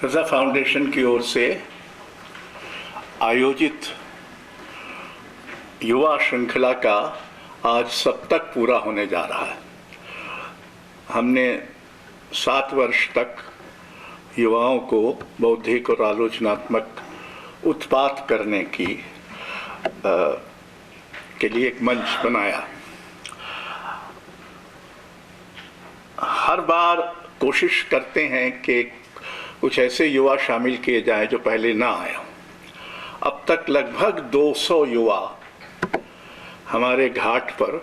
रज़ा foundation की ओर से आयोजित युवा श्रृंखला का आज सप्ताह पूरा होने जा रहा है। हमने 7 वर्ष तक युवाओं को बौद्धिक और आलोचनात्मक उत्पात करने के लिए एक मंच बनाया। हर बार कोशिश करते हैं कि कुछ ऐसे युवा शामिल किए जाएं जो पहले ना आए हों। अब तक लगभग 200 युवा हमारे घाट पर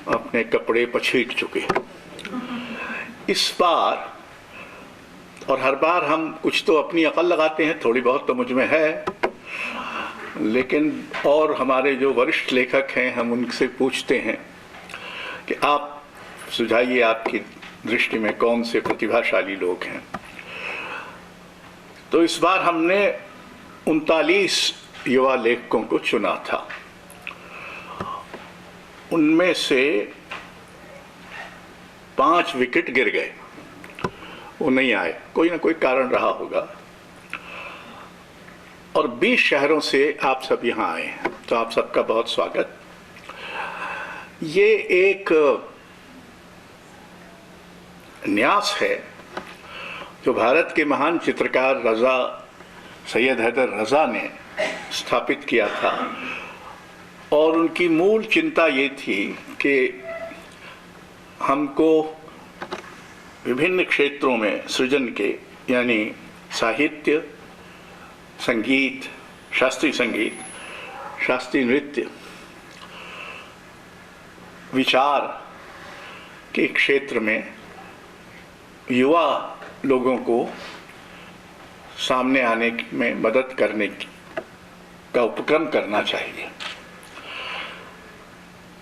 अपने कपड़े पछीट चुके हैं। इस बार और हर बार हम कुछ तो अपनी अकल लगाते हैं, थोड़ी बहुत तो मुझ में है, लेकिन और हमारे जो वरिष्ठ लेखक हैं हम उनसे पूछते हैं कि आप सुझाइए आपकी दृष्टि में कौन से प्रतिभाशाली लोग हैं। तो इस बार हमने 39 युवा लेखकों को चुना था। उनमें से 5 विकेट गिर गए, वो नहीं आए, कोई ना कोई कारण रहा होगा। और 20 शहरों से आप सब यहाँ आए हैं, तो आप सबका बहुत स्वागत। ये एक न्यास है जो भारत के महान चित्रकार सैयद हैदर रज़ा ने स्थापित किया था। और उनकी मूल चिंता ये थी कि हमको विभिन्न क्षेत्रों में सृजन के, यानी साहित्य, संगीत, शास्त्रीय नृत्य, विचार के क्षेत्र में युवा लोगों को सामने आने में मदद करने का उपक्रम करना चाहिए।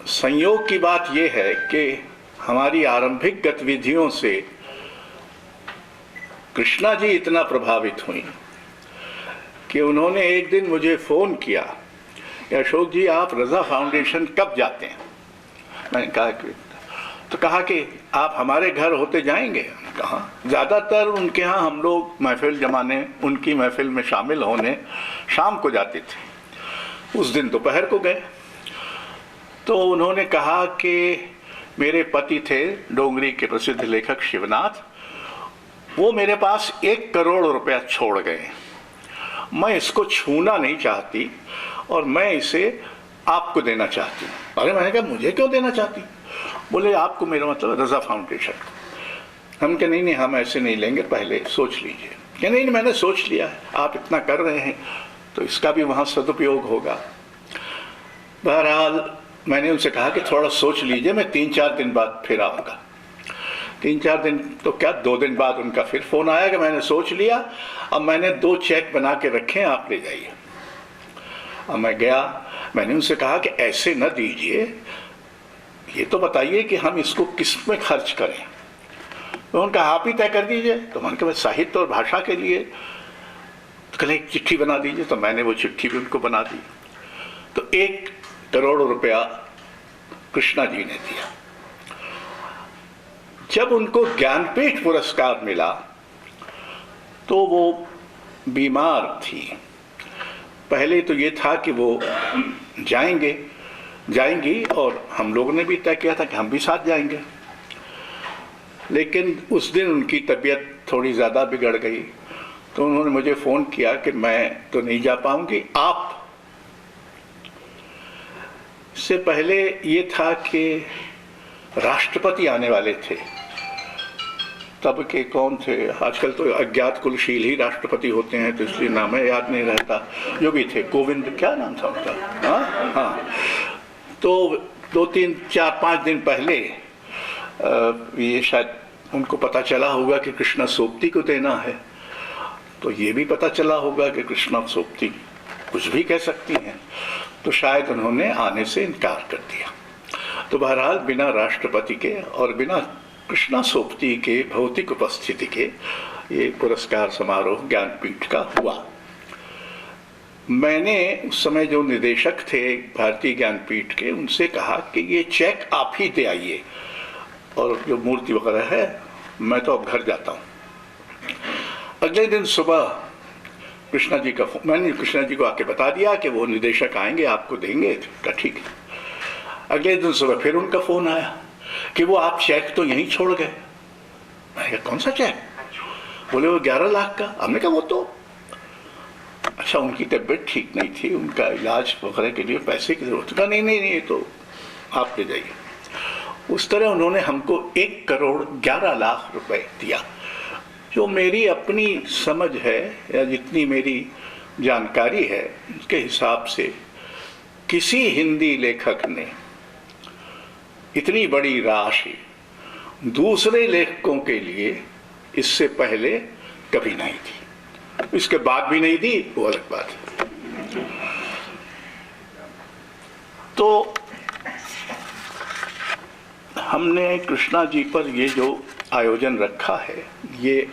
संयोग की बात यह है कि हमारी आरंभिक गतिविधियों से कृष्णा जी इतना प्रभावित हुई कि उन्होंने एक दिन मुझे फ़ोन किया कि अशोक जी आप रज़ा फाउंडेशन कब जाते हैं। मैंने कहा कि आप हमारे घर होते जाएंगे। कहा ज़्यादातर उनके यहाँ हम लोग महफिल जमाने, उनकी महफिल में शामिल होने शाम को जाते थे। उस दिन दोपहर को गए तो उन्होंने कहा कि मेरे पति थे डोंगरी के प्रसिद्ध लेखक शिवनाथ, वो मेरे पास 1 करोड़ रुपया छोड़ गए। मैं इसको छूना नहीं चाहती और मैं इसे आपको देना चाहती हूँ। अरे मैंने कहा मुझे क्यों देना चाहती? बोले आपको, मेरा मतलब रज़ा फाउंडेशन। हम कहे नहीं हम ऐसे नहीं लेंगे, पहले सोच लीजिए। क्या नहीं मैंने सोच लिया है, आप इतना कर रहे हैं तो इसका भी वहाँ सदुपयोग होगा। बहरहाल मैंने उनसे कहा कि थोड़ा सोच लीजिए, मैं 3-4 दिन बाद फिर आऊँगा। 3-4 दिन तो क्या, 2 दिन बाद उनका फिर फ़ोन आया कि मैंने सोच लिया, अब मैंने 2 चेक बना के रखे हैं, आप ले जाइए। अब मैं गया, मैंने उनसे कहा कि ऐसे न दीजिए, ये तो बताइए कि हम इसको किस में खर्च करें। तो उनका आप ही तय कर दीजिए। तो मैंने कहा साहित्य और भाषा के लिए। तो कहले एक चिट्ठी बना दीजिए। तो मैंने वो चिट्ठी भी उनको बना दी। तो 1 करोड़ रुपया कृष्णा जी ने दिया। जब उनको ज्ञानपीठ पुरस्कार मिला तो वो बीमार थी। पहले तो ये था कि वो जाएंगी और हम लोगों ने भी तय किया था कि हम भी साथ जाएंगे, लेकिन उस दिन उनकी तबीयत थोड़ी ज़्यादा बिगड़ गई। तो उन्होंने मुझे फ़ोन किया कि मैं तो नहीं जा पाऊंगी, आप। इससे पहले ये था कि राष्ट्रपति आने वाले थे, तब के कौन थे, आजकल तो अज्ञात कुलशील ही राष्ट्रपति होते हैं, तो इसलिए नाम है याद नहीं रहता। जो भी थे, गोविंद क्या नाम था उनका, हाँ। तो 2-3-4-5 दिन पहले ये शायद उनको पता चला होगा कि कृष्णा सोबती को देना है। तो ये भी पता चला होगा कि कृष्णा सोबती कुछ भी कह सकती हैं, तो शायद उन्होंने आने से इनकार कर दिया। तो बहरहाल बिना राष्ट्रपति के और बिना कृष्णा सोबती के भौतिक उपस्थिति के ये पुरस्कार समारोह ज्ञानपीठ का हुआ। मैंने उस समय जो निदेशक थे भारतीय ज्ञानपीठ के, उनसे कहा कि ये चेक आप ही दे आइए और जो मूर्ति वगैरह है मैं तो अब घर जाता हूँ। अगले दिन सुबह कृष्णा जी का फोन, मैंने कृष्णा जी को आके बता दिया कि वो निदेशक आएंगे, आपको देंगे। तो ठीक है। अगले दिन सुबह फिर उनका फोन आया कि वो आप चेक तो यहीं छोड़ गए। मैंने कहा कौन सा चेक? बोले वो 11 लाख का। हमने कहा वो तो अच्छा, उनकी तबीयत ठीक नहीं थी, उनका इलाज वगैरह के लिए पैसे की जरूरत। कहा नहीं नहीं नहीं, तो आप ले जाइए। उस तरह उन्होंने हमको 1,11,00,000 रुपए दिया, जो मेरी अपनी समझ है या जितनी मेरी जानकारी है उसके हिसाब से किसी हिंदी लेखक ने इतनी बड़ी राशि दूसरे लेखकों के लिए इससे पहले कभी नहीं दी। इसके बाद भी नहीं दी, वो अलग बात है। तो हमने कृष्णा जी पर ये जो आयोजन रखा है, ये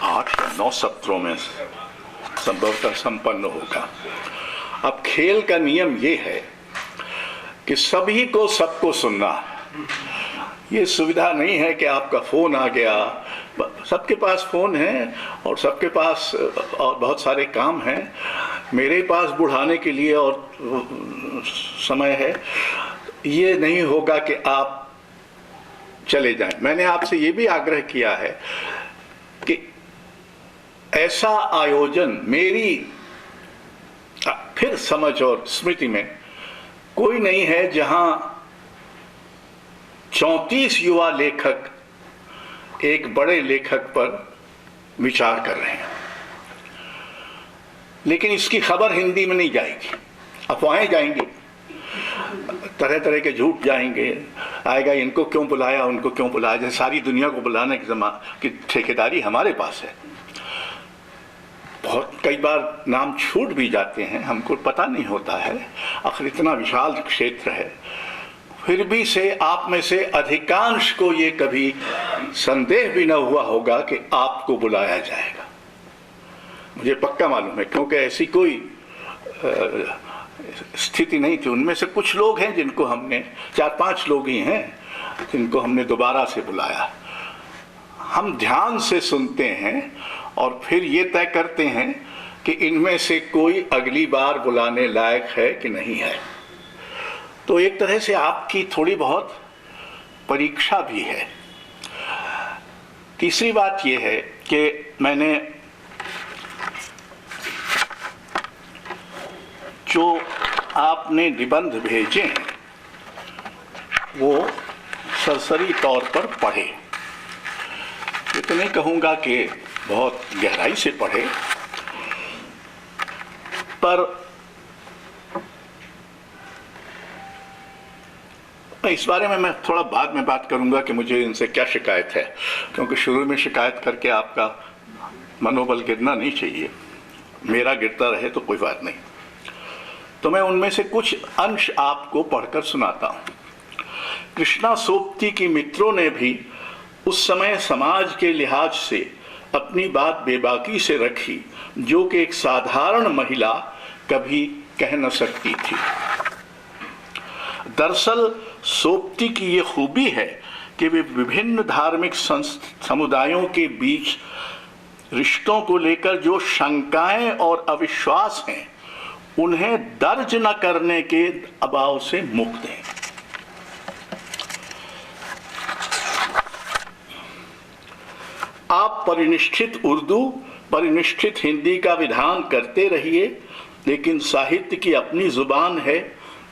आठ या 9 सत्रों में संभवतः संपन्न होगा। अब खेल का नियम ये है कि सभी को सबको सुनना। ये सुविधा नहीं है कि आपका फोन आ गया, सबके पास फोन है और सबके पास और बहुत सारे काम हैं। मेरे पास बुढ़ाने के लिए और समय है। ये नहीं होगा कि आप चले जाएं। मैंने आपसे ये भी आग्रह किया है कि ऐसा आयोजन मेरी फिर समझ और स्मृति में कोई नहीं है जहां 34 युवा लेखक एक बड़े लेखक पर विचार कर रहे हैं। लेकिन इसकी खबर हिंदी में नहीं जाएगी, अफवाहें जाएंगी, तरह तरह के झूठ जाएंगे, आएगा इनको क्यों बुलाया, उनको क्यों बुलाया। जैसे सारी दुनिया को बुलाने की ठेकेदारी हमारे पास है। बहुत कई बार नाम छूट भी जाते हैं, हमको पता नहीं होता है, आखिर इतना विशाल क्षेत्र है। फिर भी से आप में से अधिकांश को ये कभी संदेह भी न हुआ होगा कि आपको बुलाया जाएगा। मुझे पक्का मालूम है, क्योंकि ऐसी कोई स्थिति नहीं थी। उनमें से कुछ लोग हैं जिनको हमने, 4-5 लोग ही हैं जिनको हमने दोबारा से बुलाया। हम ध्यान से सुनते हैं और फिर ये तय करते हैं कि इनमें से कोई अगली बार बुलाने लायक है कि नहीं है। तो एक तरह से आपकी थोड़ी बहुत परीक्षा भी है। तीसरी बात यह है कि मैंने जो आपने निबंध भेजे हैं वो सरसरी तौर पर पढ़े। ये तो नहीं कहूँगा कि बहुत गहराई से पढ़े, पर इस बारे में मैं थोड़ा बाद में बात करूंगा कि मुझे इनसे क्या शिकायत है, क्योंकि शुरू में शिकायत करके आपका मनोबल गिरना नहीं चाहिए। मेरा गिरता रहे तो कोई बात नहीं। तो मैं उनमें से कुछ अंश आपको पढ़कर सुनाता हूं। कृष्णा सोबती की मित्रों ने भी उस समय समाज के लिहाज से अपनी बात बेबाकी से रखी, जो कि एक साधारण महिला कभी कह न सकती थी। दरअसल सोबती की ये खूबी है कि वे विभिन्न धार्मिक समुदायों के बीच रिश्तों को लेकर जो शंकाएं और अविश्वास हैं, उन्हें दर्ज न करने के अभाव से मुक्त हैं। आप परिनिष्ठित उर्दू, परिनिष्ठित हिंदी का विधान करते रहिए, लेकिन साहित्य की अपनी जुबान है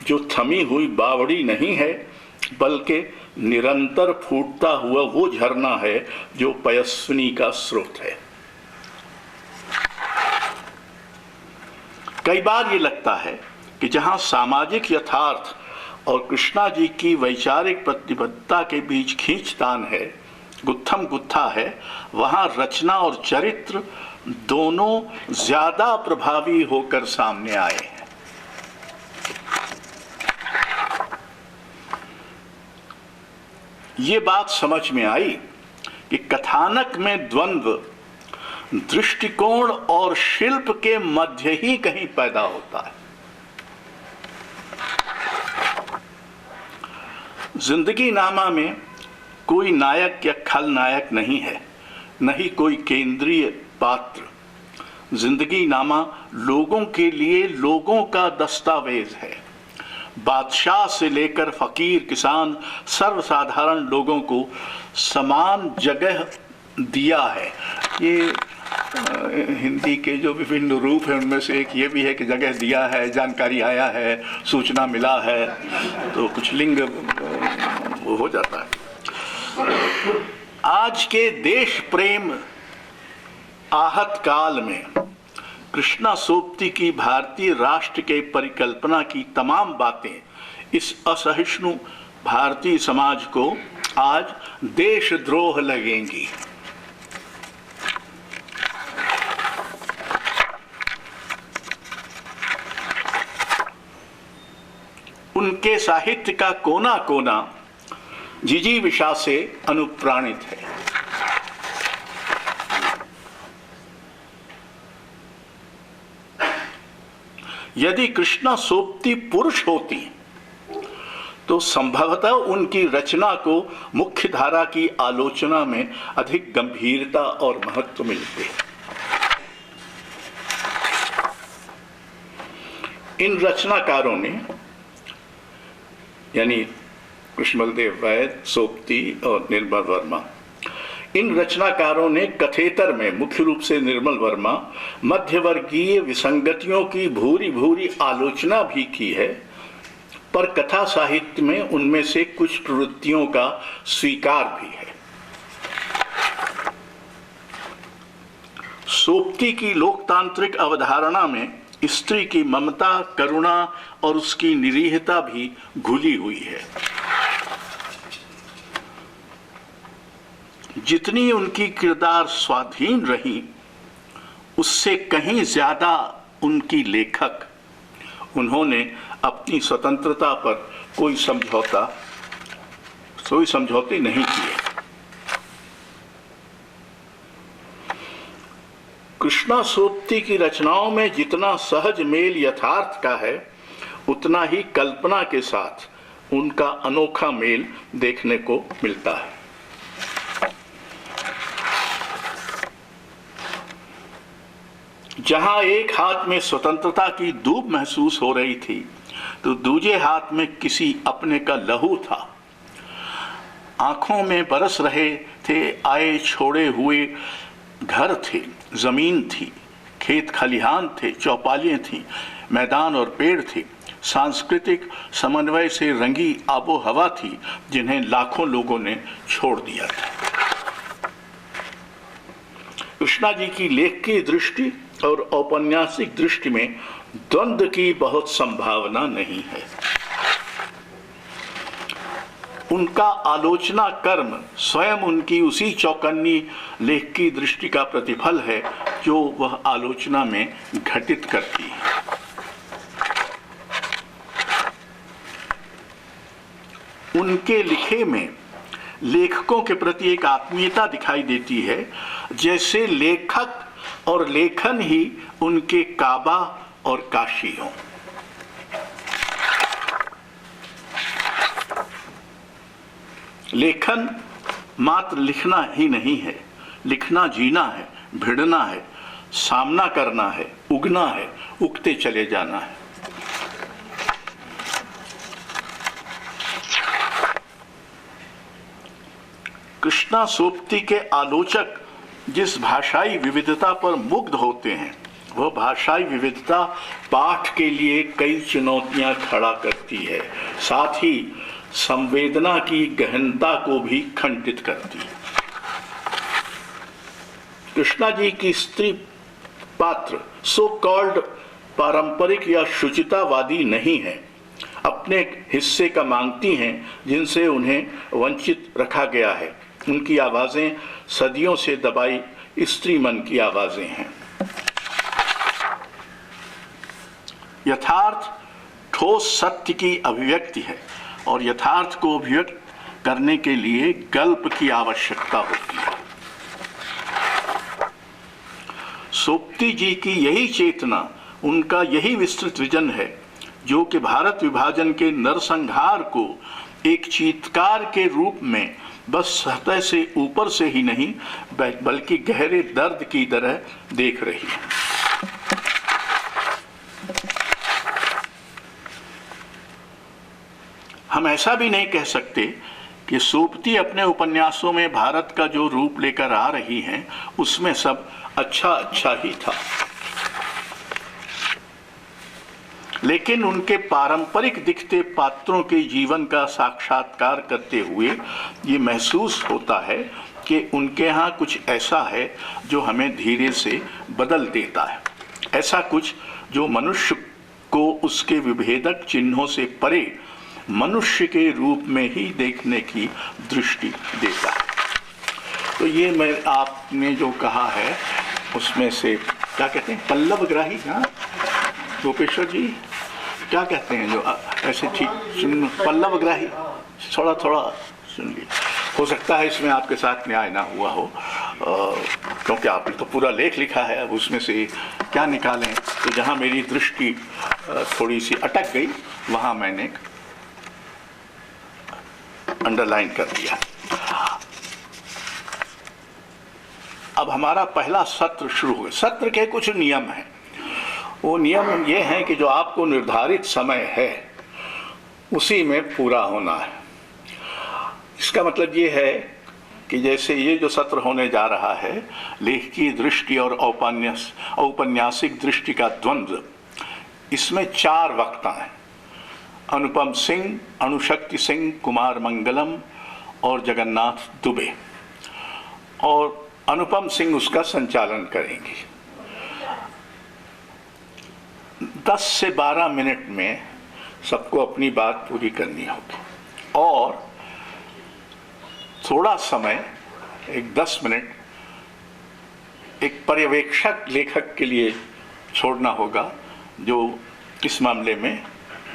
जो थमी हुई बावड़ी नहीं है, बल्कि निरंतर फूटता हुआ वो झरना है जो पयस्विनी का स्रोत है। कई बार ये लगता है कि जहां सामाजिक यथार्थ और कृष्णा जी की वैचारिक प्रतिबद्धता के बीच खींचतान है, गुत्थम गुत्था है, वहां रचना और चरित्र दोनों ज्यादा प्रभावी होकर सामने आए हैं। ये बात समझ में आई कि कथानक में द्वंद्व दृष्टिकोण और शिल्प के मध्य ही कहीं पैदा होता है। जिंदगी नामा में कोई नायक या खलनायक नहीं है, न ही कोई केंद्रीय पात्र। जिंदगी नामा लोगों के लिए लोगों का दस्तावेज है। बादशाह से लेकर फकीर, किसान, सर्वसाधारण लोगों को समान जगह दिया है। ये हिंदी के जो विभिन्न रूप हैं उनमें से एक ये भी है कि जगह दिया है, जानकारी आया है, सूचना मिला है, तो कुछ लिंग हो जाता है। आज के देश प्रेम आहत काल में कृष्णा सोबती की भारतीय राष्ट्र के परिकल्पना की तमाम बातें इस असहिष्णु भारतीय समाज को आज देशद्रोह लगेंगी। उनके साहित्य का कोना कोना जिजीविषा से अनुप्राणित है। यदि कृष्णा सोबती पुरुष होती तो संभवतः उनकी रचना को मुख्य धारा की आलोचना में अधिक गंभीरता और महत्व मिलते। इन रचनाकारों ने यानी कृष्णबलदेव वैद, सोबती और निर्मल वर्मा, इन रचनाकारों ने कथेतर में, मुख्य रूप से निर्मल वर्मा, मध्यवर्गीय विसंगतियों की भूरी भूरी आलोचना भी की है, पर कथा साहित्य में उनमें से कुछ प्रवृत्तियों का स्वीकार भी है। सोबती की लोकतांत्रिक अवधारणा में स्त्री की ममता, करुणा और उसकी निरीहता भी घुली हुई है। जितनी उनकी किरदार स्वाधीन रही, उससे कहीं ज्यादा उनकी लेखक, उन्होंने अपनी स्वतंत्रता पर कोई समझौते नहीं किए। कृष्णा सोबती की रचनाओं में जितना सहज मेल यथार्थ का है, उतना ही कल्पना के साथ उनका अनोखा मेल देखने को मिलता है। जहां एक हाथ में स्वतंत्रता की धूप महसूस हो रही थी, तो दूजे हाथ में किसी अपने का लहू था। आंखों में बरस रहे थे आए छोड़े हुए घर थे, जमीन थी, खेत खलिहान थे, चौपालियां थी, मैदान और पेड़ थे, सांस्कृतिक समन्वय से रंगी आबो हवा थी, जिन्हें लाखों लोगों ने छोड़ दिया था। कृष्णा जी की लेख की दृष्टि और औपन्यासिक दृष्टि में द्वंद्व की बहुत संभावना नहीं है। उनका आलोचना कर्म स्वयं उनकी उसी चौकन्नी लेख की दृष्टि का प्रतिफल है जो वह आलोचना में घटित करती है। उनके लिखे में लेखकों के प्रति एक आत्मीयता दिखाई देती है, जैसे लेखक और लेखन ही उनके काबा और काशी हों। लेखन मात्र लिखना ही नहीं है, लिखना जीना है, भिड़ना है, सामना करना है, उगना है, उगते चले जाना है। कृष्णा सोबती के आलोचक जिस भाषाई विविधता पर मुग्ध होते हैं, वह भाषाई विविधता पाठ के लिए कई चुनौतियां खड़ा करती है, साथ ही संवेदना की गहनता को भी खंडित करती है। कृष्णा जी की स्त्री पात्र सो कॉल्ड पारंपरिक या शुचितावादी नहीं है, अपने हिस्से का मांगती हैं जिनसे उन्हें वंचित रखा गया है। उनकी आवाजें सदियों से दबाई स्त्री मन की आवाजें हैं। यथार्थ ठोस सत्य की अभिव्यक्ति है और यथार्थ को अभिव्यक्त करने के लिए गल्प की आवश्यकता होती है। सोबती जी की यही चेतना, उनका यही विस्तृत विजन है जो कि भारत विभाजन के नरसंहार को एक चीत्कार के रूप में बस सतह से ऊपर से ही नहीं बल्कि गहरे दर्द की तरह देख रही है। हम ऐसा भी नहीं कह सकते कि सोपती अपने उपन्यासों में भारत का जो रूप लेकर आ रही हैं उसमें सब अच्छा ही था, लेकिन उनके पारंपरिक दिखते पात्रों के जीवन का साक्षात्कार करते हुए ये महसूस होता है कि उनके यहाँ कुछ ऐसा है जो हमें धीरे से बदल देता है, ऐसा कुछ जो मनुष्य को उसके विभेदक चिन्हों से परे मनुष्य के रूप में ही देखने की दृष्टि देता है। तो ये मैं आपने जो कहा है उसमें से क्या कहते हैं, पल्लवग्राही, हाँ गोपेश्वर जी क्या कहते हैं जो ऐसे ठीक सुन, पल्लवग्राही, थोड़ा सुन लीजिए। हो सकता है इसमें आपके साथ न्याय ना हुआ हो, क्योंकि आपने तो पूरा लेख लिखा है, अब उसमें से क्या निकालें। तो जहाँ मेरी दृष्टि थोड़ी सी अटक गई वहाँ मैंने अंडरलाइन कर दिया। अब हमारा पहला सत्र शुरू हुआ। सत्र के कुछ नियम हैं। वो नियम ये हैं कि जो आपको निर्धारित समय है उसी में पूरा होना है। इसका मतलब ये है कि जैसे ये जो सत्र होने जा रहा है, लेखकीय दृष्टि और औपन्यासिक दृष्टि का द्वंद्व, इसमें 4 वक्ता हैं, अनुपम सिंह, अणुशक्ति सिंह, कुमार मंगलम और जगन्नाथ दुबे। और अनुपम सिंह उसका संचालन करेंगे। 10 से 12 मिनट में सबको अपनी बात पूरी करनी होगी और थोड़ा समय, एक 10 मिनट एक पर्यवेक्षक लेखक के लिए छोड़ना होगा जो इस मामले में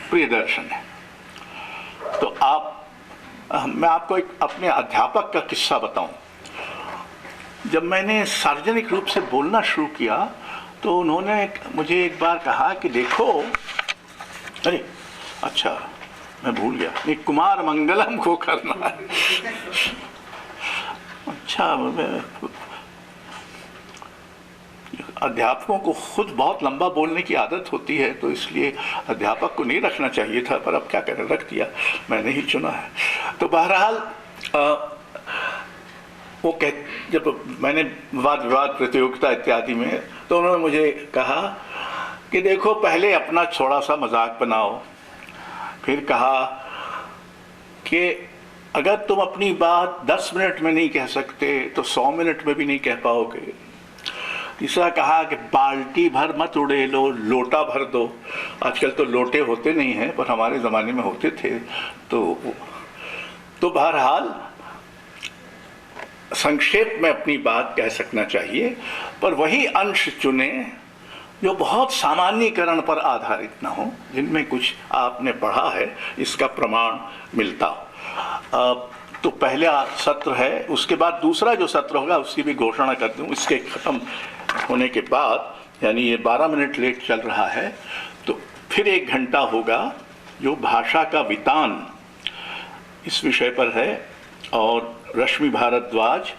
प्रियदर्शन है। तो मैं आपको एक अपने अध्यापक का किस्सा बताऊं। जब मैंने सार्वजनिक रूप से बोलना शुरू किया तो उन्होंने मुझे एक बार कहा कि देखो, अरे अच्छा मैं भूल गया, नहीं कुमार मंगलम को करना है। अच्छा, अध्यापकों को खुद बहुत लंबा बोलने की आदत होती है, तो इसलिए अध्यापक को नहीं रखना चाहिए था, पर अब क्या करें, रख दिया, मैंने ही चुना है। तो बहरहाल वो जब मैंने वाद विवाद प्रतियोगिता इत्यादि में, तो उन्होंने मुझे कहा कि देखो पहले अपना थोड़ा सा मजाक बनाओ, फिर कहा कि अगर तुम अपनी बात 10 मिनट में नहीं कह सकते तो 100 मिनट में भी नहीं कह पाओगे। तीसरा कहा कि बाल्टी भर मत उड़े लो, लोटा भर दो। आजकल तो लोटे होते नहीं हैं, पर हमारे ज़माने में होते थे। तो बहरहाल संक्षेप में अपनी बात कह सकना चाहिए, पर वही अंश चुने जो बहुत सामान्यीकरण पर आधारित ना हो, जिनमें कुछ आपने पढ़ा है इसका प्रमाण मिलता हो। तो पहला सत्र है, उसके बाद दूसरा जो सत्र होगा उसकी भी घोषणा कर दूं। इसके ख़त्म होने के बाद, यानी ये 12 मिनट लेट चल रहा है, तो फिर 1 घंटा होगा जो भाषा का वितान इस विषय पर है, और रश्मि भारद्वाज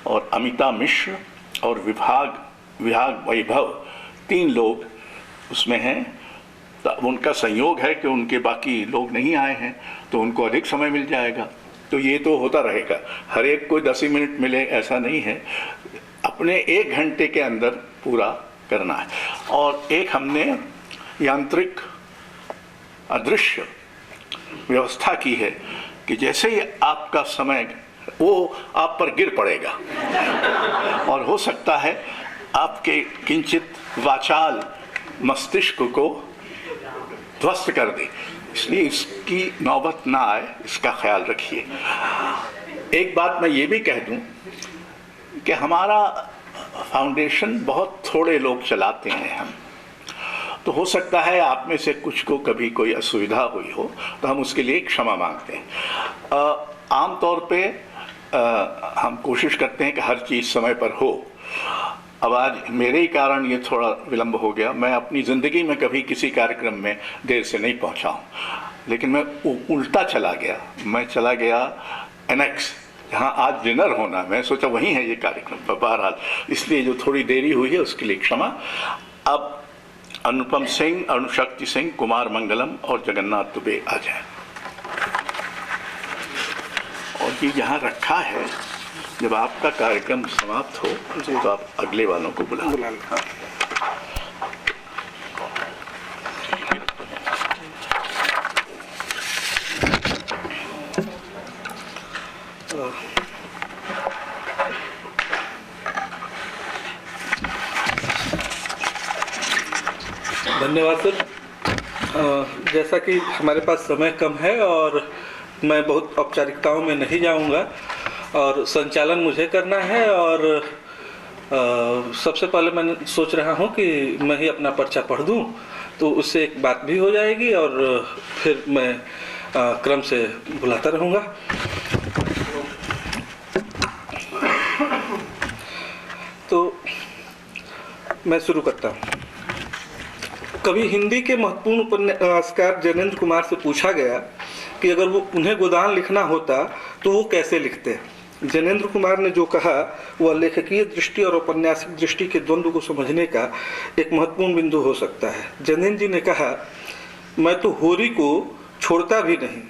और अमिता मिश्र और विभाग वैभव 3 लोग उसमें हैं। तो उनका संयोग है कि उनके बाकी लोग नहीं आए हैं, तो उनको अधिक समय मिल जाएगा। तो ये तो होता रहेगा, हर एक को 10 ही मिनट मिले ऐसा नहीं है, अपने 1 घंटे के अंदर पूरा करना है। और एक हमने यांत्रिक अदृश्य व्यवस्था की है कि जैसे ही आपका समय वो आप पर गिर पड़ेगा और हो सकता है आपके किंचित वाचाल मस्तिष्क को ध्वस्त कर दे, इसलिए इसकी नौबत ना आए, इसका ख्याल रखिए। एक बात मैं ये भी कह दूं कि हमारा फाउंडेशन बहुत थोड़े लोग चलाते हैं हम, तो हो सकता है आप में से कुछ को कभी कोई असुविधा हुई हो, तो हम उसके लिए क्षमा मांगते हैं। आम तौर पे हम कोशिश करते हैं कि हर चीज़ समय पर हो। अब आज मेरे ही कारण ये थोड़ा विलंब हो गया। मैं अपनी ज़िंदगी में कभी किसी कार्यक्रम में देर से नहीं पहुंचा हूँ, लेकिन मैं उल्टा चला गया। मैं चला गया एनेक्स, जहाँ आज डिनर होना, मैं सोचा वहीं है ये कार्यक्रम। बहरहाल इसलिए जो थोड़ी देरी हुई है उसके लिए क्षमा। अब अनुपम सिंह, अणुशक्ति सिंह, कुमार मंगलम और जगन्नाथ दुबे आ जाए। और ये यहाँ रखा है, जब आपका कार्यक्रम समाप्त हो तो आप अगले वालों को बुला लें। धन्यवाद सर। जैसा कि हमारे पास समय कम है और मैं बहुत औपचारिकताओं में नहीं जाऊंगा और संचालन मुझे करना है, और सबसे पहले मैं सोच रहा हूं कि मैं ही अपना पर्चा पढ़ दूं, तो उससे एक बात भी हो जाएगी और फिर मैं क्रम से बुलाता रहूंगा। तो मैं शुरू करता हूं। कभी हिंदी के महत्वपूर्ण उपन्यासकार जैनेंद्र कुमार से पूछा गया कि अगर वो उन्हें गोदान लिखना होता तो वो कैसे लिखते। जैनेंद्र कुमार ने जो कहा वह लेखकीय दृष्टि और औपन्यासिक दृष्टि के द्वंद्व को समझने का एक महत्वपूर्ण बिंदु हो सकता है। जैनेंद्र जी ने कहा, मैं तो होरी को छोड़ता भी नहीं,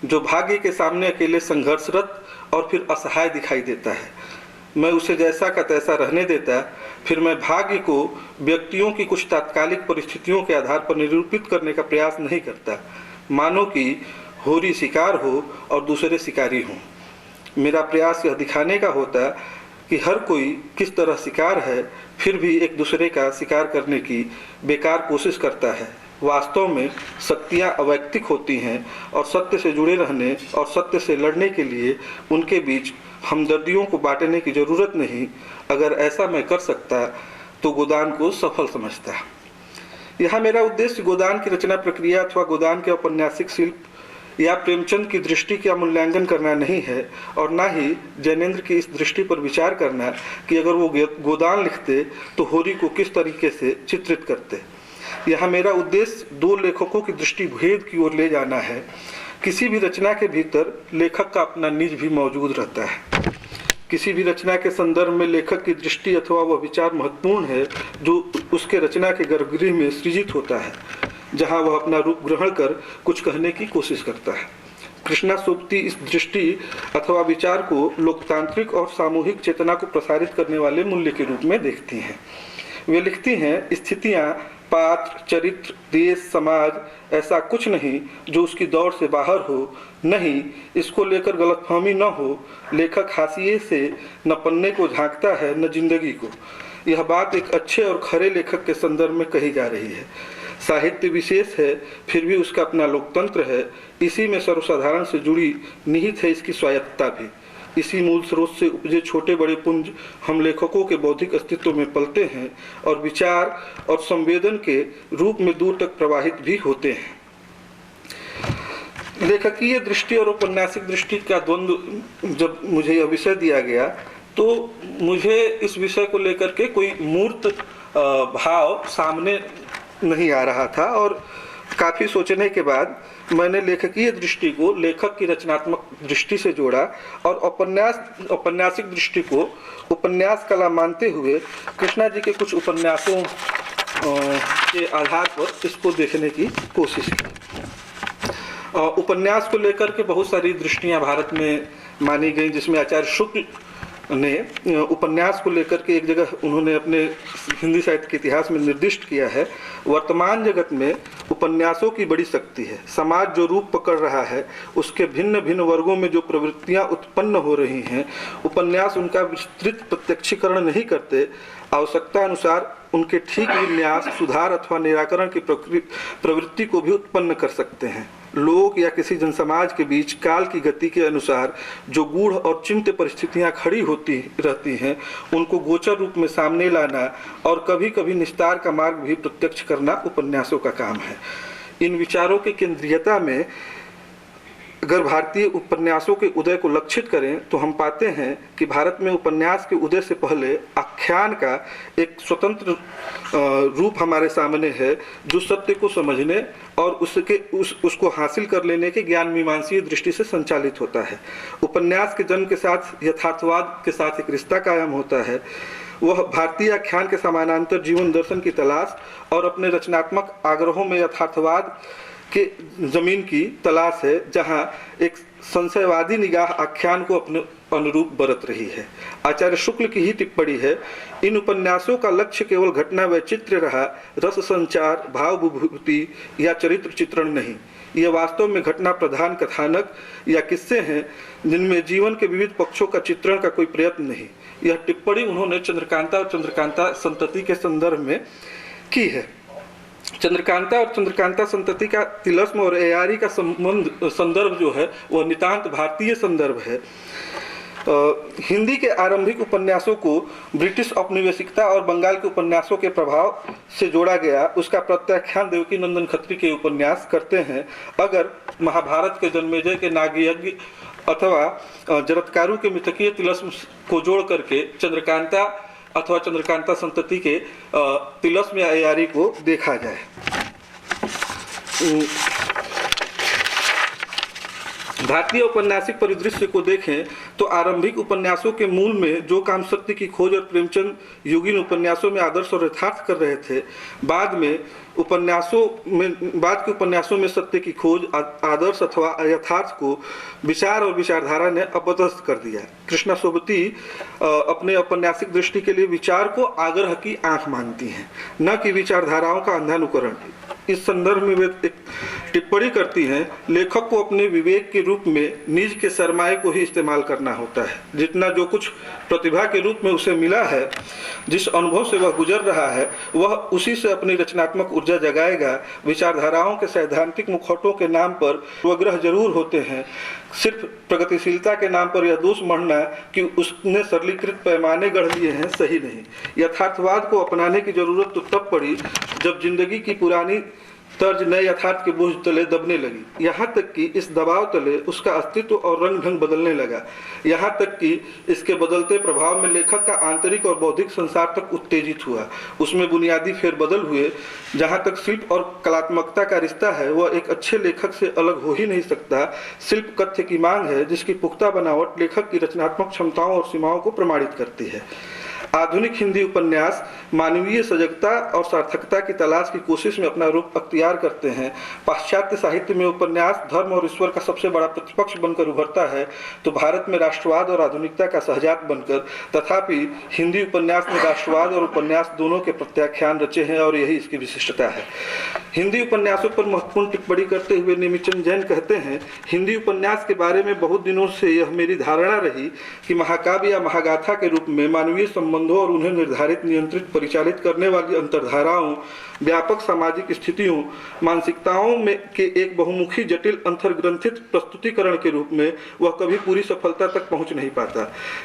जो भाग्य के सामने अकेले संघर्षरत और फिर असहाय दिखाई देता है। मैं उसे जैसा का तैसा रहने देता, फिर मैं भाग्य को व्यक्तियों की कुछ तात्कालिक परिस्थितियों के आधार पर निरूपित करने का प्रयास नहीं करता, मानो कि होरी शिकार हो और दूसरे शिकारी हों। मेरा प्रयास यह दिखाने का होता कि हर कोई किस तरह शिकार है, फिर भी एक दूसरे का शिकार करने की बेकार कोशिश करता है। वास्तव में शक्तियाँ अवैयक्तिक होती हैं और सत्य से जुड़े रहने और सत्य से लड़ने के लिए उनके बीच हमदर्दियों को बांटने की जरूरत नहीं। अगर ऐसा मैं कर सकता तो गोदान को सफल समझता। यहाँ मेरा उद्देश्य गोदान की रचना प्रक्रिया अथवा गोदान के औपन्यासिक शिल्प या प्रेमचंद की दृष्टि का मूल्यांकन करना नहीं है, और न ही जैनेंद्र की इस दृष्टि पर विचार करना कि अगर वो गोदान लिखते तो होरी को किस तरीके से चित्रित करते। यहाँ मेरा उद्देश्य दो लेखकों की दृष्टि भेद की ओर ले जाना है। किसी भी रचना के भीतर लेखक का अपना निज भी मौजूद रहता है। किसी भी रचना के संदर्भ में लेखक की दृष्टि अथवा वह विचार महत्वपूर्ण है जो उसके रचना के गर्भगृह में सृजित होता है, जहाँ वह अपना रूप ग्रहण कर कुछ कहने की कोशिश करता है। कृष्णा सोबती इस दृष्टि अथवा विचार को लोकतांत्रिक और सामूहिक चेतना को प्रसारित करने वाले मूल्य के रूप में देखती हैं। वे लिखती हैं, स्थितियाँ, पात्र, चरित्र, देश, समाज ऐसा कुछ नहीं जो उसकी दौड़ से बाहर हो, नहीं इसको लेकर गलतफहमी न हो। लेखक हाशिए से न पन्ने को झांकता है न जिंदगी को। यह बात एक अच्छे और खरे लेखक के संदर्भ में कही जा रही है। साहित्य विशेष है, फिर भी उसका अपना लोकतंत्र है। इसी में सर्वसाधारण से जुड़ी निहित है इसकी स्वायत्तता भी। इसी मूल स्रोत से उपजे छोटे बड़े पुंज हम लेखकों के बौद्धिक अस्तित्व में पलते हैं और विचार और संवेदन के रूप में दूर तक प्रवाहित भी होते हैं। लेखकीय दृष्टि और औपन्यासिक दृष्टि का द्वंद्व जब मुझे यह विषय दिया गया तो मुझे इस विषय को लेकर के कोई मूर्त भाव सामने नहीं आ रहा था, और काफ़ी सोचने के बाद मैंने लेखकीय दृष्टि को लेखक की रचनात्मक दृष्टि से जोड़ा और औपन्यासिक दृष्टि को उपन्यास कला मानते हुए कृष्णा जी के कुछ उपन्यासों के आधार पर इसको देखने की कोशिश की। उपन्यास को लेकर के बहुत सारी दृष्टियां भारत में मानी गई, जिसमें आचार्य शुक्ल ने उपन्यास को लेकर के एक जगह उन्होंने अपने हिंदी साहित्य के इतिहास में निर्दिष्ट किया है, वर्तमान जगत में उपन्यासों की बड़ी शक्ति है। समाज जो रूप पकड़ रहा है उसके भिन्न भिन्न वर्गों में जो प्रवृत्तियां उत्पन्न हो रही हैं, उपन्यास उनका विस्तृत प्रत्यक्षीकरण नहीं करते, आवश्यकता अनुसार उनके ठीक विन्यास, सुधार अथवा निराकरण की प्रवृत्ति को भी उत्पन्न कर सकते हैं। लोग या किसी जनसमाज के बीच काल की गति के अनुसार जो गूढ़ और चिंत्य परिस्थितियां खड़ी होती रहती हैं, उनको गोचर रूप में सामने लाना और कभी कभी निस्तार का मार्ग भी प्रत्यक्ष करना उपन्यासों का काम है। इन विचारों की केंद्रीयता में अगर भारतीय उपन्यासों के उदय को लक्षित करें तो हम पाते हैं कि भारत में उपन्यास के उदय से पहले आख्यान का एक स्वतंत्र रूप हमारे सामने है, जो सत्य को समझने और उसको हासिल कर लेने के ज्ञान मीमांसीय दृष्टि से संचालित होता है। उपन्यास के जन्म के साथ यथार्थवाद के साथ एक रिश्ता कायम होता है। वह भारतीय आख्यान के समानांतर जीवन दर्शन की तलाश और अपने रचनात्मक आग्रहों में यथार्थवाद के जमीन की तलाश है, जहां एक संशयवादी निगाह आख्यान को अपने अनुरूप बरत रही है। आचार्य शुक्ल की ही टिप्पणी है, इन उपन्यासों का लक्ष्य केवल घटना वैचित्र्य रहा, रस संचार, भाव विभूति या चरित्र चित्रण नहीं। यह वास्तव में घटना प्रधान कथानक या किस्से हैं जिनमें जीवन के विविध पक्षों का चित्रण का कोई प्रयत्न नहीं। यह टिप्पणी उन्होंने चंद्रकांता और चंद्रकांता संतति के संदर्भ में की है। चंद्रकांता और चंद्रकांता संतति का तिलस्म और एयारी का संदर्भ जो है वह नितांत भारतीय संदर्भ है। हिंदी के आरंभिक उपन्यासों को ब्रिटिश औपनिवेशिकता और बंगाल के उपन्यासों के प्रभाव से जोड़ा गया, उसका प्रत्याख्यान देवकी नंदन खत्री के उपन्यास करते हैं। अगर महाभारत के जन्मेजय के नागयज्ञ अथवा जरत्कारु के मिथकीय तिलस्म को जोड़ करके चंद्रकांता अथवा चंद्रकांता संतति के तिलस्म या एयारी को देखा जाए। भारतीय औपन्यासिक परिदृश्य को देखें तो आरंभिक उपन्यासों के मूल में जो काम सत्य की खोज और प्रेमचंद युगीन उपन्यासों में आदर्श और यथार्थ कर रहे थे, बाद के उपन्यासों में सत्य की खोज, आदर्श अथवा यथार्थ को विचार और विचारधारा ने अपदस्थ कर दिया। कृष्णा सोबती अपने औपन्यासिक दृष्टि के लिए विचार को आग्रह की आंख मानती हैं, न कि विचारधाराओं का अंधानुकरण। इस संदर्भ में वे एक टिप्पणी करती हैं, लेखक को अपने विवेक के रूप में निज के सरमाए को ही इस्तेमाल करना होता है। जितना जो कुछ प्रतिभा के रूप में उसे मिला है, जिस अनुभव से वह गुजर रहा है, वह उसी से अपनी रचनात्मक ऊर्जा जगाएगा। विचारधाराओं के सैद्धांतिक मुखौटों के नाम पर पूर्वाग्रह जरूर होते हैं। सिर्फ प्रगतिशीलता के नाम पर यह दोष मढ़ना कि उसने सरलीकृत पैमाने गढ़ लिए हैं, सही नहीं। यथार्थवाद को अपनाने की जरूरत तो तब पड़ी जब जिंदगी की पुरानी तर्ज नए यथार्थ के बोझ तले दबने लगी। यहाँ तक कि इस दबाव तले उसका अस्तित्व और रंग ढंग बदलने लगा। यहाँ तक कि इसके बदलते प्रभाव में लेखक का आंतरिक और बौद्धिक संसार तक उत्तेजित हुआ। उसमें बुनियादी फेरबदल हुए। जहाँ तक शिल्प और कलात्मकता का रिश्ता है, वह एक अच्छे लेखक से अलग हो ही नहीं सकता। शिल्प कथ्य की मांग है, जिसकी पुख्ता बनावट लेखक की रचनात्मक क्षमताओं और सीमाओं को प्रमाणित करती है। आधुनिक हिंदी उपन्यास मानवीय सजगता और सार्थकता की तलाश की कोशिश में अपना रूप अख्तियार करते हैं। पाश्चात्य साहित्य में उपन्यास धर्म और ईश्वर का सबसे बड़ा प्रतिपक्ष बनकर उभरता है, तो भारत में राष्ट्रवाद और आधुनिकता का सहजात बनकर। तथापि हिंदी उपन्यास में राष्ट्रवाद और उपन्यास दोनों के प्रत्याख्यान रचे हैं, और यही इसकी विशिष्टता है। हिंदी उपन्यासों पर महत्वपूर्ण टिप्पणी करते हुए नेमिचंद जैन कहते हैं, हिंदी उपन्यास के बारे में बहुत दिनों से यह मेरी धारणा रही कि महाकाव्य या महागाथा के रूप में मानवीय संबंधों और उन्हें निर्धारित, नियंत्रित, परिचालित करने वाली अंतर्धाराओं, व्यापक सामाजिक स्थितियों, मानसिकताओं में के एक बहुमुखी जटिल अंतर्ग्रंथित प्रस्तुतिकरण के रूप में वह कभी पूरी सफलता तक पहुंच नहीं पाता।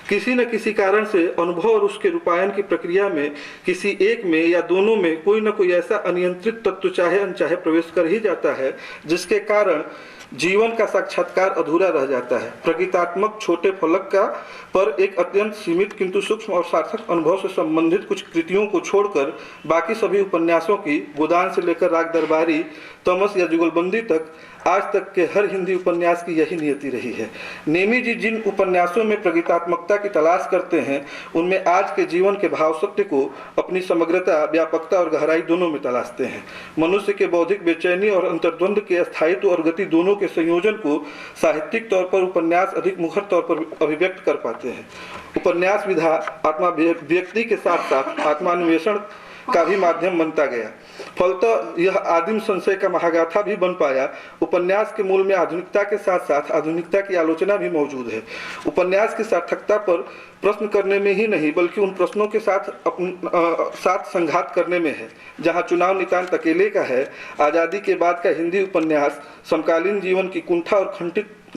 किसी न किसी कारण से अनुभव और उसके रूपायन की प्रक्रिया में किसी एक में या दोनों में कोई न कोई ऐसा अनियंत्रित तत्व चाहे अनचाहे प्रवेश कर ही जाता है, जिसके कारण जीवन का साक्षात्कार अधूरा रह जाता है। प्रगीतात्मक छोटे फलक का पर एक अत्यंत सीमित किंतु सूक्ष्म और सार्थक अनुभव से संबंधित कुछ कृतियों को छोड़कर बाकी सभी उपन्यासों की, गोदान से लेकर राग दरबारी, तमस या जुगलबंदी तक, आज तक के हर हिंदी उपन्यास की यही नियति रही है। नेमी जी जिन उपन्यासों में प्रगीतात्मकता की तलाश करते हैं, उनमें आज के जीवन के भाव सत्य को अपनी समग्रता, व्यापकता और गहराई दोनों में तलाशते हैं। मनुष्य के बौद्धिक बेचैनी और अंतर्द्वंद के स्थायित्व और गति दोनों के संयोजन को साहित्यिक तौर पर उपन्यास अधिक मुखर तौर पर अभिव्यक्त कर पाते हैं। उपन्यास विधा आत्मा व्यक्ति के साथ साथ आत्मान्वेषण का भी माध्यम बनता गया। फलतः यह आदिम संशय का महागाथा भी बन पाया। उपन्यास के मूल में आधुनिकता के साथ साथ आधुनिकता की आलोचना भी मौजूद है। उपन्यास की सार्थकता पर प्रश्न करने में ही नहीं बल्कि उन प्रश्नों के साथ संघात करने में है। जहाँ चुनाव नितांत अकेले का है, आज़ादी के बाद का हिंदी उपन्यास समकालीन जीवन की कुंठा और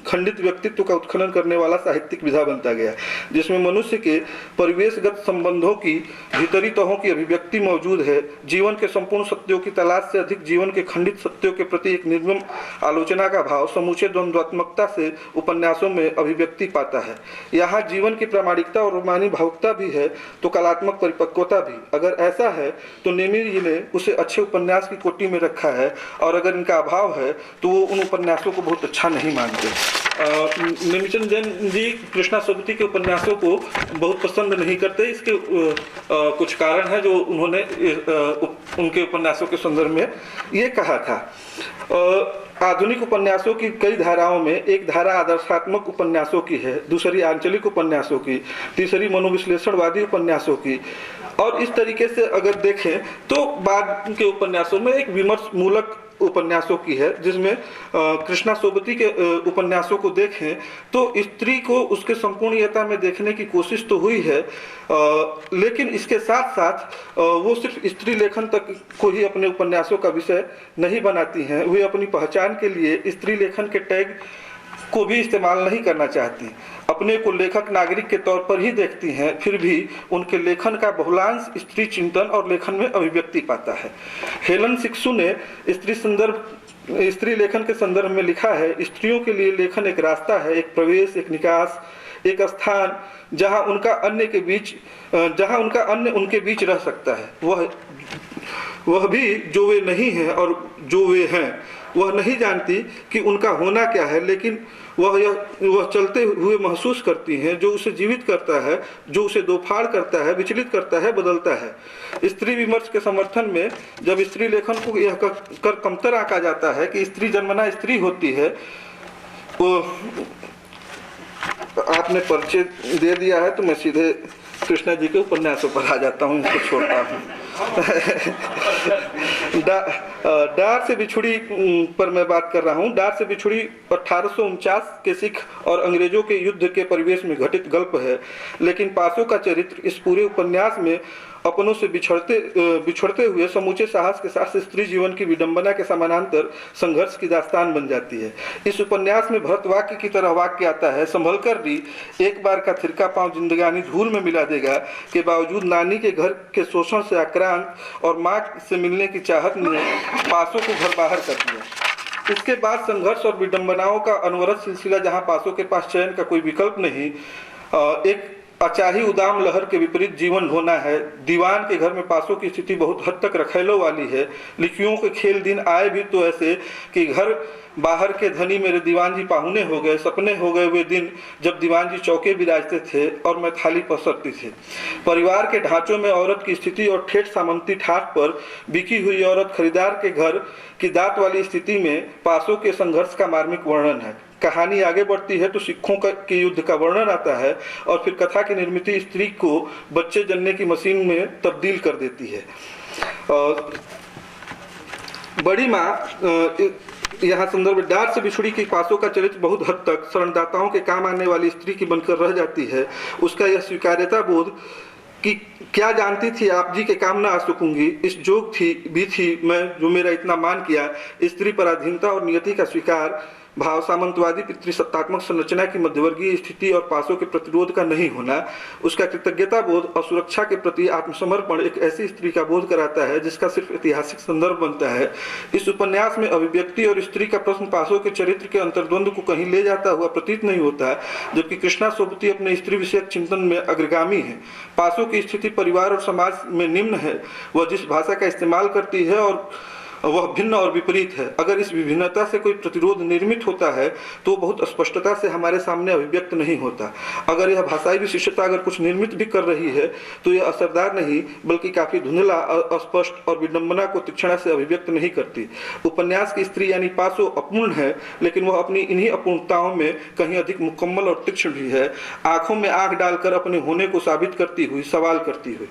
खंडित व्यक्तित्व का उत्खनन करने वाला साहित्यिक विधा बनता गया, जिसमें मनुष्य के परिवेशगत संबंधों की भीतरी तहों की अभिव्यक्ति मौजूद है। जीवन के संपूर्ण सत्यों की तलाश से अधिक जीवन के खंडित सत्यों के प्रति एक निर्मम आलोचना का भाव समूचे द्वंद्वात्मकता से उपन्यासों में अभिव्यक्ति पाता है। यहाँ जीवन की प्रामाणिकता और रोमानी भावुकता भी है तो कलात्मक परिपक्वता भी। अगर ऐसा है तो नेमिर जी ने उसे अच्छे उपन्यास की कोटि में रखा है, और अगर इनका अभाव है तो वो उन उपन्यासों को बहुत अच्छा नहीं मानते। नेमिचंद जैन जी कृष्णा सोबती के उपन्यासों को बहुत पसंद नहीं करते। इसके कुछ कारण हैं जो उन्होंने उनके उपन्यासों के संदर्भ में ये कहा था। आधुनिक उपन्यासों की कई धाराओं में एक धारा आदर्शात्मक उपन्यासों की है, दूसरी आंचलिक उपन्यासों की, तीसरी मनोविश्लेषणवादी उपन्यासों की, और इस तरीके से अगर देखें तो बाद के उपन्यासों में एक विमर्श मूलक उपन्यासों की है, जिसमें कृष्णा सोबती के उपन्यासों को देखें तो स्त्री को उसके संपूर्णता में देखने की कोशिश तो हुई है, लेकिन इसके साथ साथ वो सिर्फ स्त्री लेखन तक को ही अपने उपन्यासों का विषय नहीं बनाती हैं। वे अपनी पहचान के लिए स्त्री लेखन के टैग को भी इस्तेमाल नहीं करना चाहती, अपने को लेखक नागरिक के तौर पर ही देखती हैं। फिर भी उनके लेखन का बहुलांश स्त्री चिंतन और लेखन में अभिव्यक्ति पाता है। हेलन सिक्सू ने स्त्री लेखन के संदर्भ में लिखा है, स्त्रियों के लिए लेखन एक रास्ता है, एक प्रवेश, एक निकास, एक स्थान जहां उनका अन्य उनके बीच रह सकता है। वह भी जो वे नहीं हैं और जो वे हैं। वह नहीं जानती कि उनका होना क्या है, लेकिन वह चलते हुए महसूस करती हैं, जो उसे जीवित करता है, जो उसे दोफाड़ करता है, विचलित करता है, बदलता है। स्त्री विमर्श के समर्थन में जब स्त्री लेखन को यह कर कमतर आंका जाता है कि स्त्री जन्मना स्त्री होती है, वो आपने परिचय दे दिया है तो मैं सीधे कृष्णा जी के उपन्यासों पर आ जाता हूँ, इनको छोड़ता हूँ। डार से बिछुड़ी पर मैं बात कर रहा हूँ। डार से बिछुड़ी 1849 के सिख और अंग्रेजों के युद्ध के परिवेश में घटित गल्प है, लेकिन पासो का चरित्र इस पूरे उपन्यास में अपनों से बिछड़ते हुए समूचे साहस के साथ स्त्री जीवन की विडंबना के समानांतर संघर्ष की दास्तान बन जाती है। इस उपन्यास में भरत वाक्य की तरह वाक्य आता है, संभल कर भी एक बार का थिरका पांव जिंदगानी धूल में मिला देगा के बावजूद नानी के घर के शोषण से आक्रांत और माँ से मिलने की चाहत ने पासों को घर बाहर कर दिया। इसके बाद संघर्ष और विडंबनाओं का अनवरत सिलसिला, जहाँ पासों के पास चयन का कोई विकल्प नहीं, एक अचाही उदाम लहर के विपरीत जीवन ढोना है। दीवान के घर में पासों की स्थिति बहुत हद तक रखेलों वाली है। लिखियों के खेल दिन आए भी तो ऐसे कि घर बाहर के धनी मेरे दीवान जी पाहुने हो गए, सपने हो गए वे दिन जब दीवान जी चौके बिराजते थे और मैं थाली पसरती थी। परिवार के ढांचों में औरत की स्थिति और ठेठ सामंती ठाट पर बिकी हुई औरत खरीदार के घर की दात वाली स्थिति में पासों के संघर्ष का मार्मिक वर्णन है। कहानी आगे बढ़ती है तो सिखों के युद्ध का वर्णन आता है और फिर कथा की निर्मित स्त्री को बच्चे जनने की मशीन में तब्दील कर देती है। बड़ी माँ यहाँ संदर्भ डार से बिछुड़ी की पासों का चरित्र बहुत हद तक शरणदाताओं के काम आने वाली स्त्री की बनकर रह जाती है। उसका यह स्वीकार्यता बोध कि क्या जानती थी आप जी के काम ना आ सकूंगी, इस जोग थी मैं जो मेरा इतना मान किया। स्त्री पराधीनता और नियति का स्वीकार, भाव सामंतवादी पितृसत्तात्मक संरचना की मध्यवर्गीय स्थिति और पासों के प्रतिरोध का नहीं होना, उसका कृतज्ञता बोध और सुरक्षा के प्रति आत्मसमर्पण एक ऐसी स्त्री का बोध कराता है जिसका सिर्फ ऐतिहासिक संदर्भ बनता है। इस उपन्यास में अभिव्यक्ति और स्त्री का प्रश्न पासों के चरित्र के अंतर्द्वंद को कहीं ले जाता हुआ प्रतीत नहीं होता, जबकि कृष्णा सोबती अपने स्त्री विषयक चिंतन में अग्रगामी है। पासों की स्थिति परिवार और समाज में निम्न है। वह जिस भाषा का इस्तेमाल करती है और वह भिन्न और विपरीत है। अगर इस विभिन्नता से कोई प्रतिरोध निर्मित होता है तो बहुत स्पष्टता से हमारे सामने अभिव्यक्त नहीं होता। अगर यह भाषाई विशिष्टता अगर कुछ निर्मित भी कर रही है तो यह असरदार नहीं बल्कि काफी धुंधला, अस्पष्ट और विडंबना को तीक्ष्णता से अभिव्यक्त नहीं करती। उपन्यास की स्त्री यानी पासो अपूर्ण है, लेकिन वह अपनी इन्हीं अपूर्णताओं में कहीं अधिक मुकम्मल और तीक्ष्ण भी है। आंखों में आंख डालकर अपने होने को साबित करती हुई, सवाल करती हुई।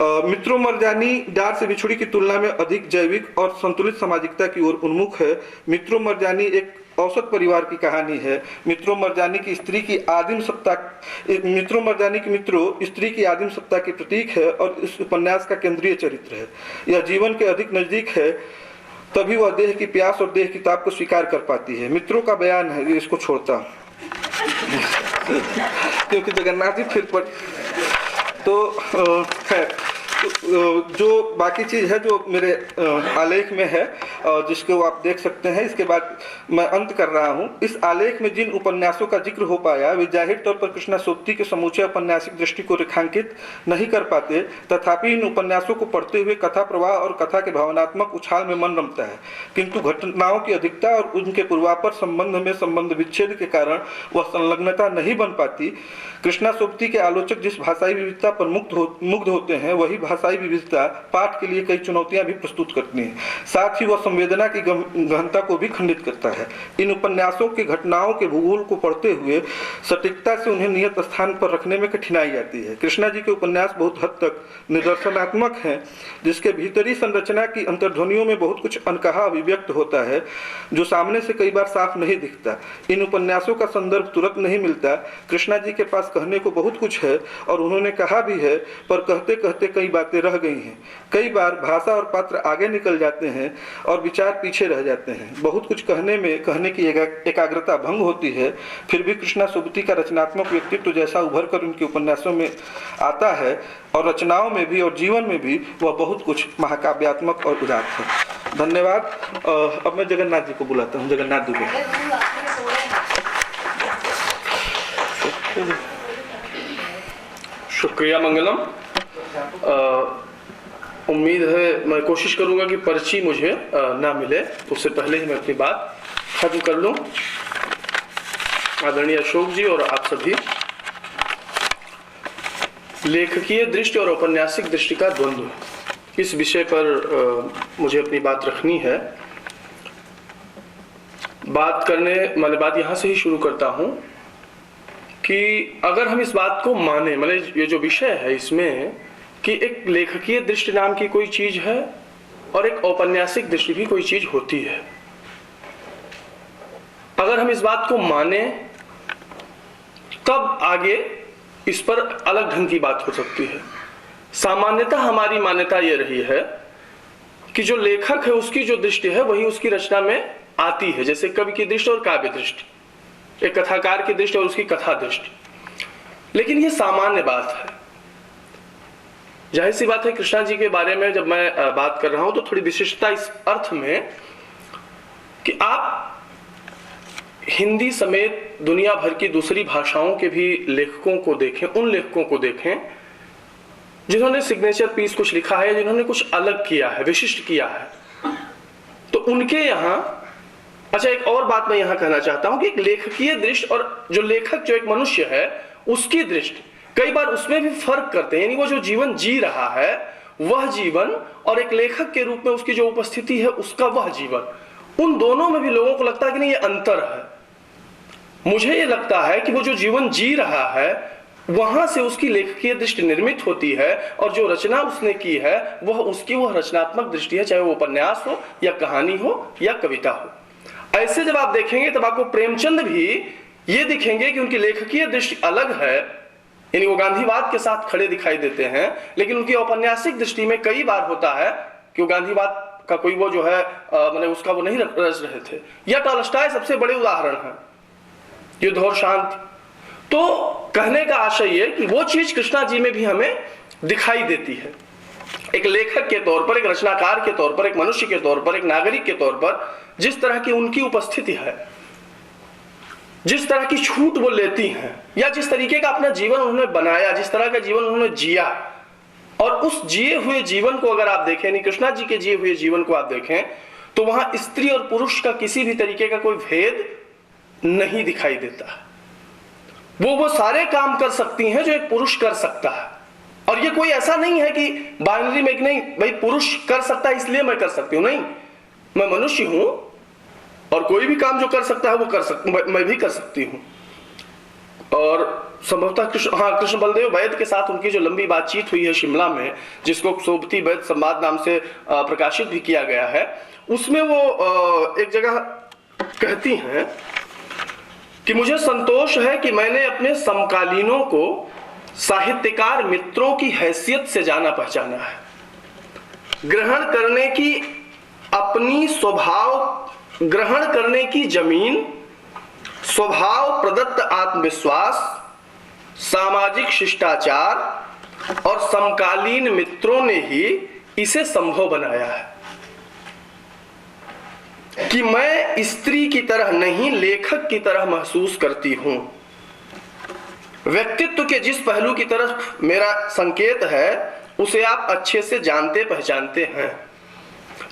मित्रों मरजानी डार से बिछुड़ी की तुलना में अधिक जैविक और संतुलित सामाजिकता की ओर उन्मुख है। मित्रों मरजानी एक औसत परिवार की कहानी है। मित्रों मर्जानी की स्त्री की आदिम सत्ता मित्रों मर्जानी की मित्रों स्त्री की आदिम सत्ता की प्रतीक है और इस उपन्यास का केंद्रीय चरित्र है। यह जीवन के अधिक नजदीक है, तभी वह देह की प्यास और देह की ताप को स्वीकार कर पाती है। मित्रों का बयान है, इसको छोड़ता हूँ क्योंकि जगन्नाथ जी फिर पर तो है। जो बाकी चीज़ है जो मेरे आलेख में है जिसको आप देख सकते हैं। इसके बाद मैं अंत कर रहा हूँ। इस आलेख में जिन उपन्यासों का जिक्र हो पाया वे जाहिर तौर पर कृष्णा सोबती के समूचे औपन्यासिक दृष्टि को रेखांकित नहीं कर पाते, तथापि इन उपन्यासों को पढ़ते हुए कथा प्रवाह और कथा के भावनात्मक उछाल में मन रमता है, किंतु घटनाओं की अधिकता और उनके पूर्वापर संबंध में संबंध विच्छेद के कारण वह संलग्नता नहीं बन पाती। कृष्णा सोबती के आलोचक जिस भाषाई विविधता पर मुग्ध होते हैं, वही भाषाई विविधता पाठ के लिए कई चुनौतियां भी प्रस्तुत करती है। साथ ही वह संवेदना की गहनता को भी खंडित करता है। इन उपन्यासों के घटनाओं के भूगोल को पढ़ते हुए सटीकता से उन्हें नियत स्थान पर रखने में कठिनाई आती है। कृष्णा जी के उपन्यास बहुत हद तक निदर्शनात्मक हैं, जिसके भीतरी संरचना की अंतर्ध्वनियों में बहुत कुछ अनकहा अभिव्यक्त होता है जो सामने से कई बार साफ नहीं दिखता। इन उपन्यासों का संदर्भ तुरंत नहीं मिलता। कृष्णा जी के पास कहने को बहुत कुछ है और उन्होंने कहा भी है, पर कहते कहते कई बातें रह गई हैं। कई बार भाषा और पात्र आगे निकल जाते हैं और विचार पीछे रह जाते हैं। बहुत कुछ कहने की एकाग्रता भंग होती है। फिर भी कृष्णा सोबती का रचनात्मक व्यक्तित्व जैसा उभर कर उनके उपन्यासों में आता है और रचनाओं में भी और जीवन में भी वह बहुत कुछ महाकाव्यात्मक और उदात्त है। धन्यवाद। अब मैं जगन्नाथ जी को बुलाता हूँ। जगन्नाथ दुबे। शुक्रिया मंगलम। उम्मीद है मैं कोशिश करूंगा कि पर्ची मुझे ना मिले, उससे पहले ही मैं अपनी बात खत्म कर लूं। आदरणीय अशोक जी और आप सभी, लेखकीय दृष्टि और औपन्यासिक दृष्टि का द्वंद्व, इस विषय पर मुझे अपनी बात रखनी है। बात यहाँ से ही शुरू करता हूँ कि अगर हम इस बात को माने, मतलब ये जो विषय है इसमें कि एक लेखकीय दृष्टि नाम की कोई चीज है और एक औपन्यासिक दृष्टि भी कोई चीज होती है, अगर हम इस बात को माने तब आगे इस पर अलग ढंग की बात हो सकती है। सामान्यतः हमारी मान्यता यह रही है कि जो लेखक है उसकी जो दृष्टि है वही उसकी रचना में आती है, जैसे कवि की दृष्टि और काव्य दृष्टि, एक कथाकार की दृष्टि और उसकी कथा दृष्टि। लेकिन यह सामान्य बात है। जाहिर सी बात है, कृष्णा जी के बारे में जब मैं बात कर रहा हूं तो थोड़ी विशिष्टता इस अर्थ में कि आप हिंदी समेत दुनिया भर की दूसरी भाषाओं के भी लेखकों को देखें, उन लेखकों को देखें जिन्होंने सिग्नेचर पीस कुछ लिखा है, जिन्होंने कुछ अलग किया है, विशिष्ट किया है, तो उनके यहां अच्छा एक और बात मैं यहां कहना चाहता हूं कि एक लेखकीय दृष्टि और जो लेखक जो एक मनुष्य है उसकी दृष्टि, कई बार उसमें भी फर्क करते हैं। यानी वो जो जीवन जी रहा है वह जीवन और एक लेखक के रूप में उसकी जो उपस्थिति है उसका वह जीवन, उन दोनों में भी लोगों को लगता है कि नहीं ये अंतर है। मुझे ये लगता है कि वो जो जीवन जी रहा है वहां से उसकी लेखकीय दृष्टि निर्मित होती है और जो रचना उसने की है वह रचनात्मक दृष्टि है, चाहे वो उपन्यास हो या कहानी हो या कविता हो। ऐसे जब आप देखेंगे तब आपको प्रेमचंद भी ये दिखेंगे कि उनकी लेखकीय दृष्टि अलग है, यानी वो गांधीवाद के साथ खड़े दिखाई देते हैं, लेकिन उनकी औपन्यासिक दृष्टि में कई बार होता है कि वो गांधीवाद का कोई वो जो है मैंने उसका वो नहीं रच रहे थे। या टॉलस्टॉय सबसे बड़े उदाहरण है, युद्ध और शांति। तो कहने का आशय ये कि वो चीज कृष्णा जी में भी हमें दिखाई देती है, एक लेखक के तौर पर, एक रचनाकार के तौर पर, एक मनुष्य के तौर पर, एक नागरिक के तौर पर जिस तरह की उनकी उपस्थिति है, जिस तरह की छूट वो लेती हैं, या जिस तरीके का अपना जीवन उन्होंने बनाया, जिस तरह का जीवन उन्होंने जिया, और उस जिए हुए जीवन को अगर आप देखें, यानी कृष्णा जी के जिए हुए जीवन को आप देखें, तो वहां स्त्री और पुरुष का किसी भी तरीके का कोई भेद नहीं दिखाई देता। वो सारे काम कर सकती हैं जो एक पुरुष कर सकता है, और ये कोई ऐसा नहीं है कि बाइनरी में नहीं भाई पुरुष कर सकता है इसलिए मैं कर सकती हूं, नहीं, मैं मनुष्य हूं और कोई भी काम जो कर सकता है वो मैं भी कर सकती हूं। और संभवतः कृष्ण बलदेव वैद्य के साथ उनकी जो लंबी बातचीत हुई है शिमला में, जिसको सोबती वैद्य संवाद नाम से प्रकाशित भी किया गया है, उसमें वो एक जगह कहती हैं कि मुझे संतोष है कि मैंने अपने समकालीनों को साहित्यकार मित्रों की हैसियत से जाना पहचाना है। ग्रहण करने की अपनी स्वभाव ग्रहण करने की जमीन, स्वभाव प्रदत्त आत्मविश्वास, सामाजिक शिष्टाचार और समकालीन मित्रों ने ही इसे संभव बनाया है कि मैं स्त्री की तरह नहीं लेखक की तरह महसूस करती हूं। व्यक्तित्व के जिस पहलू की तरफ मेरा संकेत है उसे आप अच्छे से जानते पहचानते हैं।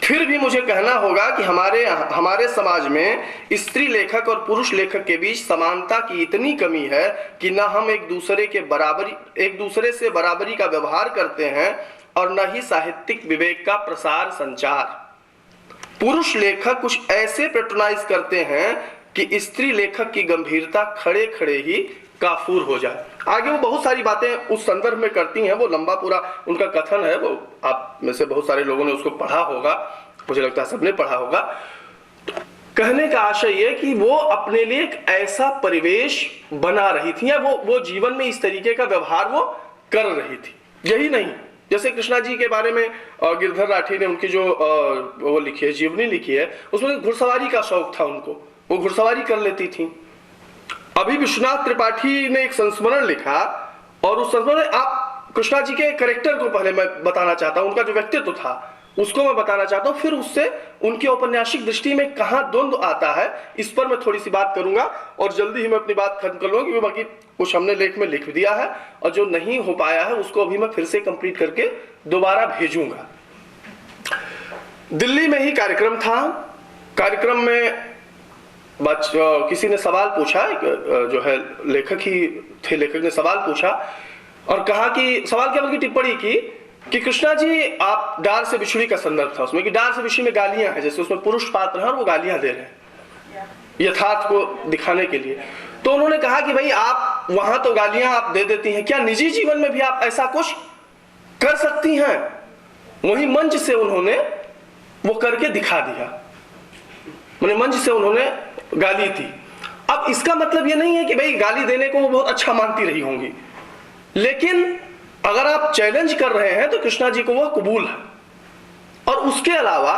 फिर भी मुझे कहना होगा कि हमारे समाज में स्त्री लेखक और पुरुष लेखक के बीच समानता की इतनी कमी है कि न हम एक दूसरे से बराबरी का व्यवहार करते हैं और न ही साहित्यिक विवेक का प्रसार संचार। पुरुष लेखक कुछ ऐसे पेट्रोनाइज करते हैं कि स्त्री लेखक की गंभीरता खड़े खड़े ही काफूर हो जाए। आगे वो बहुत सारी बातें उस संदर्भ में करती हैं, वो लंबा पूरा उनका कथन है, वो आप में से बहुत सारे लोगों ने उसको पढ़ा होगा, मुझे लगता है सबने पढ़ा होगा। तो कहने का आशय ये कि वो अपने लिए एक ऐसा परिवेश बना रही थी या वो जीवन में इस तरीके का व्यवहार वो कर रही थी। यही नहीं, जैसे कृष्णा जी के बारे में गिरधर राठी ने उनकी जो वो लिखी है, जीवनी लिखी है, उसमें घुड़सवारी का शौक था उनको, वो घुड़सवारी कर लेती थी। अभी विश्वनाथ त्रिपाठी ने एक संस्मरण लिखा और उस संस्मरण में आप कृष्णा जी के कैरेक्टर को पहले मैं बताना चाहता हूं, उनका जो व्यक्तित्व था उसको मैं बताना चाहता हूं, फिर उससे उनकी औपन्यासिक दृष्टि में कहां द्वंद्व आता है इस पर मैं थोड़ी सी बात करूंगा और जल्दी ही मैं अपनी बात खत्म कर लूंगा, क्योंकि बाकी कुछ हमने लेख में लिख दिया है और जो नहीं हो पाया है उसको अभी मैं फिर से कंप्लीट करके दोबारा भेजूंगा। दिल्ली में ही कार्यक्रम था। कार्यक्रम में किसी ने सवाल पूछा, जो है लेखक ही थे, लेखक ने सवाल पूछा और कहा कि सवाल क्या बल्कि टिप्पणी की कि कृष्णा जी आप डार से बिछुड़ी का संदर्भ था उसमें कि डार से बिछुड़ी में गालियां हैं, जैसे उसमें पुरुष पात्र हैं और वो गालियां दे रहे हैं यथार्थ को दिखाने के लिए। तो उन्होंने कहा कि भाई आप वहां तो गालियां आप दे देती हैं, क्या निजी जीवन में भी आप ऐसा कुछ कर सकती हैं? वहीं मंच से उन्होंने वो करके दिखा दिया, मैंने मंच से उन्होंने गाली थी। अब इसका मतलब ये नहीं है कि भाई गाली देने को वो बहुत अच्छा मानती रही होंगी, लेकिन अगर आप चैलेंज कर रहे हैं तो कृष्णा जी को वह कबूल है। और उसके अलावा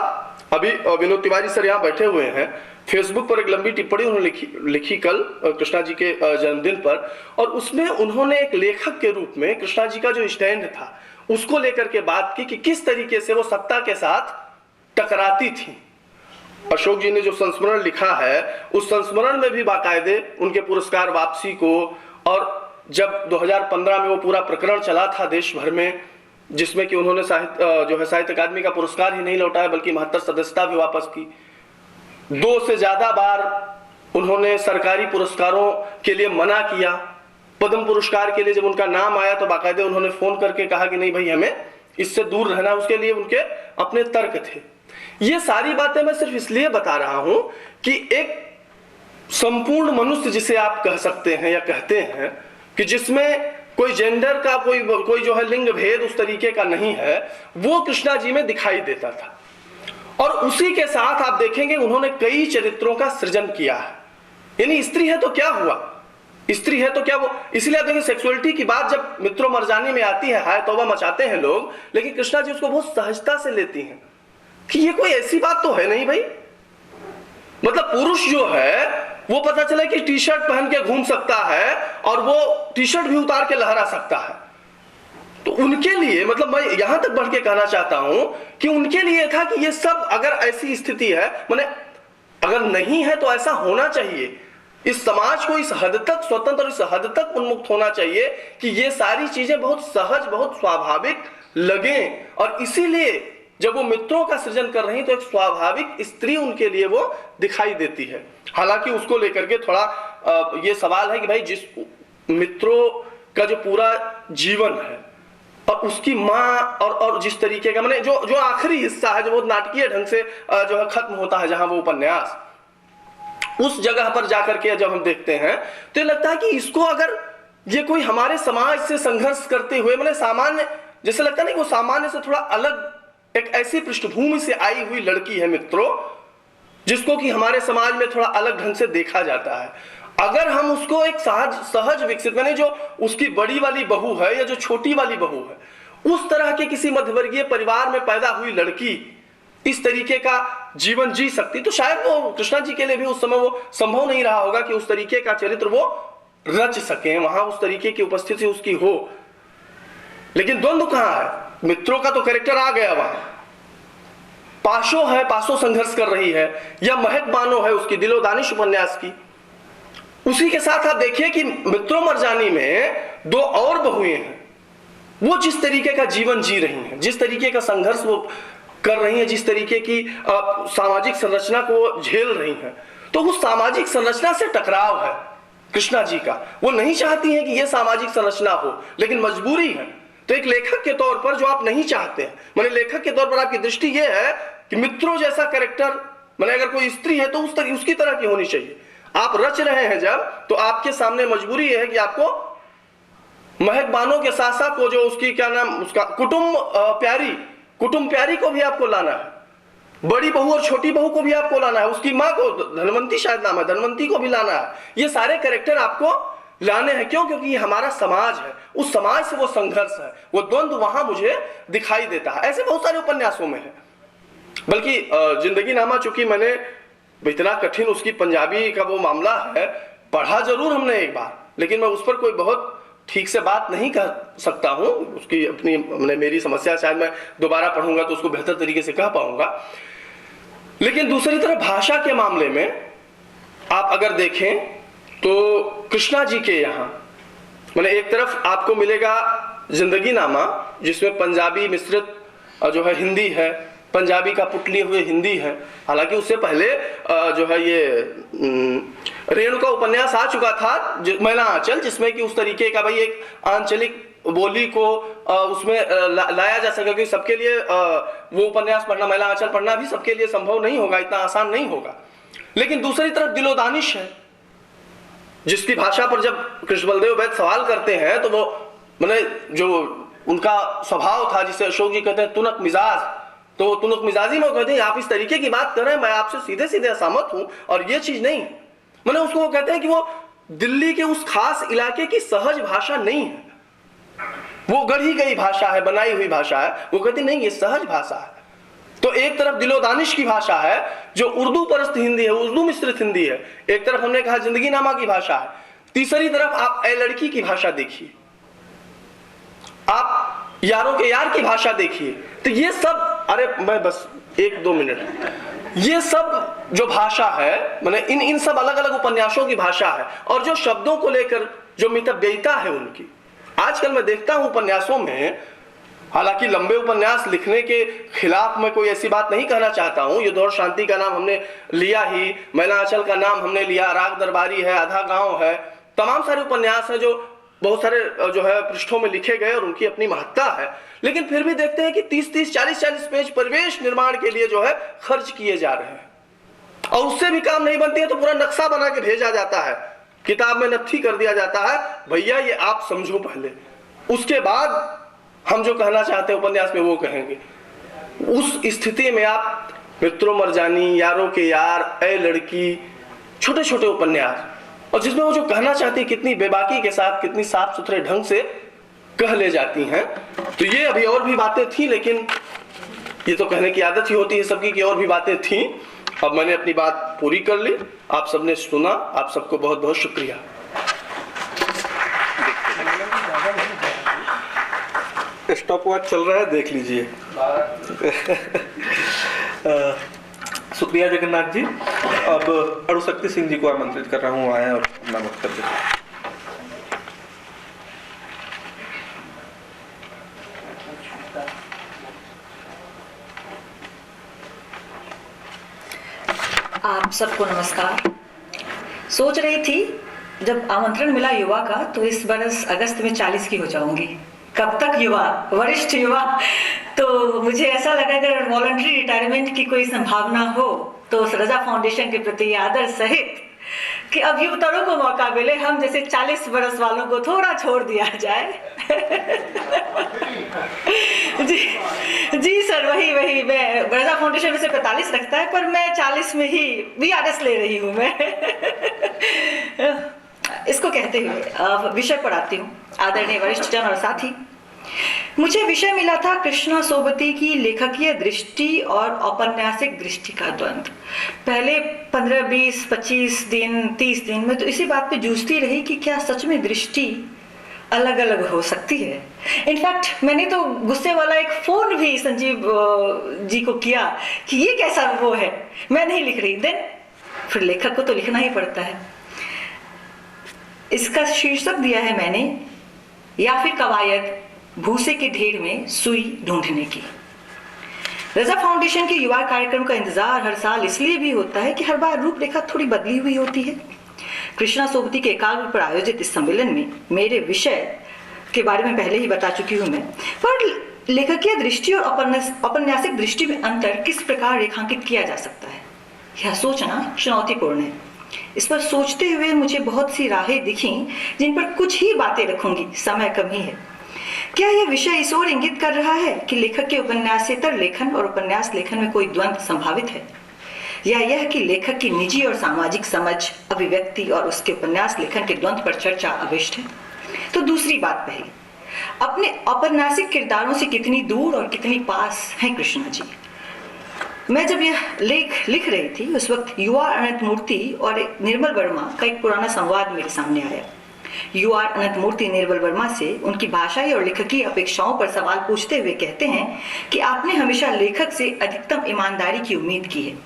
अभी विनोद तिवारी सर यहाँ बैठे हुए हैं, फेसबुक पर एक लंबी टिप्पणी उन्होंने लिखी कल कृष्णा जी के जन्मदिन पर, और उसमें उन्होंने एक लेखक के रूप में कृष्णा जी का जो स्टैंड था उसको लेकर के बात की कि किस तरीके से वो सत्ता के साथ टकराती थी। अशोक जी ने जो संस्मरण लिखा है उस संस्मरण में भी बाकायदे उनके पुरस्कार वापसी को, और जब 2015 में वो पूरा प्रकरण चला था देश भर में जिसमें कि उन्होंने साहित्य अकादमी का पुरस्कार ही नहीं लौटाया बल्कि 72 सदस्यता भी वापस की। 2 से ज्यादा बार उन्होंने सरकारी पुरस्कारों के लिए मना किया। पद्म पुरस्कार के लिए जब उनका नाम आया तो बाकायदे उन्होंने फोन करके कहा कि नहीं भाई हमें इससे दूर रहना, उसके लिए उनके अपने तर्क थे। ये सारी बातें मैं सिर्फ इसलिए बता रहा हूं कि एक संपूर्ण मनुष्य जिसे आप कह सकते हैं या कहते हैं कि जिसमें कोई जेंडर का कोई जो है लिंग भेद उस तरीके का नहीं है, वो कृष्णा जी में दिखाई देता था। और उसी के साथ आप देखेंगे उन्होंने कई चरित्रों का सृजन किया है। यानी स्त्री है तो क्या हुआ, स्त्री है तो क्या वो, इसलिए आप देखिए सेक्सुअलिटी की बात जब मित्रों मरजानी में आती है हाय तौबा मचाते हैं लोग, लेकिन कृष्णा जी उसको बहुत सहजता से लेती हैं कि ये कोई ऐसी बात तो है नहीं भाई। मतलब पुरुष जो है वो पता चला कि टी शर्ट पहन के घूम सकता है और वो टी शर्ट भी उतार के लहरा सकता है। तो उनके लिए मतलब मैं यहां तक बढ़ के कहना चाहता हूं कि उनके लिए था कि ये सब अगर ऐसी स्थिति है, माने अगर नहीं है तो ऐसा होना चाहिए। इस समाज को इस हद तक स्वतंत्र और इस हद तक उन्मुक्त होना चाहिए कि ये सारी चीजें बहुत सहज बहुत स्वाभाविक लगे। और इसीलिए जब वो मित्रों का सृजन कर रही तो एक स्वाभाविक स्त्री उनके लिए वो दिखाई देती है। हालांकि उसको लेकर के थोड़ा ये सवाल है कि भाई जिस मित्रों का जो पूरा जीवन है और उसकी माँ और जिस तरीके का मैंने जो आखिरी हिस्सा है जो बहुत नाटकीय ढंग से जो है खत्म होता है जहां वो उपन्यास, उस जगह पर जाकर के जब हम देखते हैं तो ये लगता है कि इसको अगर ये कोई हमारे समाज से संघर्ष करते हुए मैंने सामान्य जैसे लगता नहीं वो सामान्य से थोड़ा अलग एक ऐसी पृष्ठभूमि से आई हुई लड़की है मित्रों, जिसको कि हमारे समाज में थोड़ा अलग ढंग से देखा जाता है, अगर हम उसको एक सहज विकसित, मैंने जो उसकी बड़ी वाली बहू है या जो छोटी वाली बहू है, उस तरह के किसी मध्यवर्गीय परिवार में पैदा हुई लड़की इस तरीके का जीवन जी सकती, तो शायद वो कृष्णा जी के लिए भी उस समय वो संभव नहीं रहा होगा कि उस तरीके का चरित्र वो रच सके, वहां उस तरीके की उपस्थिति उसकी हो। लेकिन द्वंद्व कहां है? मित्रों का तो कैरेक्टर आ गया वहां, पाशो है, पाशो संघर्ष कर रही है, या महक बानो है उसकी दिलोदानिश उपन्यास की। उसी के साथ आप देखिए कि मित्रों मरजानी में दो और बहुएं हैं, वो जिस तरीके का जीवन जी रही हैं, जिस तरीके का संघर्ष वो कर रही हैं, जिस तरीके की सामाजिक संरचना को झेल रही हैं, तो उस सामाजिक संरचना से टकराव है कृष्णा जी का। वो नहीं चाहती हैं कि यह सामाजिक संरचना हो, लेकिन मजबूरी है। तो एक लेखक के तौर पर जो आप नहीं चाहते हैं, मैंने लेखक के तौर पर आपकी दृष्टि यह है कि मित्रों जैसा कैरेक्टर, मैंने अगर कोई स्त्री है तो उसकी तरह की होनी चाहिए। आप रच रहे हैं जब, तो आपके सामने मजबूरी है कि आपको महक बानो के साथ साथ वो जो उसकी क्या नाम, उसका कुटुंब प्यारी को भी आपको लाना है, बड़ी बहू और छोटी बहू को भी आपको लाना है, उसकी माँ को, धनवंती शायद नाम है, धनवंती को भी लाना है। ये सारे कैरेक्टर आपको लाने हैं। क्यों? क्योंकि ये हमारा समाज है, उस समाज से वो संघर्ष है, वो द्वंद्व वहां मुझे दिखाई देता है। ऐसे बहुत सारे उपन्यासों में है। बल्कि जिंदगी नामा, चूंकि मैंने इतना कठिन उसकी पंजाबी का वो मामला है, पढ़ा जरूर हमने एक बार, लेकिन मैं उस पर कोई बहुत ठीक से बात नहीं कर सकता हूं। उसकी अपनी मेरी समस्या, शायद मैं दोबारा पढ़ूंगा तो उसको बेहतर तरीके से कह पाऊंगा। लेकिन दूसरी तरफ भाषा के मामले में आप अगर देखें तो कृष्णा जी के यहाँ मैंने एक तरफ आपको मिलेगा जिंदगी नामा, जिसमें पंजाबी मिश्रित जो है हिंदी है, पंजाबी का पुटली हुए हिंदी है। हालांकि उससे पहले जो है ये रेणुका उपन्यास आ चुका था, मैला आंचल, जिसमें कि उस तरीके का भाई एक आंचलिक बोली को उसमें लाया जा सके, क्योंकि सबके लिए वो उपन्यास पढ़ना, मैला आंचल पढ़ना भी सबके लिए संभव नहीं होगा, इतना आसान नहीं होगा। लेकिन दूसरी तरफ दिलोदानिश है, जिसकी भाषा पर जब कृष्ण बलदेव वैद्य सवाल करते हैं तो वो मैंने जो उनका स्वभाव था, जिसे अशोक जी कहते हैं तुनक मिजाज, तो वो तुनक मिजाजी में वो कहते हैं आप इस तरीके की बात कर रहे हैं, मैं आपसे सीधे सीधे असहमत हूं और ये चीज नहीं। मैंने उसको वो कहते हैं कि वो दिल्ली के उस खास इलाके की सहज भाषा नहीं है, वो गढ़ी गई भाषा है, बनाई हुई भाषा है। वो कहती नहीं, ये सहज भाषा है। तो एक तरफ दिलोदानिश की भाषा है जो उर्दू परस्त हिंदी है, उर्दू मिश्रित हिंदी है, एक तरफ हमने कहा जिंदगी नामा की भाषा है, तीसरी तरफ आप ए लड़की की भाषा देखिए, आप यारों के यार की भाषा देखिए। तो ये सब, अरे मैं बस 1-2 मिनट, ये सब जो भाषा है, मैंने इन सब अलग अलग उपन्यासों की भाषा है, और जो शब्दों को लेकर जो मितव्ययिता है उनकी, आजकल मैं देखता हूं उपन्यासों में, हालांकि लंबे उपन्यास लिखने के खिलाफ मैं कोई ऐसी बात नहीं कहना चाहता हूं, युद्ध और शांति का नाम हमने लिया ही, मैला आंचल का नाम हमने लिया, राग दरबारी है, आधा गांव है, तमाम सारे उपन्यास हैं जो बहुत सारे जो है पृष्ठों में लिखे गए और उनकी अपनी महत्ता है। लेकिन फिर भी देखते हैं कि 30-30, 40-40 पेज परिवेश निर्माण के लिए जो है खर्च किए जा रहे हैं, और उससे भी काम नहीं बनती है तो पूरा नक्शा बना के भेजा जाता है, किताब में नत्थी कर दिया जाता है, भैया ये आप समझो पहले, उसके बाद हम जो कहना चाहते हैं उपन्यास में वो कहेंगे। उस स्थिति में आप मित्रों मरजानी, यारों के यार, ए लड़की, छोटे छोटे उपन्यास, और जिसमें वो जो कहना चाहती है कितनी बेबाकी के साथ, कितनी साफ सुथरे ढंग से कह ले जाती हैं। तो ये अभी और भी बातें थी, लेकिन ये तो कहने की आदत ही होती है सबकी कि और भी बातें थी। अब मैंने अपनी बात पूरी कर ली, आप सबने सुना, आप सबको बहुत बहुत शुक्रिया। स्टॉप वॉच चल रहा है, देख लीजिए। शुक्रिया जगन्नाथ जी। अब अरुशक्ति सिंह जी को आमंत्रित कर रहा हूँ, आए और अपना वक्तव्य। आप सबको नमस्कार। सोच रही थी जब आमंत्रण मिला युवा का तो इस बरस अगस्त में 40 की हो जाऊंगी। कब तक युवा, वरिष्ठ युवा। तो मुझे ऐसा लगा अगर वॉलंटरी रिटायरमेंट की कोई संभावना हो तो उस रजा फाउंडेशन के प्रति आदर सहित कि अब युवतरों को मौका मिले, हम जैसे 40 बरस वालों को थोड़ा छोड़ दिया जाए। जी सर, वही मैं रजा फाउंडेशन में से 45 रखता है, पर मैं 40 में ही VRS ले रही हूँ मैं। इसको कहते हुए विषय पर आती हूँ। आदरणीय वरिष्ठ जन और साथी, मुझे विषय मिला था कृष्णा सोबती की लेखकीय दृष्टि और औपन्यासिक दृष्टि का द्वंद्व। पहले 15, 20, 25 दिन, 30 दिन में तो इसी बात पे जूझती रही कि क्या सच में दृष्टि अलग अलग हो सकती है। इनफैक्ट मैंने तो गुस्से वाला एक फोन भी संजीव जी को किया कि ये कैसा वो है, मैं नहीं लिख रही। देन फिर लेखक को तो लिखना ही पड़ता है। इसका शीर्षक दिया है मैंने, या फिर कवायद भूसे के ढेर में सुई ढूंढने की। रजा फाउंडेशन के युवा कार्यक्रम का इंतजार हर साल इसलिए भी होता है कि हर बार रूपरेखा थोड़ी बदली हुई होती है। कृष्णा सोबती के एकाग्र पर आयोजित इस सम्मेलन में मेरे विषय के बारे में पहले ही बता चुकी हूं मैं, पर लेखकीय दृष्टि और औपन्यासिक दृष्टि में अंतर किस प्रकार रेखांकित किया जा सकता है, यह सोचना चुनौतीपूर्ण है। इस पर सोचते हुए मुझे बहुत सी राहें दिखी, जिन पर कुछ ही बातें रखूंगी, समय कम ही है। क्या यह विषय इस ओर इंगित कर रहा है कि लेखक के उपन्यासेतर लेखन और उपन्यास लेखन में कोई द्वंद्व संभावित है, या यह कि लेखक की निजी और सामाजिक समझ, अभिव्यक्ति और उसके उपन्यास लेखन के द्वंद्व पर चर्चा अभिष्ट है? तो दूसरी बात पहली, अपने औपन्यासिक किरदारों से कितनी दूर और कितनी पास हैं कृष्णा जी। मैं जब यह लेख लिख रही थी उस वक्त युवा अनंत मूर्ति और निर्मल वर्मा का एक पुराना संवाद मेरे सामने आया। युवा अनंत मूर्ति निर्मल वर्मा से उनकी भाषाई और लेखकीय अपेक्षाओं पर सवाल पूछते हुए कहते हैं कि आपने हमेशा लेखक से अधिकतम ईमानदारी की उम्मीद की है।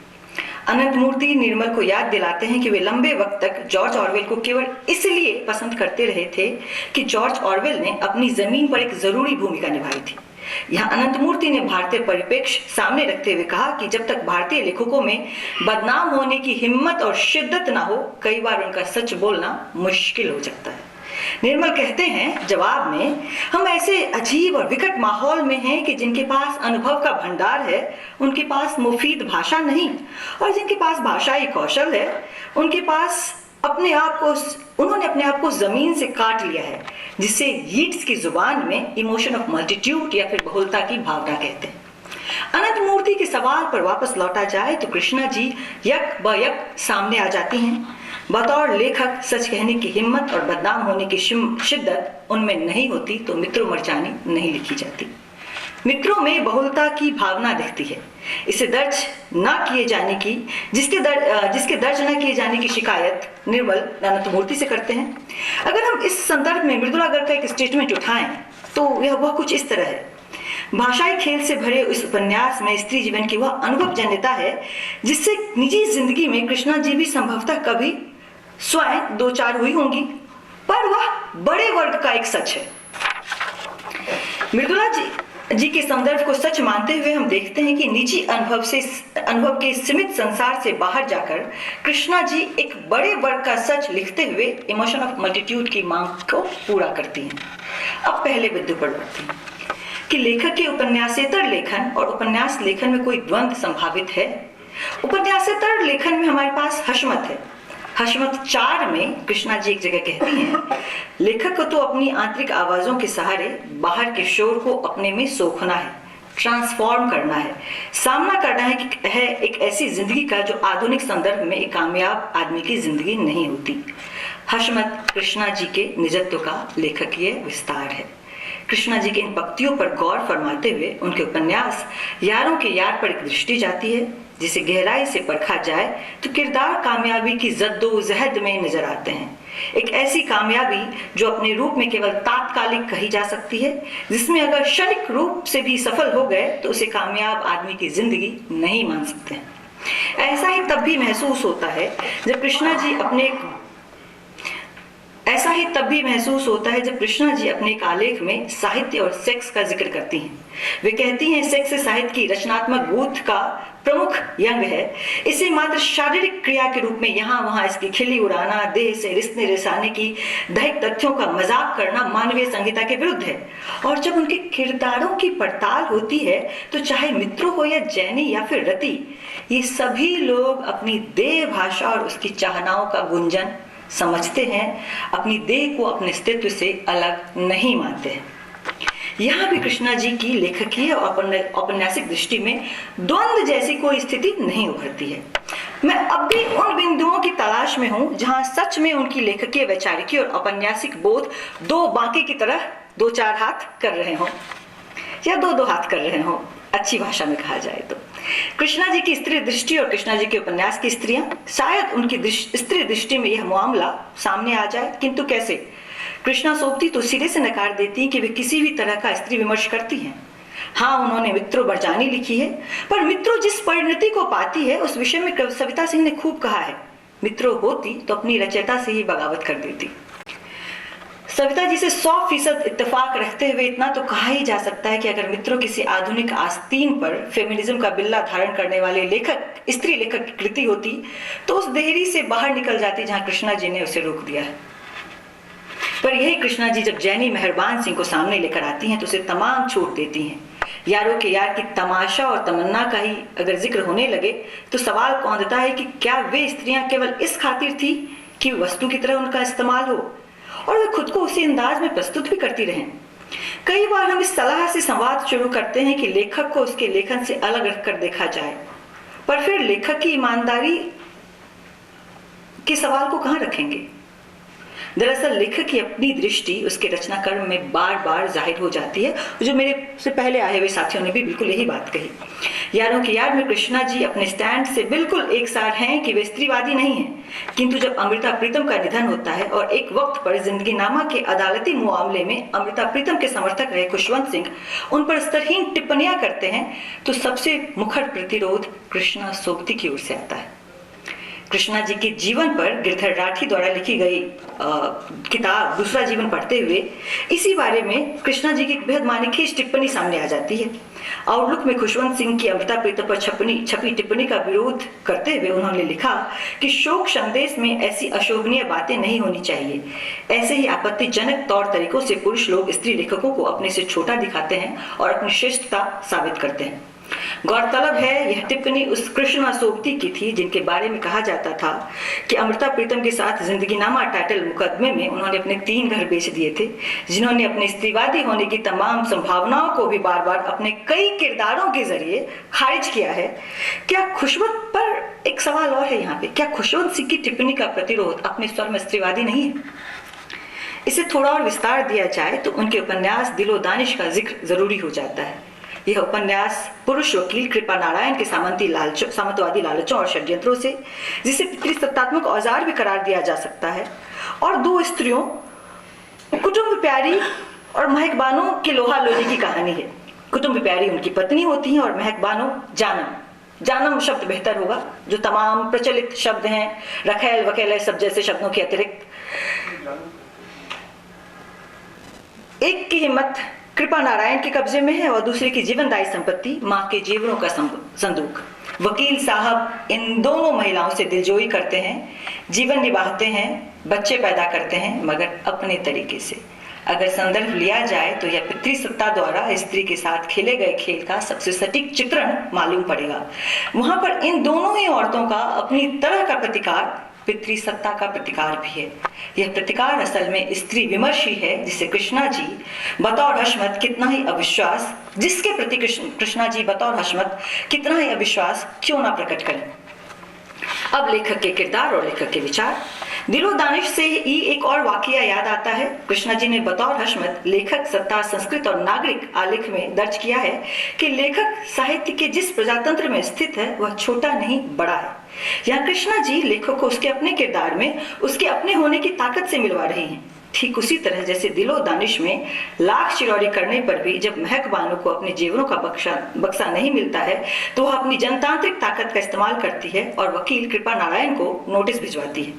अनंत मूर्ति निर्मल को याद दिलाते हैं कि वे लंबे वक्त तक जॉर्ज ऑरवेल को केवल इसलिए पसंद करते रहे थे कि जॉर्ज ऑरवेल ने अपनी जमीन पर एक जरूरी भूमिका निभाई थी। यहाँ अनंत मूर्ति ने भारतीय परिप्रेक्ष्य सामने रखते हुए कहा कि जब तक भारतीय लेखकों में बदनाम होने की हिम्मत और शिद्दत ना हो, कई बार उनका सच बोलना मुश्किल हो जाता है। निर्मल कहते हैं जवाब में, हम ऐसे अजीब और विकट माहौल में हैं कि जिनके पास अनुभव का भंडार है उनके पास मुफीद भाषा नहीं, और जिनके पास भाषाई कौशल है उनके पास उन्होंने अपने आप को जमीन से काट लिया है, जिसे यीट्स की जुबान में इमोशन ऑफ मल्टीट्यूड या फिर बहुलता की भावना कहते हैं। अनंत मूर्ति के सवाल पर वापस लौटा जाए तो कृष्णा जी यक ब यक सामने आ जाती हैं। बतौर लेखक सच कहने की हिम्मत और बदनाम होने की शिद्दत उनमें नहीं होती तो मित्रों मर्चानी नहीं लिखी जाती। मित्रों में बहुलता की भावना दिखती है। इसे दर्ज न किए जाने की जिसके दर्ज न किए जाने की शिकायत निर्मल अनंत मूर्ति से करते हैं। अगर हम इस संदर्भ में मृदुला गर्ग का एक स्टेटमेंट उठाएं तो यह वह कुछ इस तरह है। भाषाई खेल से भरे इस उपन्यास में स्त्री जीवन की वह अनुभवजन्यता है जिससे निजी जिंदगी में कृष्णा जी भी संभवतः कभी स्वयं दो चार हुई होंगी, पर वह बड़े वर्ग का एक सच है। मृदुला जी के संदर्भ को सच मानते हुए हम देखते हैं कि निजी अनुभव के सीमित संसार से बाहर जाकर कृष्णा जी एक बड़े वर्ग का सच लिखते हुए इमोशन ऑफ मल्टीट्यूड की मांग को पूरा करती हैं। अब पहले बिंदु पर बढ़ते हैं कि लेखक के उपन्यासेतर लेखन और उपन्यास लेखन में कोई द्वंद्व संभावित है। उपन्यासेतर लेखन में हमारे पास हशमत है। हशमत 4 में कृष्णा जी एक जगह कहती हैं, लेखक को तो अपनी आंतरिक आवाजों के सहारे बाहर के शोर को अपने में सोखना है, ट्रांसफॉर्म करना है, सामना करना है एक ऐसी जिंदगी का जो आधुनिक संदर्भ में एक कामयाब आदमी की जिंदगी नहीं होती। हशमत कृष्णा जी के निजत्व का लेखकीय विस्तार है। कृष्णा जी के इन पंक्तियों पर गौर फरमाते हुए उनके उपन्यास यारों के यार पर एक दृष्टि जाती है जिसे गहराई से परखा जाए तो किरदार कामयाबी की जद्दोजहद में नजर आते हैं। एक ऐसी कामयाबी जो अपने रूप में केवल तात्कालिक कही जा सकती है, जिसमें अगर क्षणिक रूप से भी सफल हो गए तो उसे कामयाब आदमी की जिंदगी नहीं मान सकते हैं। ऐसा ही तब भी महसूस होता है जब कृष्णा जी अपने एक आलेख में साहित्य और सेक्स का जिक्र करती हैं। वे कहती हैं, सेक्स साहित्य की रचनात्मक बूथ का प्रमुख यंग है। इसे मात्र शारीरिक क्रिया के रूप में यहाँ वहाँ इसकी खिल्ली उड़ाना, देह से रिश्ते रिसाने की दैहिक तथ्यों का मजाक करना मानवीय संहिता के विरुद्ध है। और जब उनके किरदारों की पड़ताल होती है तो चाहे मित्रों हो या जैनी या फिर रति, ये सभी लोग अपनी देह भाषा और उसकी चाहनाओं का गुंजन समझते हैं, अपनी देह को अपने अस्तित्व से अलग नहीं मानते हैं। यहाँ भी कृष्णा जी की लेखकीय और औपन्यासिक दृष्टि में द्वंद्व जैसी कोई स्थिति नहीं उभरती है। मैं अब भी उन बिंदुओं की तलाश में हूँ जहाँ सच में उनकी लेखकीय, वैचारिकी और औपन्यासिक बोध दो बाकी की तरह दो चार हाथ कर रहे हों या दो हाथ कर रहे हों, अच्छी भाषा में कहा जाए तो। कृष्णा जी की स्त्री दृष्टि और कृष्णा जी के उपन्यास की स्त्रियां, शायद उनकी स्त्री दृष्टि में यह मामला सामने आ जाए, किंतु कैसे? कृष्णा सोबती तो सिरे से नकार देती हैं कि वे किसी भी तरह का स्त्री विमर्श करती हैं। हाँ, उन्होंने मित्रों बरजानी लिखी है, पर मित्रों जिस परिणति को पाती है उस विषय में सविता सिंह ने खूब कहा है, मित्रों होती तो अपनी रचयिता से ही बगावत कर देती। सविता जी से 100% इत्तेफाक रखते हुए इतना तो कहा ही जा सकता है कि अगर मित्रों किसी आधुनिक आस्तीन पर फेमिनिज्म का बिल्ला धारण करने वाले लेखक, स्त्री लेखक की कृति होती तो उस देहरी से बाहर निकल जाती जहां कृष्णा जी ने उसे रोक दिया है। पर यही कृष्णा जी जब जैनी मेहरबान सिंह को सामने लेकर आती हैं तो उसे तमाम छूट देती हैं। यारों के यार की तमाशा और तमन्ना का ही अगर जिक्र होने लगे तो सवाल कौंधता है कि क्या वे स्त्रियां केवल इस खातिर थी कि वस्तु की तरह उनका इस्तेमाल हो और वे खुद को उसी अंदाज में प्रस्तुत भी करती रहें। कई बार हम इस सलाह से संवाद शुरू करते हैं कि लेखक को उसके लेखन से अलग रखकर देखा जाए, पर फिर लेखक की ईमानदारी के सवाल को कहां रखेंगे? दरअसल लेखक की अपनी दृष्टि उसके रचना कर्म में बार बार जाहिर हो जाती है। जो मेरे से पहले आए हुए साथियों ने भी बिल्कुल यही बात कही। यारों की याद में कृष्णा जी अपने स्टैंड से बिल्कुल एक साथ हैं कि वे स्त्रीवादी नहीं हैं, किंतु जब अमृता प्रीतम का निधन होता है और एक वक्त पर जिंदगीनामा के अदालती मामले में अमृता प्रीतम के समर्थक रहे खुशवंत सिंह उन पर स्तरहीन टिप्पणियां करते हैं तो सबसे मुखर प्रतिरोध कृष्णा सोबती की ओर से आता है। कृष्णा जी के जीवन पर गिरधर राठी द्वारा लिखी गई किताब दूसरा जीवन पढ़ते हुए इसी बारे में कृष्णा जी की बेहद मानीखेज टिप्पणी सामने आ जाती है। आउटलुक में खुशवंत सिंह की अमृता प्रीतम पर छपी टिप्पणी का विरोध करते हुए उन्होंने लिखा कि शोक संदेश में ऐसी अशोभनीय बातें नहीं होनी चाहिए। ऐसे ही आपत्तिजनक तौर तरीकों से पुरुष लोग स्त्री लेखकों को अपने से छोटा दिखाते हैं और अपनी श्रेष्ठता साबित करते हैं। गौरतलब है यह टिप्पणी उस कृष्णा सोबती की थी जिनके बारे में कहा जाता था कि अमृता प्रीतम के साथ जिंदगीनामा टाइटल मुकदमे में उन्होंने अपने 3 घर बेच दिए थे, जिन्होंने अपने स्त्रीवादी होने की तमाम संभावनाओं को भी बार बार अपने कई किरदारों के जरिए खारिज किया है। क्या खुशवंत पर एक सवाल और है यहाँ पे, क्या खुशवंत सिंह की टिप्पणी का प्रतिरोध अपने स्वर में स्त्रीवादी नहीं है? इसे थोड़ा और विस्तार दिया जाए तो उनके उपन्यास दिलो दानिश का जिक्र जरूरी हो जाता है। यह उपन्यास पुरुष वकील कृपा नारायण के सामंतवादी लालचों और षड्यंत्रों से, जिसे पितृसत्तात्मक औजार भी करार दिया जा सकता है, और 2 स्त्रियों कुटुंब प्यारी और महक बानो के लोहा लोहे की कहानी है। कुटुंब प्यारी उनकी पत्नी होती हैं और महक बानो जानम शब्द बेहतर होगा, जो तमाम प्रचलित शब्द हैं रखेल वकेल सब जैसे शब्दों के अतिरिक्त। एक की हिम्मत कृपा नारायण के कब्जे में है और दूसरे की जीवनदायी संपत्ति मां के जेवरों का संदूक। वकील साहब इन दोनों महिलाओं से दिलजोई करते हैं, जीवन निभाते हैं, बच्चे पैदा करते हैं, मगर अपने तरीके से। अगर संदर्भ लिया जाए तो यह पितृसत्ता द्वारा स्त्री के साथ खेले गए खेल का सबसे सटीक चित्रण मालूम पड़ेगा। वहां पर इन दोनों ही औरतों का अपनी तरह का प्रतिकार पितृसत्ता का प्रतिकार भी है। यह प्रतिकार असल में स्त्री विमर्श ही है, जिसे कृष्णा जी बतौर हशमत कितना ही अविश्वास जिसके प्रति कृष्णा जी बतौर हशमत कितना ही अविश्वास क्यों ना प्रकट करें। अब लेखक के किरदार और लेखक के विचार। दिलो दानिश से ही एक और वाकया याद आता है। कृष्णा जी ने बतौर हशमत लेखक सत्ता संस्कृत और नागरिक आलेख में दर्ज किया है कि लेखक साहित्य के जिस प्रजातंत्र में स्थित है वह छोटा नहीं बड़ा है। यहाँ कृष्णा जी लेखक को उसके अपने किरदार में उसके अपने होने की ताकत से मिलवा रहे हैं। ठीक उसी तरह जैसे दिलो दानिश में लाख चिरौरी करने पर भी जब महक बानो को अपने जेवरों का बक्सा नहीं मिलता है तो वह अपनी जनतांत्रिक ताकत का इस्तेमाल करती है और वकील कृपा नारायण को नोटिस भिजवाती है।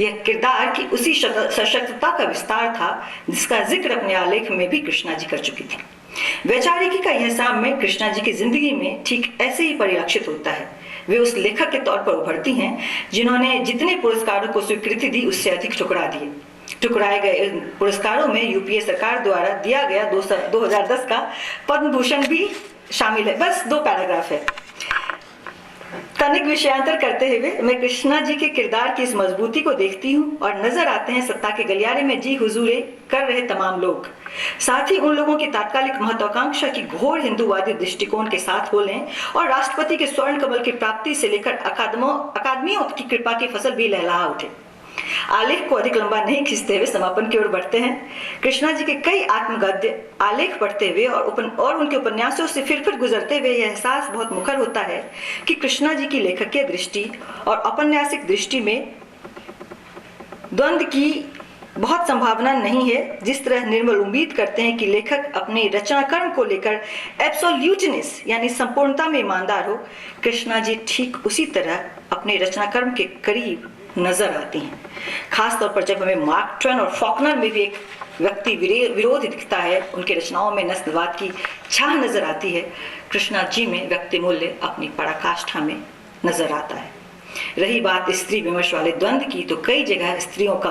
यह किरदार की उसी सशक्तता का विस्तार था जिसका जिक्र अपने आलेख में भी कृष्णा जी कर चुकी थी। वैचारिकी का यह साम्य कृष्णा जी की जिंदगी में ठीक ऐसे ही परिलक्षित होता है। वे उस लेखक के तौर पर उभरती हैं जिन्होंने जितने पुरस्कारों को स्वीकृति दी उससे अधिक ठुकरा दिए। ठुकराए गए पुरस्कारों में यूपीए सरकार द्वारा दिया गया 2010 का पद्म भूषण भी शामिल है। बस 2 पैराग्राफ है। तनिक विषयांतर करते हुए मैं कृष्णा जी के किरदार की इस मजबूती को देखती हूँ और नजर आते हैं सत्ता के गलियारे में जी हुजूरे कर रहे तमाम लोग। साथ ही उन लोगों की तात्कालिक महत्वाकांक्षा की घोर हिंदूवादी दृष्टिकोण के साथ हो लें और राष्ट्रपति के स्वर्ण कमल की प्राप्ति से लेकर अकादमियों की कृपा की फसल भी लहलहा उठे। आलेख को अधिक लंबा नहीं खींचते हुए समापन की ओर बढ़ते हैं। कृष्णा जी के कई आत्मगद्य आलेख पढ़ते हुए और उनके उपन्यासों से फिर गुजरते हुए यह एहसास बहुत मुखर होता है कि कृष्णा जी की लेखकीय दृष्टि और औपन्यासिक दृष्टि में द्वंद्व की बहुत संभावना नहीं है। जिस तरह निर्मल उम्मीद करते हैं कि लेखक अपने रचनाकर्म को लेकर एब्सोल्यूटनेस यानी संपूर्णता में ईमानदार हो, कृष्णा जी ठीक उसी तरह अपने रचनाकर्म के करीब नजर आती हैं। खास तौर पर जब हमें मार्क ट्वेन और फॉकनर में भी एक व्यक्ति विरोध दिखता है, उनके रचनाओं में नस्लवाद की छाह नजर आती है, कृष्णा जी में व्यक्ति मूल्य अपनी पराकाष्ठा में नजर आता है। रही बात स्त्री विमर्श वाले द्वंद्व की, तो कई जगह स्त्रियों का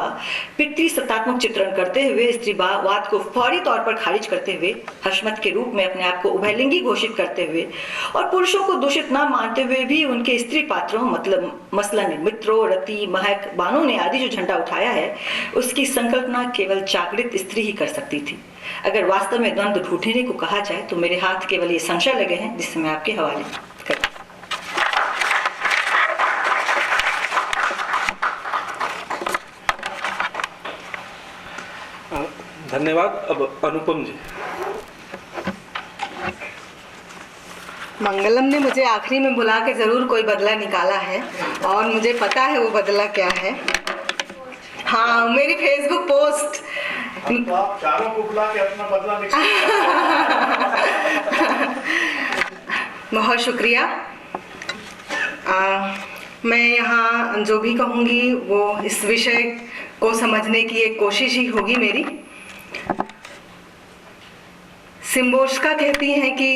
पितृसत्तात्मक चित्रण करते हुए, स्त्रीवाद को फौरी तौर पर खारिज करते हुए, हशमत के रूप में अपने आप को उभयलिंगी घोषित करते हुए और पुरुषों को दूषित न मानते हुए भी उनके स्त्री पात्रों मसलन मित्रों, रति, महक, बानो ने आदि जो झंडा उठाया है, उसकी संकल्पना केवल जागृत स्त्री ही कर सकती थी। अगर वास्तव में द्वंद्व ढूंढने को कहा जाए तो मेरे हाथ केवल ये संशय लगे हैं, जिससे मैं आपके हवाले करती। धन्यवाद। अब अनुपम जी। मंगलम ने मुझे आखिरी में बुला के जरूर कोई बदला निकाला है और मुझे पता है वो बदला क्या है। हाँ, मेरी फेसबुक पोस्ट। आप चारों को बुला के अपना बदला बहुत शुक्रिया। मैं यहाँ जो भी कहूँगी वो इस विषय को समझने की एक कोशिश ही होगी मेरी। सिम्बोर्स्का कहती हैं कि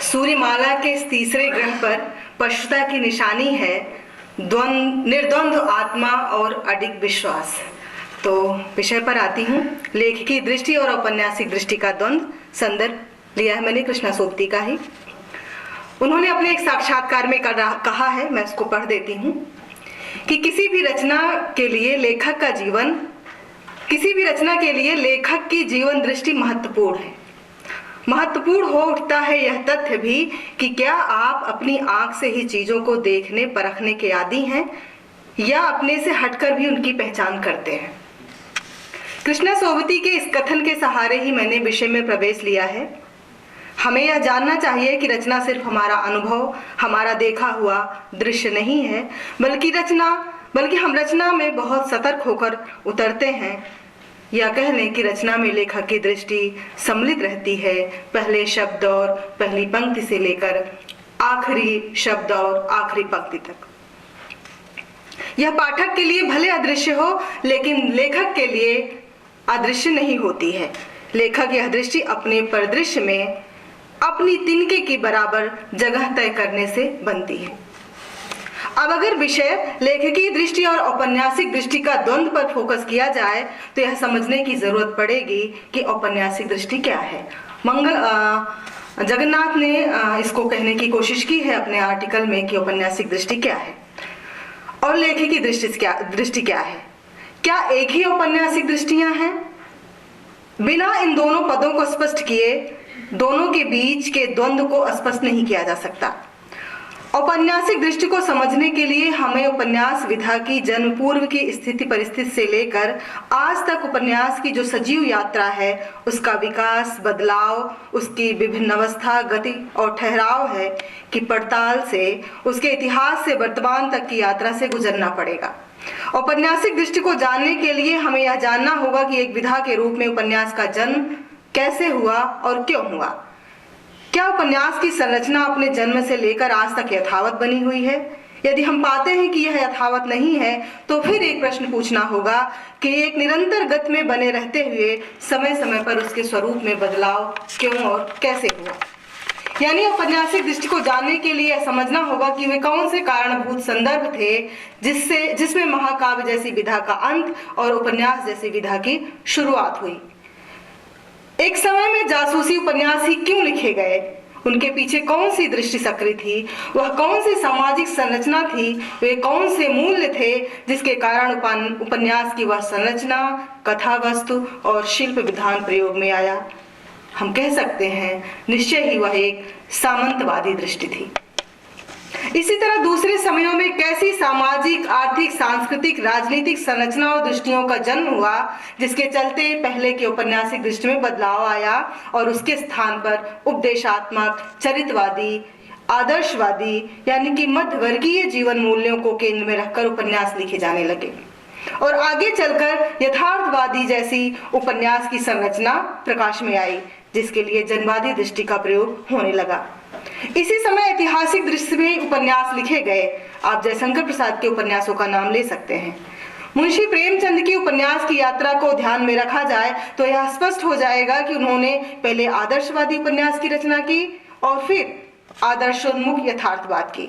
सूर्यमाला के इस तीसरे ग्रह पर पशुता की निशानी है निर्द्वंद्व आत्मा और अडिग विश्वास। तो विषय पर आती हूँ। लेखकी दृष्टि और औपन्यासिक दृष्टि का द्वंद्व संदर्भ लिया है मैंने कृष्णा सोबती का ही। उन्होंने अपने एक साक्षात्कार में कहा है, मैं उसको पढ़ देती हूँ, कि किसी भी रचना के लिए लेखक की जीवन दृष्टि महत्वपूर्ण है। महत्वपूर्ण हो उठता है यह तथ्य भी कि क्या आप अपनी आंख से ही चीजों को देखने परखने के आदी हैं या अपने से हटकर भी उनकी पहचान करते हैं। कृष्णा सोबती के इस कथन के सहारे ही मैंने विषय में प्रवेश लिया है। हमें यह जानना चाहिए कि रचना सिर्फ हमारा अनुभव, हमारा देखा हुआ दृश्य नहीं है, बल्कि हम रचना में बहुत सतर्क होकर उतरते हैं, या कह लें कि रचना में लेखक की दृष्टि सम्मिलित रहती है, पहले शब्द और पहली पंक्ति से लेकर आखिरी शब्द और आखिरी पंक्ति तक। यह पाठक के लिए भले अदृश्य हो, लेकिन लेखक के लिए अदृश्य नहीं होती है। लेखक यह दृष्टि अपने परिदृश्य में अपनी तिनके की बराबर जगह तय करने से बनती है। अब अगर विषय लेखकीय दृष्टि और औपन्यासिक दृष्टि का द्वंद्व पर फोकस किया जाए तो यह समझने की जरूरत पड़ेगी कि औपन्यासिक दृष्टि क्या है। जगन्नाथ ने इसको कहने की कोशिश की है अपने आर्टिकल में कि औपन्यासिक दृष्टि क्या है और लेखकीय दृष्टि क्या है। क्या एक ही औपन्यासिक दृष्टियां हैं? बिना इन दोनों पदों को स्पष्ट किए दोनों के बीच के द्वंद्व को स्पष्ट नहीं किया जा सकता। औपन्यासिक दृष्टि को समझने के लिए हमें उपन्यास विधा की जन्म पूर्व की स्थिति परिस्थिति से लेकर आज तक उपन्यास की जो सजीव यात्रा है, उसका विकास, बदलाव, उसकी विभिन्न अवस्था, गति और ठहराव है कि पड़ताल से, उसके इतिहास से वर्तमान तक की यात्रा से गुजरना पड़ेगा। औपन्यासिक दृष्टि को जानने के लिए हमें यह जानना होगा कि एक विधा के रूप में उपन्यास का जन्म कैसे हुआ और क्यों हुआ। क्या उपन्यास की संरचना अपने जन्म से लेकर आज तक यथावत बनी हुई है? यदि हम पाते हैं कि यह यथावत नहीं है तो फिर एक प्रश्न पूछना होगा कि एक निरंतर गति में बने रहते हुए समय समय पर उसके स्वरूप में बदलाव क्यों और कैसे हुआ। यानी औपन्यासिक दृष्टि को जानने के लिए यह समझना होगा कि वे कौन से कारणभूत संदर्भ थे जिसमें महाकाव्य जैसी विधा का अंत और उपन्यास जैसी विधा की शुरुआत हुई। एक समय में जासूसी उपन्यास ही क्यों लिखे गए? उनके पीछे कौन सी दृष्टि सक्रिय थी, वह कौन सी सामाजिक संरचना थी, वे कौन से मूल्य थे जिसके कारण उपन्यास की वह संरचना, कथा वस्तु और शिल्प विधान प्रयोग में आया। हम कह सकते हैं निश्चय ही वह एक सामंतवादी दृष्टि थी। इसी तरह दूसरे समयों में कैसी सामाजिक, आर्थिक, सांस्कृतिक, राजनीतिक संरचना और दृष्टियों का जन्म हुआ जिसके चलते पहले के औपन्यासिक दृष्टि में बदलाव आया और उसके स्थान पर उपदेशात्मक, चरित्रवादी, आदर्शवादी यानी कि मध्यवर्गीय जीवन मूल्यों को केंद्र में रखकर उपन्यास लिखे जाने लगे और आगे चलकर यथार्थवादी जैसी उपन्यास की संरचना प्रकाश में आई जिसके लिए जनवादी दृष्टि का प्रयोग होने लगा। इसी समय ऐतिहासिक दृष्टि में उपन्यास लिखे गए। आप जयशंकर प्रसाद के उपन्यासों का नाम ले सकते हैं। मुंशी प्रेमचंद की उपन्यास की यात्रा को ध्यान में रखा जाए तो यह स्पष्ट हो जाएगा कि उन्होंने पहले आदर्शवादी उपन्यास की रचना की और फिर आदर्शोन्मुख यथार्थवाद की।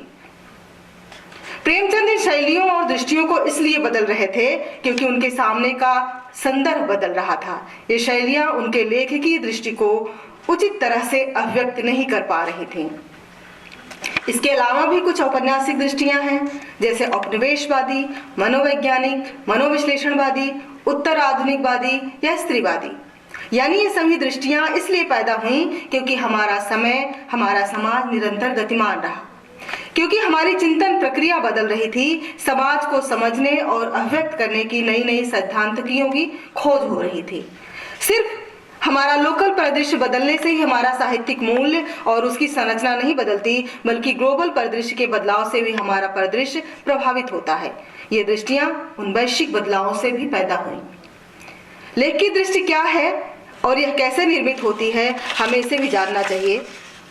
प्रेमचंद इन शैलियों और दृष्टियों को इसलिए बदल रहे थे क्योंकि उनके सामने का संदर्भ बदल रहा था। ये शैलियां उनके लेखकीय दृष्टि को उचित तरह से अभिव्यक्त नहीं कर पा रही थीं। इसके अलावा भी कुछ औपन्यासिक दृष्टियां हैं जैसे औपनिवेशवादी, मनोवैज्ञानिक, मनोविश्लेषणवादी, उत्तर आधुनिकवादी या स्त्रीवादी। यानी ये सभी दृष्टियां इसलिए पैदा हुई क्योंकि हमारा समय, हमारा समाज निरंतर गतिमान रहा, क्योंकि हमारी चिंतन प्रक्रिया बदल रही थी, समाज को समझने और अभिव्यक्त करने की नई नई सैद्धांतिकियों की खोज हो रही थी। सिर्फ हमारा लोकल परिदृश्य बदलने से ही हमारा साहित्यिक मूल्य और उसकी संरचना नहीं बदलती, बल्कि ग्लोबल परिदृश्य के बदलाव से भी हमारा परिदृश्य प्रभावित होता है। ये दृष्टियां उन वैश्विक बदलावों से भी पैदा हुई। लेख की दृष्टि क्या है और यह कैसे निर्मित होती है, हमें इसे भी जानना चाहिए।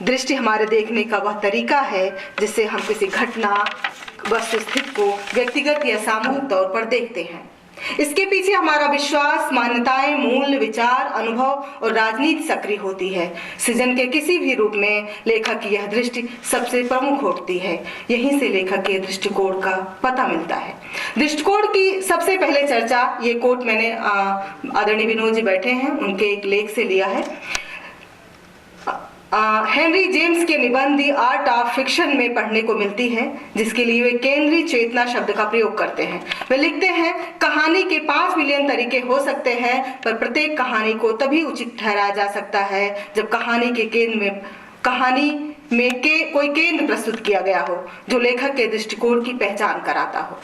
दृष्टि हमारे देखने का वह तरीका है जिससे हम किसी घटना, वस्तुस्थिति को व्यक्तिगत या सामूहिक तौर पर देखते हैं। इसके पीछे हमारा विश्वास, मान्यताएं, मूल्य, विचार, अनुभव और राजनीति सक्रिय होती है। सृजन के किसी भी रूप में लेखक की यह दृष्टि सबसे प्रमुख होती है। यहीं से लेखक के दृष्टिकोण का पता मिलता है। दृष्टिकोण की सबसे पहले चर्चा, ये कोट मैंने आदरणीय विनोद जी बैठे हैं उनके एक लेख से लिया है। हेनरी जेम्स के निबंध द आर्ट ऑफ फिक्शन में पढ़ने को मिलती है, जिसके लिए वे केंद्रीय चेतना शब्द का प्रयोग करते हैं। वे लिखते हैं, कहानी के 5 मिलियन तरीके हो सकते हैं, पर प्रत्येक कहानी को तभी उचित ठहराया जा सकता है जब कहानी में कोई केंद्र प्रस्तुत किया गया हो जो लेखक के दृष्टिकोण की पहचान कराता हो।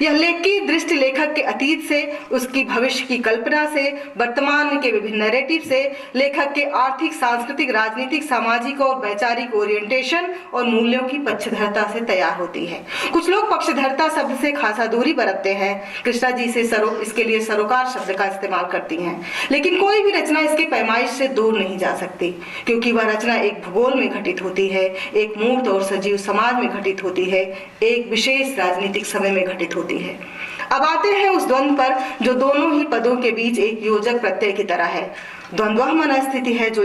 यह लेख की दृष्टि लेखक के अतीत से, उसकी भविष्य की कल्पना से, वर्तमान के विभिन्न नैरेटिव से, लेखक के आर्थिक, सांस्कृतिक, राजनीतिक, सामाजिक और वैचारिक ओरिएंटेशन और मूल्यों की पक्षधरता से तैयार होती है। कुछ लोग पक्षधरता शब्द से खासा दूरी बरतते हैं। कृष्णा जी से इसके लिए सरोकार शब्द का इस्तेमाल करती हैं, लेकिन कोई भी रचना इसके पैमाइश से दूर नहीं जा सकती, क्योंकि वह रचना एक भूगोल में घटित होती है, एक मूर्त और सजीव समाज में घटित होती है, एक विशेष राजनीतिक समय में घटित होती है। अब आते हैं उस द्वंद्व पर जो दोनों ही पदों के बीच एक योजक प्रत्यय की तरह है। द्वंद्व मनस्थिति है जो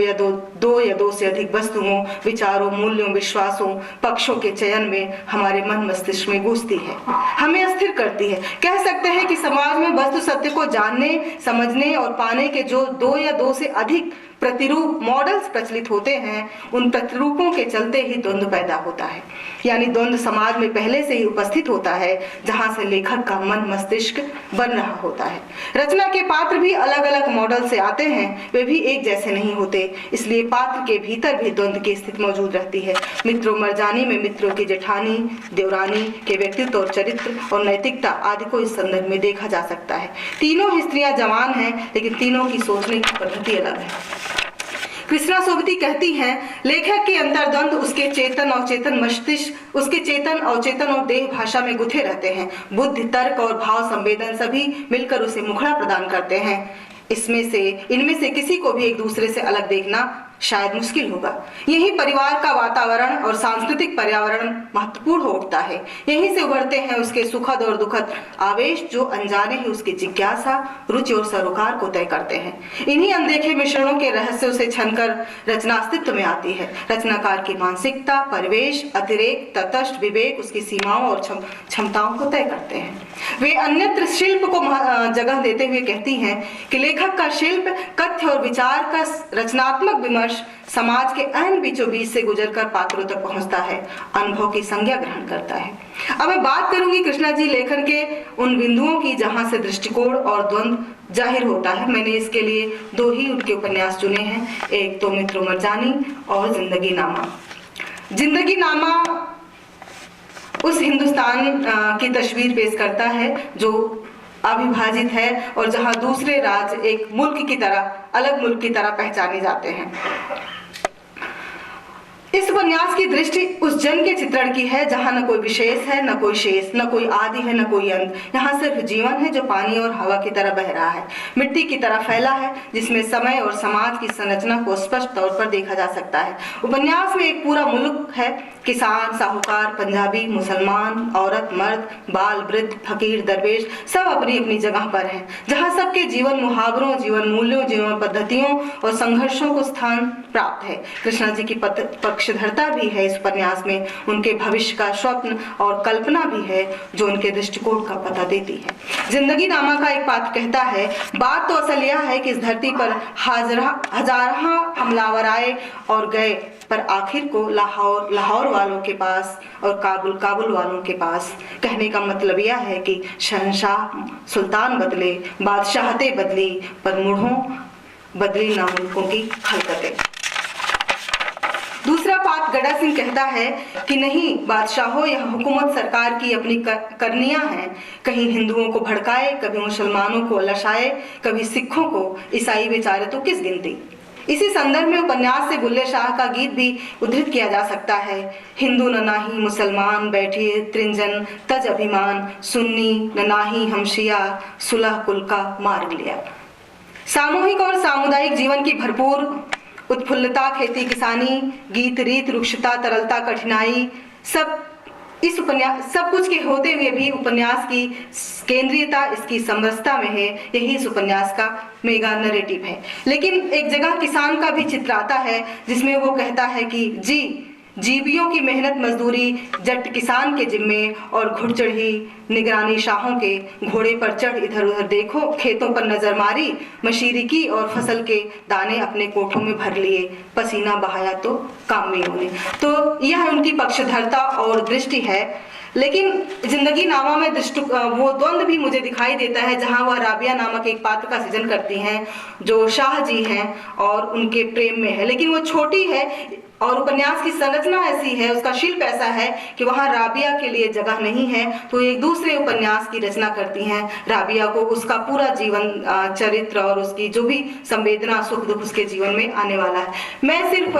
दो या दो से अधिक वस्तुओं, विचारों, मूल्यों, विश्वासों, पक्षों के चयन में हमारे मन मस्तिष्क में घुसती है, हमें अस्थिर करती है। कह सकते हैं कि समाज में वस्तु सत्य को जानने, समझने और पाने के जो 2 या 2 से अधिक प्रतिरूप मॉडल्स प्रचलित होते हैं, उन प्रतिरूपों के चलते ही द्वंद्व पैदा होता है। यानी द्वंद्व समाज में पहले से ही उपस्थित होता है, जहां से लेखक का मन मस्तिष्क बन रहा होता है। रचना के पात्र भी अलग अलग मॉडल से आते हैं, वे भी एक जैसे नहीं होते, इसलिए पात्र के भीतर भी द्वंद्व की स्थिति मौजूद रहती है। मित्रों मरजानी में मित्रों की जेठानी, देवरानी के व्यक्तित्व और चरित्र और नैतिकता आदि को इस संदर्भ में देखा जा सकता है। तीनों ही स्त्रियां जवान हैं, लेकिन तीनों की सोचने की पद्धति अलग है। कृष्णा सोबती कहती हैं, लेखक के अंतर द्वंद्व उसके चेतन और चेतन मस्तिष्क, उसके चेतन और चेतन और देह भाषा में गुथे रहते हैं। बुद्धि, तर्क और भाव संवेदन सभी मिलकर उसे मुखड़ा प्रदान करते हैं। इनमें से किसी को भी एक दूसरे से अलग देखना शायद मुश्किल होगा। यही परिवार का वातावरण और सांस्कृतिक पर्यावरण महत्वपूर्ण हो उठता है। यहीं से उभरते हैं उसके सुखद और दुखद आवेश, जो अनजाने ही उसकी जिज्ञासा, रुचि और सरोकार को तय करते हैं। इन्हीं अनदेखे मिश्रणों के रहस्यों से छनकर रचना अस्तित्व में आती है। रचनाकार की मानसिकता, परिवेश, अतिरेक, तटस्थ विवेक उसकी सीमाओं और क्षमताओं को तय करते हैं। वे अन्यत्र शिल्प को जगह देते हुए कहती हैं कि लेखक का शिल्प कथ्य और विचार का रचनात्मक विमर्श संघर्ष समाज के अहम बीचों बीच से गुजरकर पात्रों तक पहुंचता है, अनुभव की संज्ञा ग्रहण करता है। अब मैं बात करूंगी कृष्णा जी लेखन के उन बिंदुओं की जहां से दृष्टिकोण और द्वंद्व जाहिर होता है। मैंने इसके लिए 2 ही उनके उपन्यास चुने हैं, एक तो मित्र मरजानी और जिंदगी नामा। जिंदगी नामा उस हिंदुस्तान की तस्वीर पेश करता है जो अविभाजित है और जहां दूसरे राज्य एक मुल्क की तरह, अलग मुल्क की तरह पहचाने जाते हैं। इस उपन्यास की दृष्टि उस जन के चित्रण की है जहां न कोई विशेष है, न कोई शेष, न कोई आदि है, न कोई अंत। यहाँ सिर्फ जीवन है जो पानी और हवा की तरह बह रहा है, मिट्टी की तरह फैला है, जिसमें समय और समाज की संरचना को स्पष्ट तौर पर देखा जा सकता है। उपन्यास में एक पूरा मुल्क है, किसान, साहूकार, पंजाबी, मुसलमान, औरत, मर्द, बाल, वृद्ध, फकीर, दरवेश, सब अपनी अपनी जगह पर हैं, जहाँ सबके जीवन मुहावरों, जीवन मूल्यों, जीवन पद्धतियों और संघर्षों को स्थान प्राप्त है। कृष्णा जी की पक्षधरता भी है इस उपन्यास में, उनके भविष्य का स्वप्न और कल्पना भी है जो उनके दृष्टिकोण का पता देती है। जिंदगी नामा का एक पात्र कहता है, बात तो असल यह है कि इस धरती पर हजारों हमलावर आए और गए, पर आखिर को लाहौर वालों के पास और काबुल वालों के पास। कहने का मतलब यह है कि शहंशाह सुल्तान बदले, बादशाहतें बदली, पर मुढ़ों बदली ना मुल्कों की खलकतें। दूसरा पात्र गड़ा सिंह कहता है कि नहीं, बादशाहों या हुकूमत सरकार की अपनी करनियां हैं, कहीं हिंदुओं को भड़काए, कभी मुसलमानों को लशाए, कभी सिखों को, ईसाई बेचारे तो किस गिनती। इसी संदर्भ में उपन्यास से बुल्ले शाह का गीत भी उद्धृत किया जा सकता है। हिंदू न नाही मुसलमान बैठिए त्रिंजन तज अभिमान, सुन्नी न नाही हम शिया सुलह कुल का मार्ग लिया। सामूहिक और सामुदायिक जीवन की भरपूर उत्फुल्लता, खेती किसानी, गीत रीत, रुक्षता, तरलता, कठिनाई, सब इस उपन्यास, सब कुछ के होते हुए भी उपन्यास की केंद्रीयता इसकी समरसता में है। यही इस उपन्यास का मेगा नरेटिव है। लेकिन एक जगह किसान का भी चित्र आता है जिसमें वो कहता है कि जीवियों की मेहनत मजदूरी जट किसान के जिम्मे और घुड़ चढ़ी निगरानी शाहों के, घोड़े पर चढ़ इधर उधर देखो, खेतों पर नजर मारी, मशीरी की और फसल के दाने अपने कोठों में भर लिए, पसीना बहाया तो कामियों ने। तो यह उनकी पक्षधरता और दृष्टि है। लेकिन जिंदगी नामा में वो द्वंद्व भी मुझे दिखाई देता है जहां वह राबिया नामक एक पात्र का सृजन करती हैं जो शाह जी हैं और उनके प्रेम में है, लेकिन वो छोटी है और उपन्यास की संरचना ऐसी है, उसका शिल्प ऐसा है कि वहां राबिया के लिए जगह नहीं है। तो एक दूसरे उपन्यास की रचना करती हैं राबिया को, उसका पूरा जीवन चरित्र और उसकी जो भी संवेदना सुख दुख उसके जीवन में आने वाला है। मैं सिर्फ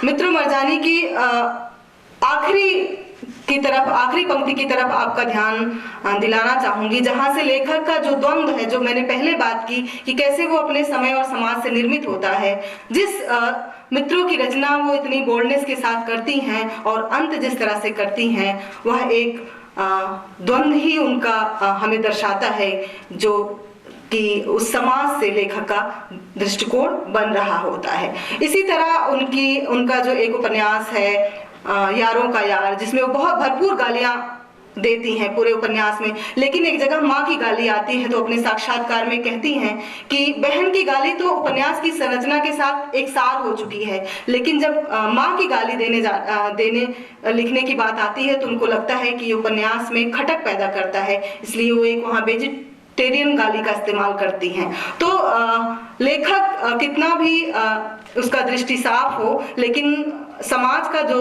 मित्र मरजानी की आखिरी पंक्ति की तरफ आपका ध्यान दिलाना चाहूंगी, जहां से लेखक का जो द्वंद्व है, जो मैंने पहले बात की कि कैसे वो अपने समय और समाज से निर्मित होता है। जिस मित्रों की रचना वो इतनी बोल्डनेस के साथ करती हैं और अंत जिस तरह से करती हैं, वह एक द्वंद्व ही उनका हमें दर्शाता है जो कि उस समाज से लेखक का दृष्टिकोण बन रहा होता है। इसी तरह उनका जो एक उपन्यास है यारों का यार, जिसमें वो बहुत भरपूर गालियां देती हैं पूरे उपन्यास में, लेकिन एक जगह माँ की गाली आती है तो अपने साक्षात्कार में कहती हैं कि बहन की गाली तो उपन्यास की संरचना के साथ एक सार हो चुकी है, लेकिन जब माँ की गाली देने लिखने की बात आती है तो उनको लगता है कि उपन्यास में खटक पैदा करता है, इसलिए वो एक वहाँ वेजिटेरियन गाली का इस्तेमाल करती हैं। तो लेखक कितना भी उसका दृष्टि साफ हो, लेकिन समाज का जो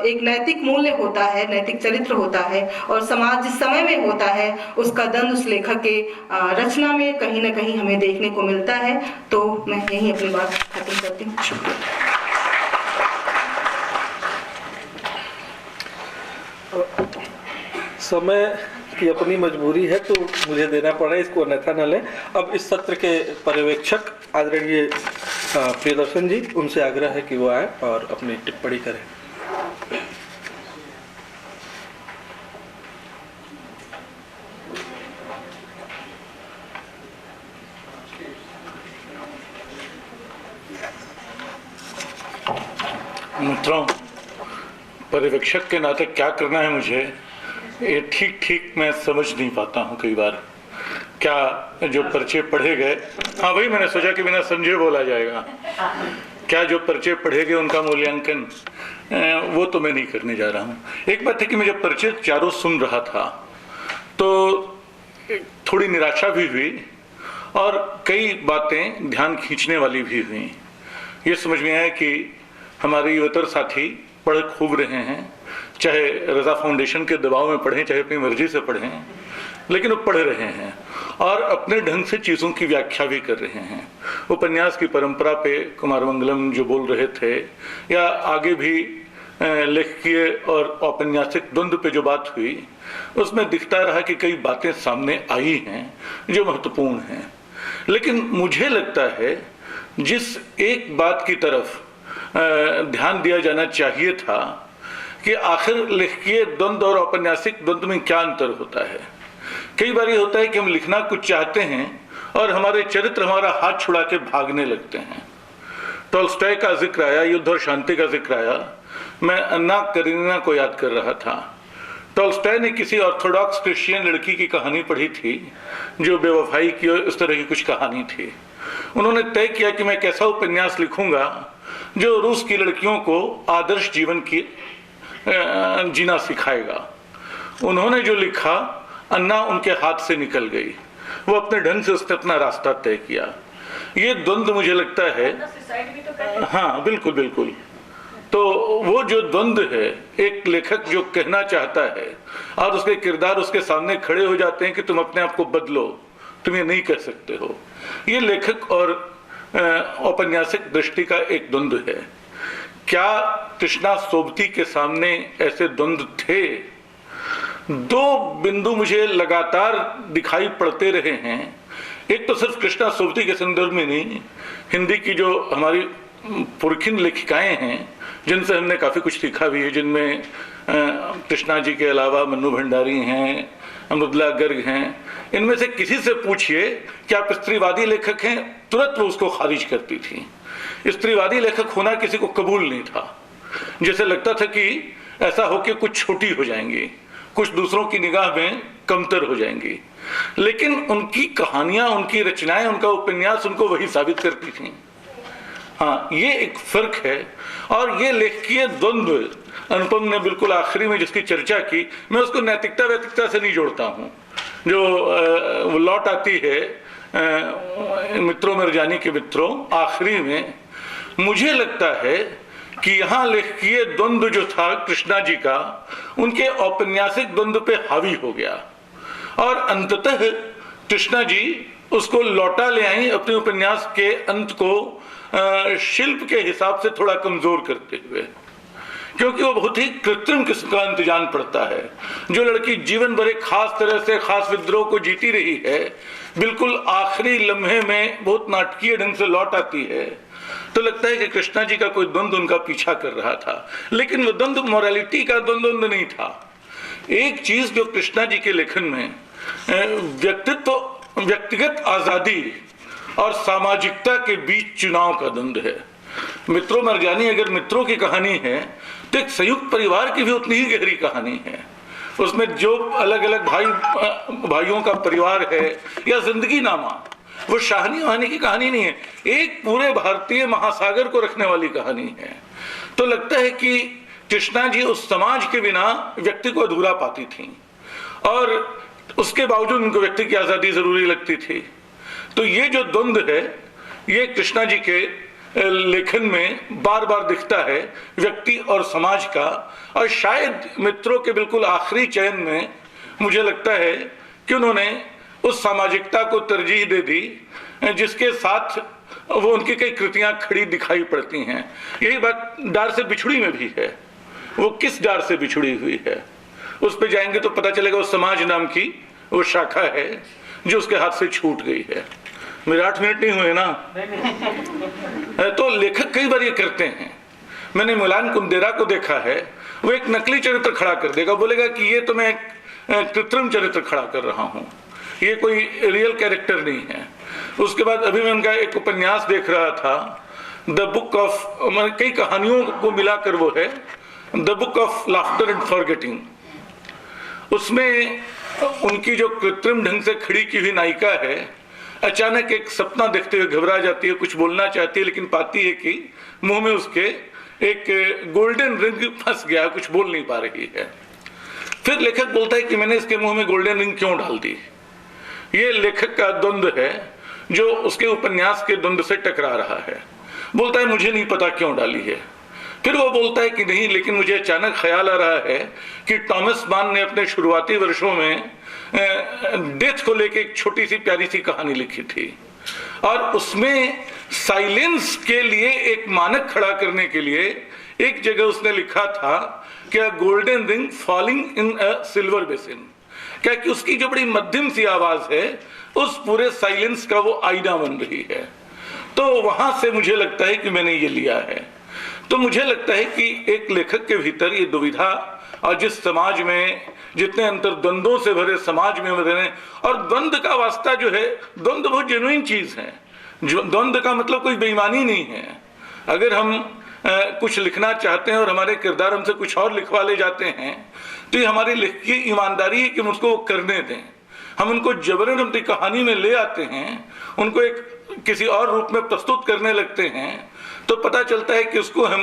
एक नैतिक मूल्य होता है, नैतिक चरित्र होता है और समाज जिस समय में होता है उसका दंड उस लेखक के रचना में कहीं ना कहीं हमें देखने को मिलता है। तो मैं यही अपनी बात खत्म करती हूँ। शुक्रिया। समय की अपनी मजबूरी है तो मुझे देना पड़ा, इसको अन्यथा न लें। अब इस सत्र के पर्यवेक्षक आदरणीय प्रियदर्शन जी, उनसे आग्रह है कि वो आए और अपनी टिप्पणी करें। मित्रों, पर्यवेक्षक के नाते क्या करना है मुझे, ये ठीक मैं समझ नहीं पाता हूँ कई बार। क्या जो पर्चे पढ़े गए, हाँ भाई मैंने सोचा कि बिना समझे बोला जाएगा, क्या जो पर्चे पढ़े गए उनका मूल्यांकन वो तो मैं नहीं करने जा रहा हूँ। एक बात है कि मैं जब पर्चे चारों सुन रहा था तो थोड़ी निराशा भी हुई और कई बातें ध्यान खींचने वाली भी हुई। ये समझ में आया कि हमारे युवतर साथी पढ़ खूब रहे हैं, चाहे रजा फाउंडेशन के दबाव में पढ़ें चाहे अपनी मर्जी से पढ़ें, लेकिन वो पढ़ रहे हैं और अपने ढंग से चीज़ों की व्याख्या भी कर रहे हैं। उपन्यास की परंपरा पे कुमार मंगलम जो बोल रहे थे या आगे भी लेखकीय और औपन्यासिक द्वंद्व पे जो बात हुई, उसमें दिखता रहा कि कई बातें सामने आई हैं जो महत्वपूर्ण हैं। लेकिन मुझे लगता है जिस एक बात की तरफ ध्यान दिया जाना चाहिए था कि आखिर लेखकीय द्वंद्व और औपन्यासिक द्वंद्व में क्या अंतर होता है। कई बार ये होता है कि हम लिखना कुछ चाहते हैं और हमारे चरित्र हमारा हाथ छुड़ा के भागने लगते हैं। टॉल्स्टॉय का जिक्र आया, युद्ध और शांति का जिक्र आया, मैं अन्ना करीनिना को याद कर रहा था। टॉल्स्टॉय ने किसी ऑर्थोडॉक्स क्रिश्चियन लड़की की कहानी पढ़ी थी जो बेवफाई की और इस तरह की कुछ कहानी थी। उन्होंने तय किया कि मैं कैसा उपन्यास लिखूंगा जो रूस की लड़कियों को आदर्श जीवन की जीना सिखाएगा। उन्होंने जो लिखा, अन्ना उनके हाथ से निकल गई, वो अपने ढंग से उसने अपना रास्ता तय किया। ये द्वंद्व मुझे लगता है, हाँ बिल्कुल बिल्कुल, तो वो जो द्वंद्व है, एक लेखक जो कहना चाहता है और उसके किरदार उसके सामने खड़े हो जाते हैं कि तुम अपने आप को बदलो, तुम ये नहीं कर सकते हो, ये लेखक और औपन्यासिक दृष्टि का एक द्वंद्व है। क्या कृष्णा सोबती के सामने ऐसे द्वंद्व थे? दो बिंदु मुझे लगातार दिखाई पड़ते रहे हैं। एक तो सिर्फ कृष्णा सोबती के संदर्भ में नहीं, हिंदी की जो हमारी पुरखिन लेखिकाएं हैं जिनसे हमने काफ़ी कुछ सीखा भी है, जिनमें कृष्णा जी के अलावा मन्नू भंडारी हैं, अमृतला गर्ग हैं, इनमें से किसी से पूछिए कि आप स्त्रीवादी लेखक हैं, तुरंत वो उसको खारिज करती थी। स्त्रीवादी लेखक होना किसी को कबूल नहीं था, जैसे लगता था कि ऐसा होके कुछ छोटी हो जाएंगी, कुछ दूसरों की निगाह में कमतर हो जाएंगी। लेकिन उनकी कहानियां, उनकी रचनाएं, उनका उपन्यास उनको वही साबित करती थी। हाँ, ये एक फर्क है। और ये लेखकीय द्वंद्व अनुपम ने बिल्कुल आखिरी में जिसकी चर्चा की, मैं उसको नैतिकता वैतिकता से नहीं जोड़ता हूँ। जो लौट आती है मित्रों मिर्जानी के मित्रों, आखिरी में मुझे लगता है कि यहाँ लेखकीय द्वंद्व जो था कृष्णा जी का, उनके औपन्यासिक द्वंद्व पे हावी हो गया और अंततः कृष्णा जी उसको लौटा ले आई अपने उपन्यास के अंत को शिल्प के हिसाब से थोड़ा कमजोर करते हुए, क्योंकि वो बहुत ही कृत्रिम किस्म का इंतजाम पड़ता है। जो लड़की जीवन भर एक खास तरह से खास विद्रोह को जीती रही है, बिल्कुल आखिरी लम्हे में बहुत नाटकीय ढंग से लौट आती है, तो लगता है कि कृष्णा जी का कोई द्वंद्व उनका पीछा कर रहा था। लेकिन वो द्वंद्व मोरालिटी का द्वंद्व नहीं था। एक चीज जो कृष्णा जी के लेखन में व्यक्तित्व, व्यक्तिगत आजादी और सामाजिकता के बीच चुनाव का द्वंद्व है। मित्रों मर्जानी अगर मित्रों की कहानी है तो एक संयुक्त परिवार की भी उतनी ही गहरी कहानी है। उसमें जो अलग अलग भाइयों का परिवार है या जिंदगी नामा, वो शाहनी वहानी की कहानी नहीं है, एक पूरे भारतीय महासागर को रखने वाली कहानी है। तो लगता है कि कृष्णा जी उस समाज के बिना व्यक्ति को अधूरा पाती थी और उसके बावजूद उनको व्यक्ति की आजादी जरूरी लगती थी। तो ये जो द्वंद्व है, ये कृष्णा जी के लेखन में बार बार दिखता है, व्यक्ति और समाज का। और शायद मित्रों के बिल्कुल आखिरी चयन में मुझे लगता है कि उन्होंने उस सामाजिकता को तरजीह दे दी जिसके साथ वो उनकी कई कृतियां खड़ी दिखाई पड़ती हैं। यही बात डार से बिछुड़ी में भी है। वो किस डार से बिछुड़ी हुई है, उस पर जाएंगे तो पता चलेगा वो समाज नाम की वो शाखा है जो उसके हाथ से छूट गई है। मेरे 8 मिनट नहीं हुए ना? तो लेखक कई बार ये करते हैं। मैंने मिलान कुंदेरा को देखा है, वो एक नकली चरित्र खड़ा कर देगा, बोलेगा कि ये तो मैं एक कृत्रिम चरित्र खड़ा कर रहा हूँ, ये कोई रियल कैरेक्टर नहीं है। उसके बाद अभी मैं उनका एक उपन्यास देख रहा था, द बुक ऑफ, कई कहानियों को मिलाकर वो है the book of laughter and forgetting. उसमें उनकी जो कृत्रिम ढंग से खड़ी की हुई नायिका है, अचानक एक सपना देखते हुए घबरा जाती है, कुछ बोलना चाहती है लेकिन पाती है कि मुंह में उसके एक गोल्डन रिंग फंस गया, कुछ बोल नहीं पा रही है। फिर लेखक बोलता है कि मैंने इसके मुंह में गोल्डन रिंग क्यों डाल दी। ये लेखक का द्वंद्व है जो उसके उपन्यास के द्वंद्व से टकरा रहा है। बोलता है मुझे नहीं पता क्यों डाली है। फिर वो बोलता है कि नहीं, लेकिन मुझे अचानक ख्याल आ रहा है कि टॉमस मान ने अपने शुरुआती वर्षों में डेथ को लेकर एक छोटी सी प्यारी सी कहानी लिखी थी और उसमें साइलेंस के लिए एक मानक खड़ा करने के लिए एक जगह उसने लिखा था कि अ golden ring falling in a silver basin. क्या कि उसकी जो बड़ी मध्यम सी आवाज है उस पूरे साइलेंस का वो आईना बन रही है। तो वहां से मुझे लगता है कि मैंने ये लिया है। तो मुझे लगता है कि एक लेखक के भीतर ये दुविधा और जिस समाज में जितने अंतर्द्वंद्वों से भरे समाज में रहने, और द्वंद्व का वास्ता जो है, द्वंद्व बहुत जेन्युइन चीज है। द्वंद्व का मतलब कोई बेईमानी नहीं है। अगर हम कुछ लिखना चाहते हैं और हमारे किरदार हमसे कुछ और लिखवा ले जाते हैं तो ये हमारी लेखक की ईमानदारी है कि हम उसको करने दें। हम उनको जबरन अपनी कहानी में ले आते हैं, उनको एक किसी और रूप में प्रस्तुत करने लगते हैं तो पता चलता है कि उसको हम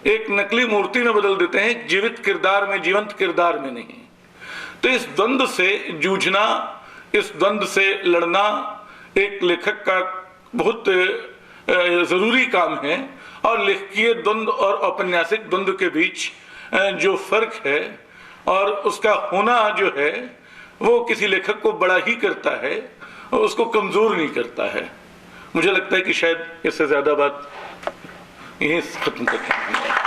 एक नकली मूर्ति में बदल देते हैं, जीवित किरदार में, जीवंत किरदार में नहीं। तो इस द्वंद्व से जूझना, इस द्वंद्व से लड़ना एक लेखक का बहुत जरूरी काम है। और लेखकीय द्वंद्व और औपन्यासिक द्वंद्व के बीच जो फर्क है और उसका होना जो है वो किसी लेखक को बड़ा ही करता है और उसको कमजोर नहीं करता है। मुझे लगता है कि शायद इससे ज्यादा बात यहीं खत्म करते हैं।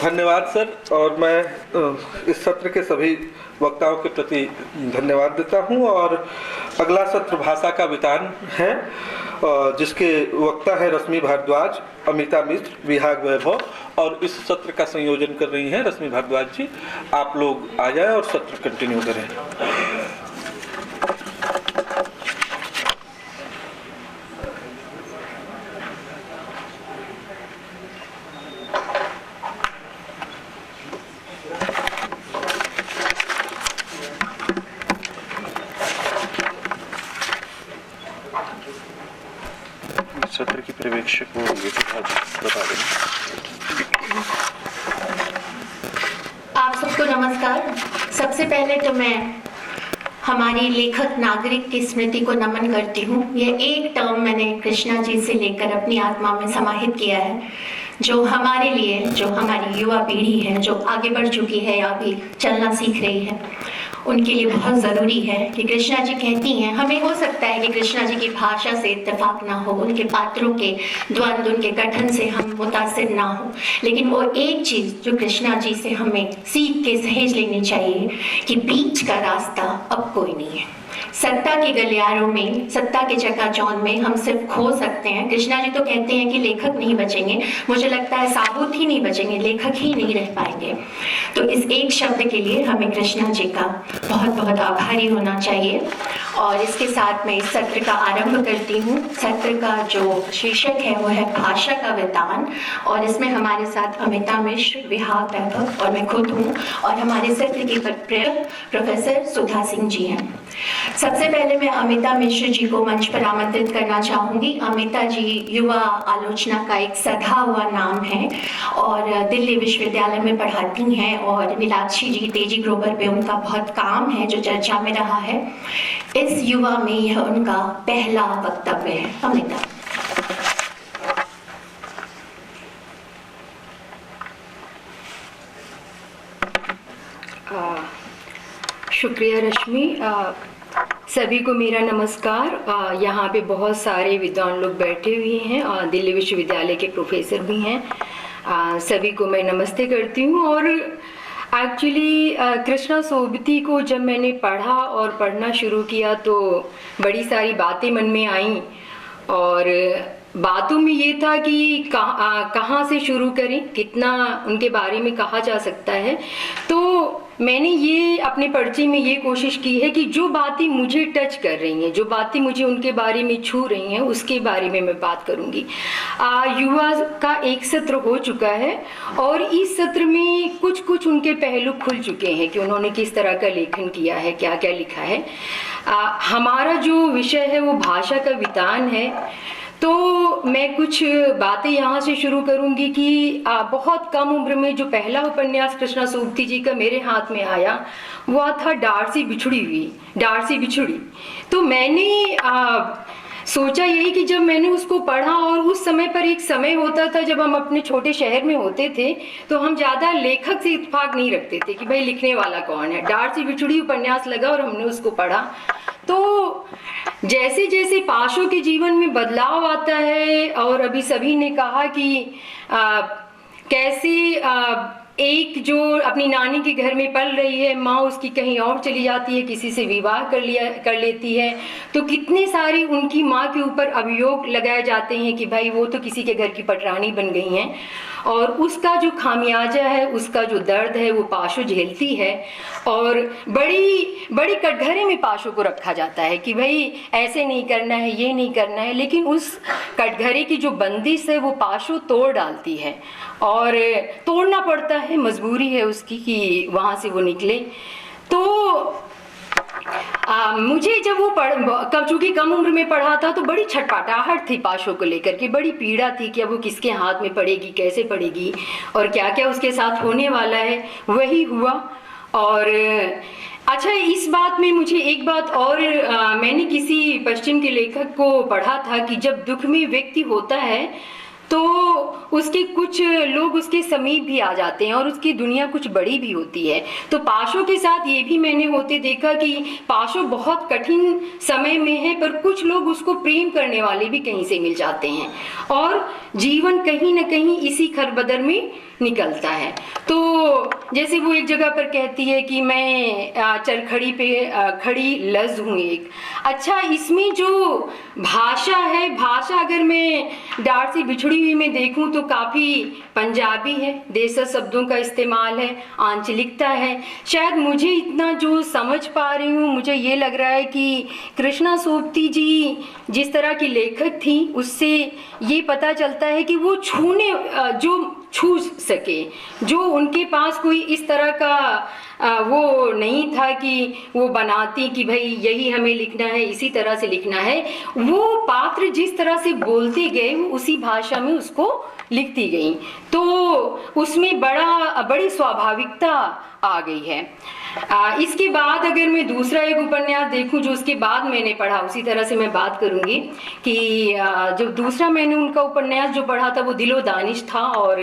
धन्यवाद सर। और मैं इस सत्र के सभी वक्ताओं के प्रति धन्यवाद देता हूं। और अगला सत्र भाषा का वितान है जिसके वक्ता है रश्मि भारद्वाज, अमिता मिश्र, विहाग वैभव, और इस सत्र का संयोजन कर रही हैं रश्मि भारद्वाज जी। आप लोग आ जाएं और सत्र कंटिन्यू करें। सत्र की पर्यवेक्षक वो होंगे तो बता दें। आप सबको नमस्कार। सबसे पहले तो मैं हमारी लेखक नागरिक की स्मृति को नमन करती हूँ। यह एक टर्म मैंने कृष्णा जी से लेकर अपनी आत्मा में समाहित किया है, जो हमारे लिए, जो हमारी युवा पीढ़ी है, जो आगे बढ़ चुकी है या अभी चलना सीख रही है, उनके लिए बहुत ज़रूरी है कि कृष्णा जी कहती हैं। हमें हो सकता है कि कृष्णा जी की भाषा से इत्तेफाक ना हो, उनके पात्रों के द्वंद्व, उनके गठन से हम मुतासिर ना हो, लेकिन वो एक चीज़ जो कृष्णा जी से हमें सीख के सहेज लेनी चाहिए कि बीच का रास्ता अब कोई नहीं है। सत्ता के गलियारों में, सत्ता के चकाचौंध में हम सिर्फ खो सकते हैं। कृष्णा जी तो कहते हैं कि लेखक नहीं बचेंगे, मुझे लगता है साबुत ही नहीं बचेंगे, लेखक ही नहीं रह पाएंगे। तो इस एक शब्द के लिए हमें कृष्णा जी का बहुत बहुत आभारी होना चाहिए। और इसके साथ मैं इस सत्र का आरंभ करती हूँ। सत्र का जो शीर्षक है वो है भाषा का वितान, और इसमें हमारे साथ अमिता मिश्र, विहाग वैभव और मैं खुद हूँ, और हमारे सत्र की प्रोफेसर सुधा सिंह जी हैं। सबसे पहले मैं अमिता मिश्र जी को मंच पर आमंत्रित करना चाहूँगी। अमिता जी युवा आलोचना का एक सधा हुआ नाम है और दिल्ली विश्वविद्यालय में पढ़ाती हैं, और नीलाक्षी जी तेजी ग्रोवर पे उनका बहुत काम है जो चर्चा में रहा है। इस युवा में यह उनका पहला वक्तव्य है। अमिता। शुक्रिया रश्मि। सभी को मेरा नमस्कार। यहाँ पे बहुत सारे विद्वान लोग बैठे हुए हैं, दिल्ली विश्वविद्यालय के प्रोफेसर भी हैं। सभी को मैं नमस्ते करती हूँ। और एक्चुअली कृष्णा सोबती को जब मैंने पढ़ा और पढ़ना शुरू किया तो बड़ी सारी बातें मन में आईं, और बातों में ये था कि कहाँ से शुरू करें, कितना उनके बारे में कहा जा सकता है। तो मैंने ये अपने पर्चे में ये कोशिश की है कि जो बातें मुझे टच कर रही हैं, जो बातें मुझे उनके बारे में छू रही हैं, उसके बारे में मैं बात करूँगी। युवा का एक सत्र हो चुका है और इस सत्र में कुछ कुछ उनके पहलू खुल चुके हैं कि उन्होंने किस तरह का लेखन किया है, क्या क्या लिखा है। हमारा जो विषय है वो भाषा का वितान है, तो मैं कुछ बातें यहाँ से शुरू करूँगी कि बहुत कम उम्र में जो पहला उपन्यास कृष्णा सोबती जी का मेरे हाथ में आया वह था डार्सी बिछुड़ी। तो मैंने सोचा यही कि जब मैंने उसको पढ़ा, और उस समय पर एक समय होता था जब हम अपने छोटे शहर में होते थे तो हम ज़्यादा लेखक से इत्तेफाक नहीं रखते थे कि भाई लिखने वाला कौन है। डार्सी बिछुड़ी उपन्यास लगा और हमने उसको पढ़ा। तो जैसे जैसे पाशो के जीवन में बदलाव आता है, और अभी सभी ने कहा कि कैसे एक जो अपनी नानी के घर में पल रही है, माँ उसकी कहीं और चली जाती है, किसी से विवाह कर लेती है, तो कितने सारे उनकी माँ के ऊपर अभियोग लगाए जाते हैं कि भाई वो तो किसी के घर की पटरानी बन गई हैं, और उसका जो खामियाजा है, उसका जो दर्द है वो पाशो झेलती है। और बड़ी बड़ी कटघरे में पाशो को रखा जाता है कि भाई ऐसे नहीं करना है, ये नहीं करना है, लेकिन उस कटघरे की जो बंदिश है वो पाशो तोड़ डालती है, और तोड़ना पड़ता है, मजबूरी है उसकी कि वहाँ से वो निकले। तो मुझे जब वो चूंकि कम उम्र में पढ़ा था तो बड़ी छटपटाहट थी पाशो को लेकर के, बड़ी पीड़ा थी कि अब वो किसके हाथ में पड़ेगी, कैसे पड़ेगी, और क्या क्या उसके साथ होने वाला है। वही हुआ। और अच्छा, इस बात में मुझे एक बात और, मैंने किसी पश्चिम के लेखक को पढ़ा था कि जब दुख में व्यक्ति होता है तो उसके कुछ लोग उसके समीप भी आ जाते हैं और उसकी दुनिया कुछ बड़ी भी होती है। तो पाशो के साथ ये भी मैंने होते देखा कि पाशो बहुत कठिन समय में है, पर कुछ लोग उसको प्रेम करने वाले भी कहीं से मिल जाते हैं, और जीवन कहीं ना कहीं इसी खरबदर में निकलता है। तो जैसे वो एक जगह पर कहती है कि मैं चरखड़ी पे खड़ी लज हूँ एक। अच्छा, इसमें जो भाषा है, भाषा अगर मैं डार्सी बिछड़ी हुई में देखूं तो काफ़ी पंजाबी है, देसी शब्दों का इस्तेमाल है, आंचलिकता है। शायद मुझे इतना जो समझ पा रही हूँ, मुझे ये लग रहा है कि कृष्णा सोबती जी जिस तरह की लेखक थी उससे ये पता चलता है कि वो छू सके, जो उनके पास कोई इस तरह का वो नहीं था कि वो बनाती कि भाई यही हमें लिखना है, इसी तरह से लिखना है। वो पात्र जिस तरह से बोलते गए वो उसी भाषा में उसको लिखती गई, तो उसमें बड़ी स्वाभाविकता आ गई है। इसके बाद अगर मैं दूसरा एक उपन्यास देखूं जो उसके बाद मैंने पढ़ा, उसी तरह से मैं बात करूंगी कि जो दूसरा मैंने उनका उपन्यास जो पढ़ा था वो दिलो दानिश था, और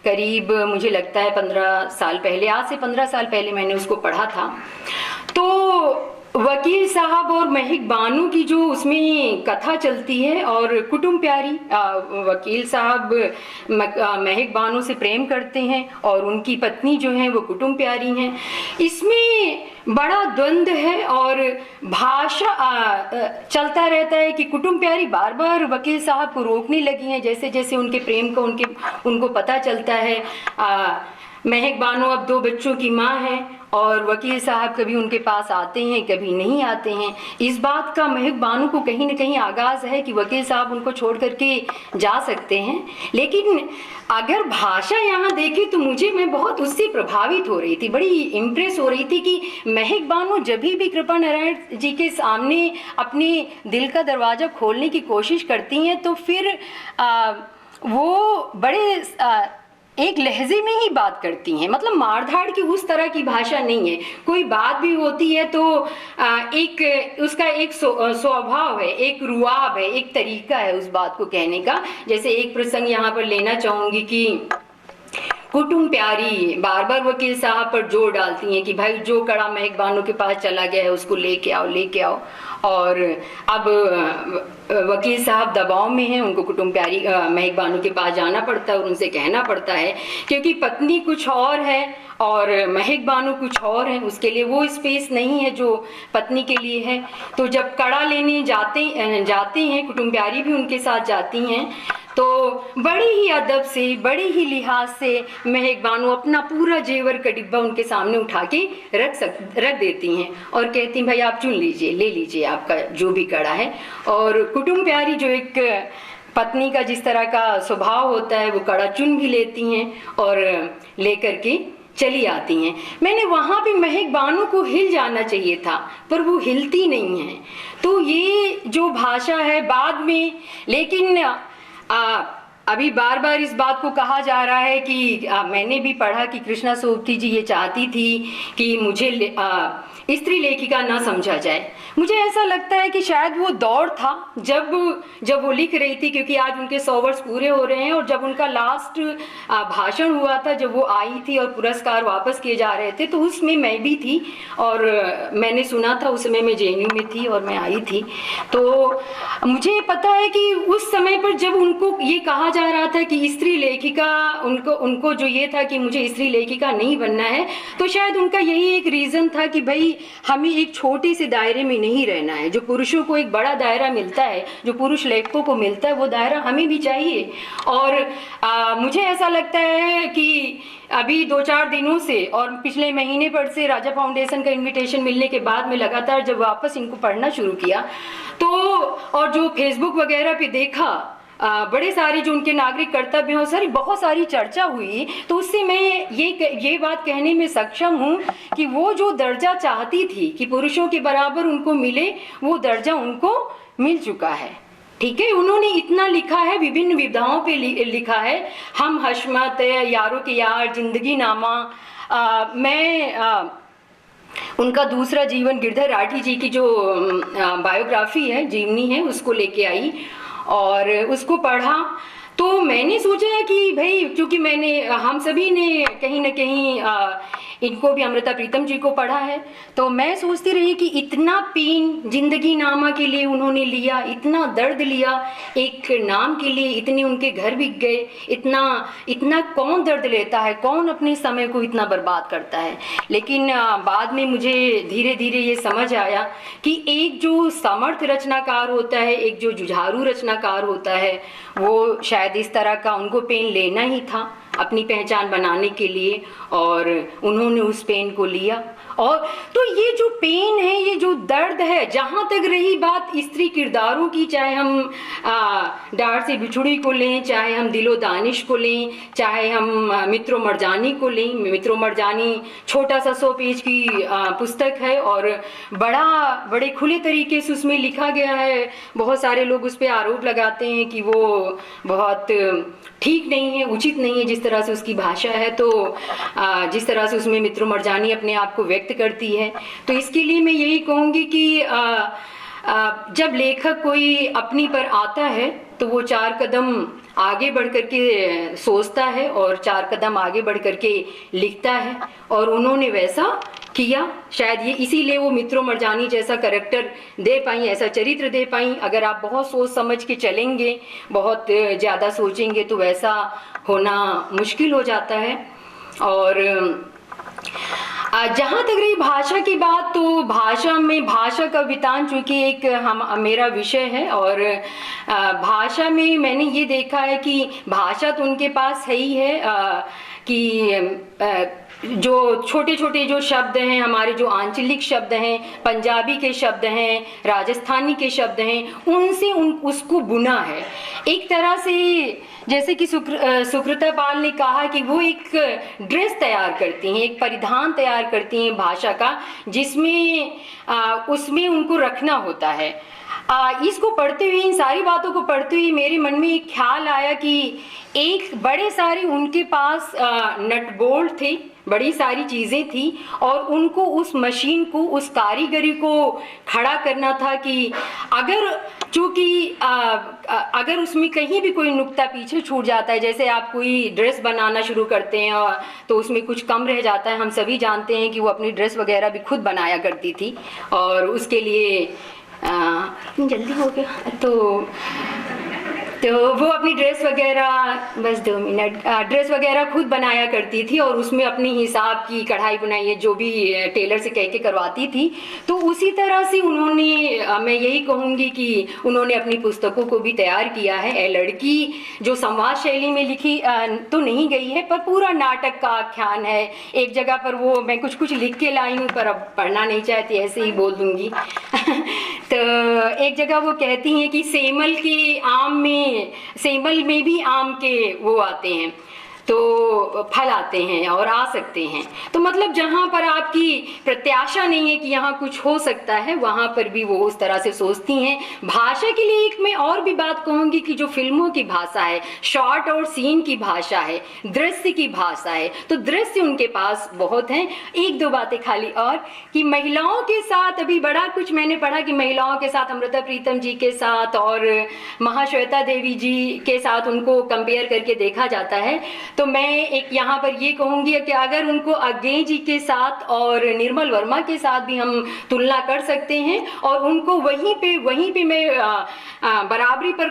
करीब मुझे लगता है 15 साल पहले, आज से 15 साल पहले मैंने उसको पढ़ा था। तो वकील साहब और महक बानो की जो उसमें कथा चलती है, और कुटुंब प्यारी, वकील साहब महक बानो से प्रेम करते हैं और उनकी पत्नी जो है वो कुटुंब प्यारी हैं। इसमें बड़ा द्वंद्व है और भाषा चलता रहता है कि कुटुंब प्यारी बार बार वकील साहब को रोकने लगी हैं, जैसे जैसे उनके प्रेम का उनको पता चलता है। महक बानो अब 2 बच्चों की माँ है, और वकील साहब कभी उनके पास आते हैं, कभी नहीं आते हैं। इस बात का महक बानो को कहीं ना कहीं आगाज है कि वकील साहब उनको छोड़ करके जा सकते हैं। लेकिन अगर भाषा यहाँ देखें तो मैं बहुत उससे प्रभावित हो रही थी, बड़ी इम्प्रेस हो रही थी कि महक बानो जब भी कृपा नारायण जी के सामने अपने दिल का दरवाज़ा खोलने की कोशिश करती हैं तो फिर वो बड़े एक लहजे में ही बात करती हैं, मतलब मारधाड़ की उस तरह की भाषा नहीं है। कोई बात भी होती है तो एक उसका एक स्वभाव है, एक रुआब है, एक तरीका है उस बात को कहने का। जैसे एक प्रसंग यहाँ पर लेना चाहूँगी कि कुटुंब प्यारी बार बार वकील साहब पर जोर डालती हैं कि भाई जो कड़ा महक बानो के पास चला गया है उसको लेके आओ। और अब वकील साहब दबाव में हैं, उनको कुटुंब प्यारी महक बानो के पास जाना पड़ता है और उनसे कहना पड़ता है, क्योंकि पत्नी कुछ और है और महक बानो कुछ और है, उसके लिए वो स्पेस नहीं है जो पत्नी के लिए है। तो जब कड़ा लेने जाते हैं, कुटुंब प्यारी भी उनके साथ जाती हैं, तो बड़े ही अदब से, बड़े ही लिहाज से महक बानो अपना पूरा जेवर का डिब्बा उनके सामने उठा के रख देती हैं और कहती हैं भाई आप चुन लीजिए, ले लीजिए आपका जो भी कड़ा है। और कुटुंब प्यारी जो एक पत्नी का जिस तरह का स्वभाव होता है वो कड़ा चुन भी लेती हैं और लेकर के चली आती हैं। मैंने वहाँ पे महक बानो को हिल जाना चाहिए था, पर वो हिलती नहीं है। तो ये जो भाषा है बाद में, लेकिन अभी बार बार इस बात को कहा जा रहा है कि मैंने भी पढ़ा कि कृष्णा सोबती जी ये चाहती थी कि मुझे स्त्री लेखिका ना समझा जाए। मुझे ऐसा लगता है कि शायद वो दौर था जब वो लिख रही थी, क्योंकि आज उनके 100 वर्ष पूरे हो रहे हैं, और जब उनका लास्ट भाषण हुआ था, जब वो आई थी और पुरस्कार वापस किए जा रहे थे, तो उसमें मैं भी थी और मैंने सुना था। उस समय मैं JNU में थी और मैं आई थी। तो मुझे पता है कि उस समय पर जब उनको ये कहा जा रहा था कि स्त्री लेखिका, उनको जो ये था कि मुझे स्त्री लेखिका नहीं बनना है, तो शायद उनका यही एक रीज़न था कि भाई हमें एक छोटे से दायरे में नहीं रहना है। जो पुरुषों को एक बड़ा दायरा मिलता है, जो पुरुष लेखकों को मिलता है, वो दायरा हमें भी चाहिए। और मुझे ऐसा लगता है कि अभी 2-4 दिनों से और पिछले महीने पर से राजा फाउंडेशन का इनविटेशन मिलने के बाद में लगातार जब वापस इनको पढ़ना शुरू किया, तो और जो फेसबुक वगैरह पे देखा, बड़े सारे जो उनके नागरिक कर्तव्य हैं, सारी बहुत सारी चर्चा हुई, तो उससे मैं ये बात कहने में सक्षम हूँ कि वो जो दर्जा चाहती थी कि पुरुषों के बराबर उनको मिले, वो दर्जा उनको मिल चुका है। ठीक है, उन्होंने इतना लिखा है, विभिन्न विधाओं पे लिखा है, हम हशमत, यारों के यार, जिंदगी नामा। मैं उनका दूसरा जीवन गिरधर राठी जी की जो बायोग्राफी है, जीवनी है, उसको लेके आई और उसको पढ़ा। तो मैंने सोचा कि भाई, क्योंकि हम सभी ने कहीं ना कहीं इनको भी, अमृता प्रीतम जी को पढ़ा है, तो मैं सोचती रही कि इतना पेन जिंदगी नामा के लिए उन्होंने लिया, इतना दर्द लिया एक नाम के लिए, इतने उनके घर बिक गए, इतना कौन दर्द लेता है, कौन अपने समय को इतना बर्बाद करता है। लेकिन बाद में मुझे धीरे धीरे ये समझ आया कि एक जो समर्थ रचनाकार होता है, एक जो जुझारू रचनाकार होता है, वो शायद इस तरह का उनको पेन लेना ही था अपनी पहचान बनाने के लिए, और उन्होंने उस पेन को लिया। और तो ये जो पेन है, ये जो दर्द है, जहाँ तक रही बात स्त्री किरदारों की, चाहे हम डार से बिछुड़ी को लें, चाहे हम दिलो दानिश को लें, चाहे हम मित्रो मरजानी को लें। मित्रो मरजानी छोटा सा 100 पेज की पुस्तक है और बड़े खुले तरीके से उसमें लिखा गया है। बहुत सारे लोग उस पर आरोप लगाते हैं कि वो बहुत ठीक नहीं है, उचित नहीं है जिस तरह से उसकी भाषा है, तो जिस तरह से उसमें मित्रो मरजानी अपने आप को व्यक्त करती है। तो इसके लिए मैं यही कहूँगी कि जब लेखक कोई अपनी पर आता है तो वो 4 कदम आगे बढ़ कर के सोचता है और 4 कदम आगे बढ़ कर के लिखता है, और उन्होंने वैसा किया। शायद ये इसीलिए वो मित्रो मरजानी जैसा कैरेक्टर दे पाई, ऐसा चरित्र दे पाई। अगर आप बहुत सोच समझ के चलेंगे, बहुत ज़्यादा सोचेंगे, तो वैसा होना मुश्किल हो जाता है। और जहाँ तक रही भाषा की बात, तो भाषा का वितान चूँकि एक मेरा विषय है, और भाषा में मैंने ये देखा है कि भाषा तो उनके पास है ही है, कि जो छोटे छोटे जो शब्द हैं, हमारे जो आंचलिक शब्द हैं, पंजाबी के शब्द हैं, राजस्थानी के शब्द हैं, उनसे उसको बुना है एक तरह से। जैसे कि सुकृता पाल ने कहा कि वो एक ड्रेस तैयार करती हैं, एक परिधान तैयार करती हैं भाषा का, जिसमें उसमें उनको रखना होता है। इसको पढ़ते हुए, इन सारी बातों को पढ़ते हुए मेरे मन में एक ख्याल आया कि एक बड़े सारे उनके पास नट बोल्ट थे, बड़ी सारी चीज़ें थी और उनको उस मशीन को, उस कारीगरी को खड़ा करना था कि अगर उसमें कहीं भी कोई नुक्ता पीछे छूट जाता है, जैसे आप कोई ड्रेस बनाना शुरू करते हैं तो उसमें कुछ कम रह जाता है। हम सभी जानते हैं कि वो अपनी ड्रेस वगैरह भी खुद बनाया करती थी और उसके लिए जल्दी हो गया तो वो अपनी ड्रेस वगैरह, बस 2 मिनट, ड्रेस वगैरह खुद बनाया करती थी और उसमें अपनी हिसाब की कढ़ाई बुनाई जो भी टेलर से कह के करवाती थी। तो उसी तरह से उन्होंने, मैं यही कहूँगी कि उन्होंने अपनी पुस्तकों को भी तैयार किया है। लड़की जो संवाद शैली में लिखी तो नहीं गई है, पर पूरा नाटक का आख्यान है। एक जगह पर वो, मैं कुछ लिख के लाई हूँ पर अब पढ़ना नहीं चाहती, ऐसे ही बोल दूँगी तो एक जगह वो कहती हैं कि सेमल में भी आम के वो आते हैं, तो फल आते हैं और आ सकते हैं। तो मतलब जहाँ पर आपकी प्रत्याशा नहीं है कि यहाँ कुछ हो सकता है, वहाँ पर भी वो उस तरह से सोचती हैं। भाषा के लिए एक मैं और भी बात कहूँगी कि जो फिल्मों की भाषा है, शॉर्ट और सीन की भाषा है, दृश्य की भाषा है, तो दृश्य उनके पास बहुत हैं। 1-2 बातें खाली और कि महिलाओं के साथ अभी बड़ा कुछ मैंने पढ़ा कि महिलाओं के साथ अमृता प्रीतम जी के साथ और महाश्वेता देवी जी के साथ उनको कंपेयर करके देखा जाता है। तो मैं एक यहाँ पर ये कहूँगी कि अगर उनको अज्ञे जी के साथ और निर्मल वर्मा के साथ भी हम तुलना कर सकते हैं और उनको वहीं पे मैं बराबरी पर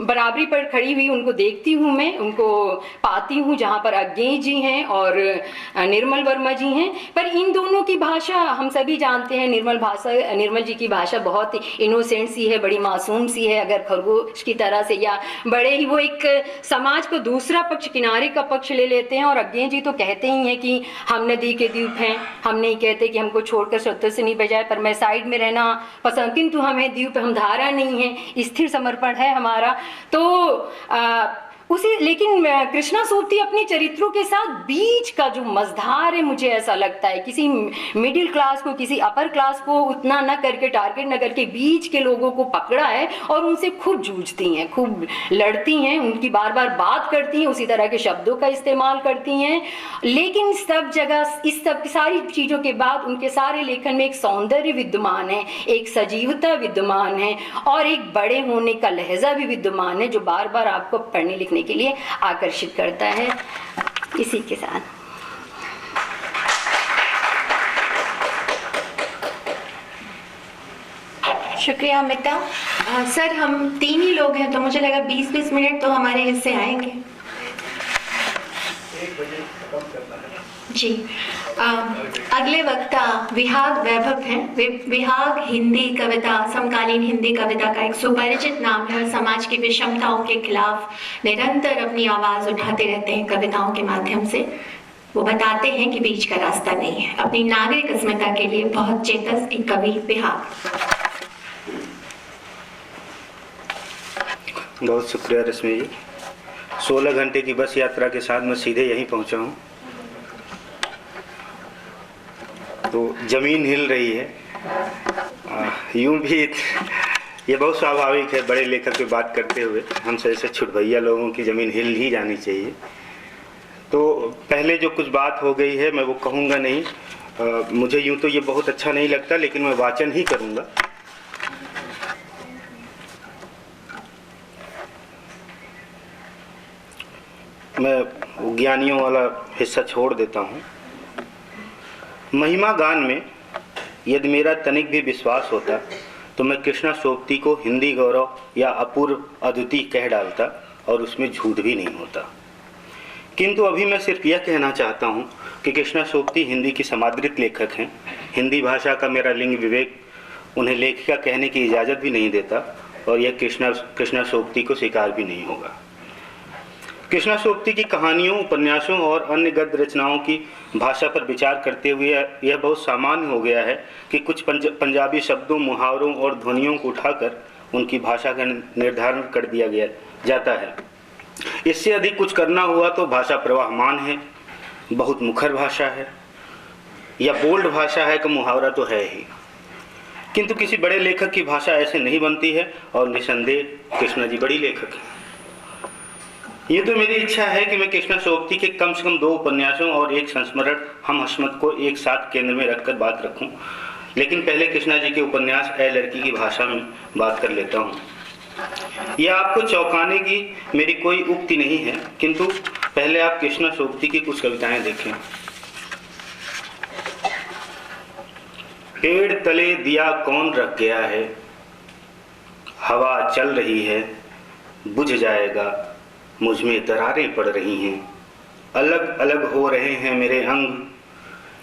बराबरी पर खड़ी हुई उनको देखती हूँ, मैं उनको पाती हूँ जहाँ पर अज्ञे जी हैं और निर्मल वर्मा जी हैं। पर इन दोनों की भाषा हम सभी जानते हैं, निर्मल जी की भाषा बहुत इनोसेंट सी है, बड़ी मासूम सी है, अगर खरगोश की तरह से, या बड़े ही वो एक समाज को दूसरा पक्ष, किनारे का पक्ष ले लेते हैं। और अज्ञे जी तो कहते ही हैं कि हम नदी के द्वीप हैं, हम नहीं कहते कि हमको छोड़कर सत्य से नहीं बजाए, पर मैं साइड में रहना पसंद, किंतु हमें द्वीप, हम धारा नहीं है, स्थिर समर्पण है हमारा। तो लेकिन कृष्णा सोबती अपने चरित्रों के साथ बीच का जो मझधार है, मुझे ऐसा लगता है किसी मिडिल क्लास को, किसी अपर क्लास को उतना न करके, टारगेट न करके, बीच के लोगों को पकड़ा है और उनसे खूब जूझती हैं, खूब लड़ती हैं, उनकी बार बार बात करती हैं, उसी तरह के शब्दों का इस्तेमाल करती हैं। लेकिन सब जगह इस सब सारी चीज़ों के बाद उनके सारे लेखन में एक सौंदर्य विद्यमान है, एक सजीवता विद्यमान है और एक बड़े होने का लहजा भी विद्यमान है, जो बार बार आपको पढ़ने लिखने के लिए आकर्षित करता है। इसी के साथ शुक्रिया अमिता। सर, हम 3 ही लोग हैं तो मुझे लगा 20-20 मिनट तो हमारे हिस्से आएंगे। जी, अगले वक्ता विहाग वैभव हैं। विहाग हिंदी कविता, समकालीन हिंदी कविता का एक सुपरिचित नाम है और समाज की विषमताओं के खिलाफ निरंतर अपनी आवाज़ उठाते रहते हैं कविताओं के माध्यम से। वो बताते हैं कि बीच का रास्ता नहीं है। अपनी नागरिक अस्मिता के लिए बहुत चेतस एक कवि विहाग। बहुत शुक्रिया रश्मि जी। 16 घंटे की बस यात्रा के साथ मैं सीधे यहीं पहुंचा हूं, तो ज़मीन हिल रही है। यूं भी ये बहुत स्वाभाविक है, बड़े लेखक की बात करते हुए हम जैसे छुटभैया लोगों की ज़मीन हिल ही जानी चाहिए। तो पहले जो कुछ बात हो गई है मैं वो कहूँगा नहीं। मुझे यूं तो ये बहुत अच्छा नहीं लगता, लेकिन मैं वाचन ही करूँगा। मैं ज्ञानियों वाला हिस्सा छोड़ देता हूँ। महिमा गान में यदि मेरा तनिक भी विश्वास होता तो मैं कृष्णा सोबती को हिंदी गौरव या अपूर्व अद्वितीय कह डालता और उसमें झूठ भी नहीं होता। किंतु अभी मैं सिर्फ यह कहना चाहता हूँ कि कृष्णा सोबती हिंदी की समादृत लेखक हैं। हिंदी भाषा का मेरा लिंग विवेक उन्हें लेखिका कहने की इजाज़त भी नहीं देता और यह कृष्णा सोबती को स्वीकार भी नहीं होगा। कृष्णा सोबती की कहानियों, उपन्यासों और अन्य गद्य रचनाओं की भाषा पर विचार करते हुए यह बहुत सामान्य हो गया है कि कुछ पंजाबी शब्दों, मुहावरों और ध्वनियों को उठाकर उनकी भाषा का निर्धारण कर दिया गया जाता है। इससे अधिक कुछ करना हुआ तो भाषा प्रवाहमान है, बहुत मुखर भाषा है या बोल्ड भाषा है कि मुहावरा तो है ही। किंतु किसी बड़े लेखक की भाषा ऐसे नहीं बनती है और निसंदेह कृष्णा जी बड़ी लेखक हैं। ये तो मेरी इच्छा है कि मैं कृष्णा सोबती के कम से कम 2 उपन्यासों और एक संस्मरण हम हस्मत को एक साथ केंद्र में रखकर बात रखूं, लेकिन पहले कृष्णा जी के उपन्यास ए लड़की की भाषा में बात कर लेता हूं। यह आपको चौंकाने की मेरी कोई उक्ति नहीं है, किंतु पहले आप कृष्णा सोबती की कुछ कविताएं देखें। पेड़ तले दिया कौन रख गया है, हवा चल रही है, बुझ जाएगा, मुझ में दरारें पड़ रही हैं, अलग अलग हो रहे हैं मेरे अंग,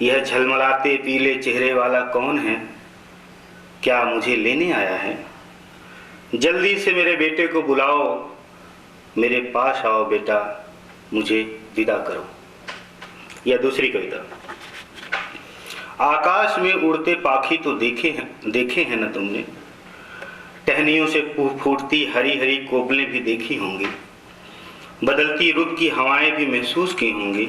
यह झलमलाते पीले चेहरे वाला कौन है, क्या मुझे लेने आया है, जल्दी से मेरे बेटे को बुलाओ, मेरे पास आओ बेटा, मुझे विदा करो। यह दूसरी कविता। आकाश में उड़ते पाखी तो देखे हैं न तुमने, टहनियों से फूटती हरी हरी कोपलें भी देखी होंगी, बदलती रुत की हवाएं भी महसूस की होंगी,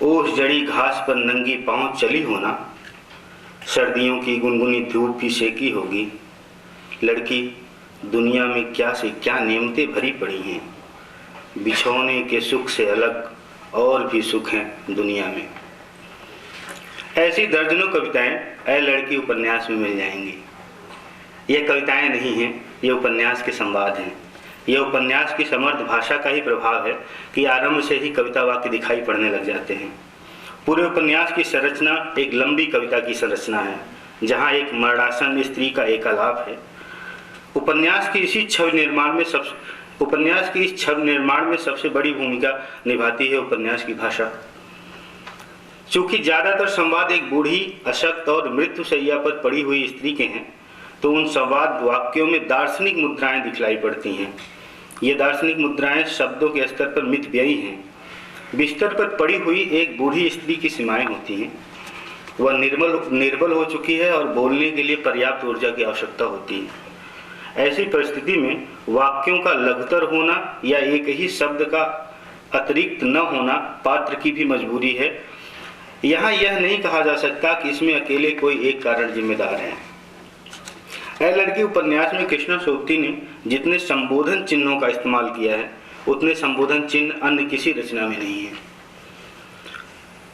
ओस जड़ी घास पर नंगी पांव चली होना, सर्दियों की गुनगुनी धूप भी सेकी होगी। लड़की, दुनिया में क्या से क्या नेमतें भरी पड़ी हैं, बिछौने के सुख से अलग और भी सुख हैं दुनिया में। ऐसी दर्जनों कविताएं ए लड़की उपन्यास में मिल जाएंगी। ये कविताएं नहीं हैं, ये उपन्यास के संवाद हैं। यह उपन्यास की समर्थ भाषा का ही प्रभाव है कि आरंभ से ही कविता वाक्य दिखाई पड़ने लग जाते हैं। पूरे उपन्यास की संरचना एक लंबी कविता की संरचना है, जहाँ एक मरणासन स्त्री का एकालाप है। उपन्यास की इस छवि निर्माण में सबसे बड़ी भूमिका निभाती है उपन्यास की भाषा। चूंकि ज्यादातर संवाद एक बूढ़ी, अशक्त और मृत्यु शैया पर पड़ी हुई स्त्री के हैं, तो उन संवाद वाक्यों में दार्शनिक मुद्राएं दिखलाई पड़ती हैं। ये दार्शनिक मुद्राएं शब्दों के स्तर पर मितव्ययी हैं। बिस्तर पर पड़ी हुई एक बूढ़ी स्त्री की सीमाएं होती हैं। वह निर्बल हो चुकी है और बोलने के लिए पर्याप्त ऊर्जा की आवश्यकता होती है। ऐसी परिस्थिति में वाक्यों का लघुतर होना या एक ही शब्द का अतिरिक्त न होना पात्र की भी मजबूरी है। यहाँ यह नहीं कहा जा सकता कि इसमें अकेले कोई एक कारण जिम्मेदार है। ए लड़की उपन्यास में कृष्णा सोबती ने जितने संबोधन चिन्हों का इस्तेमाल किया है, उतने संबोधन चिन्ह अन्य किसी रचना में नहीं है।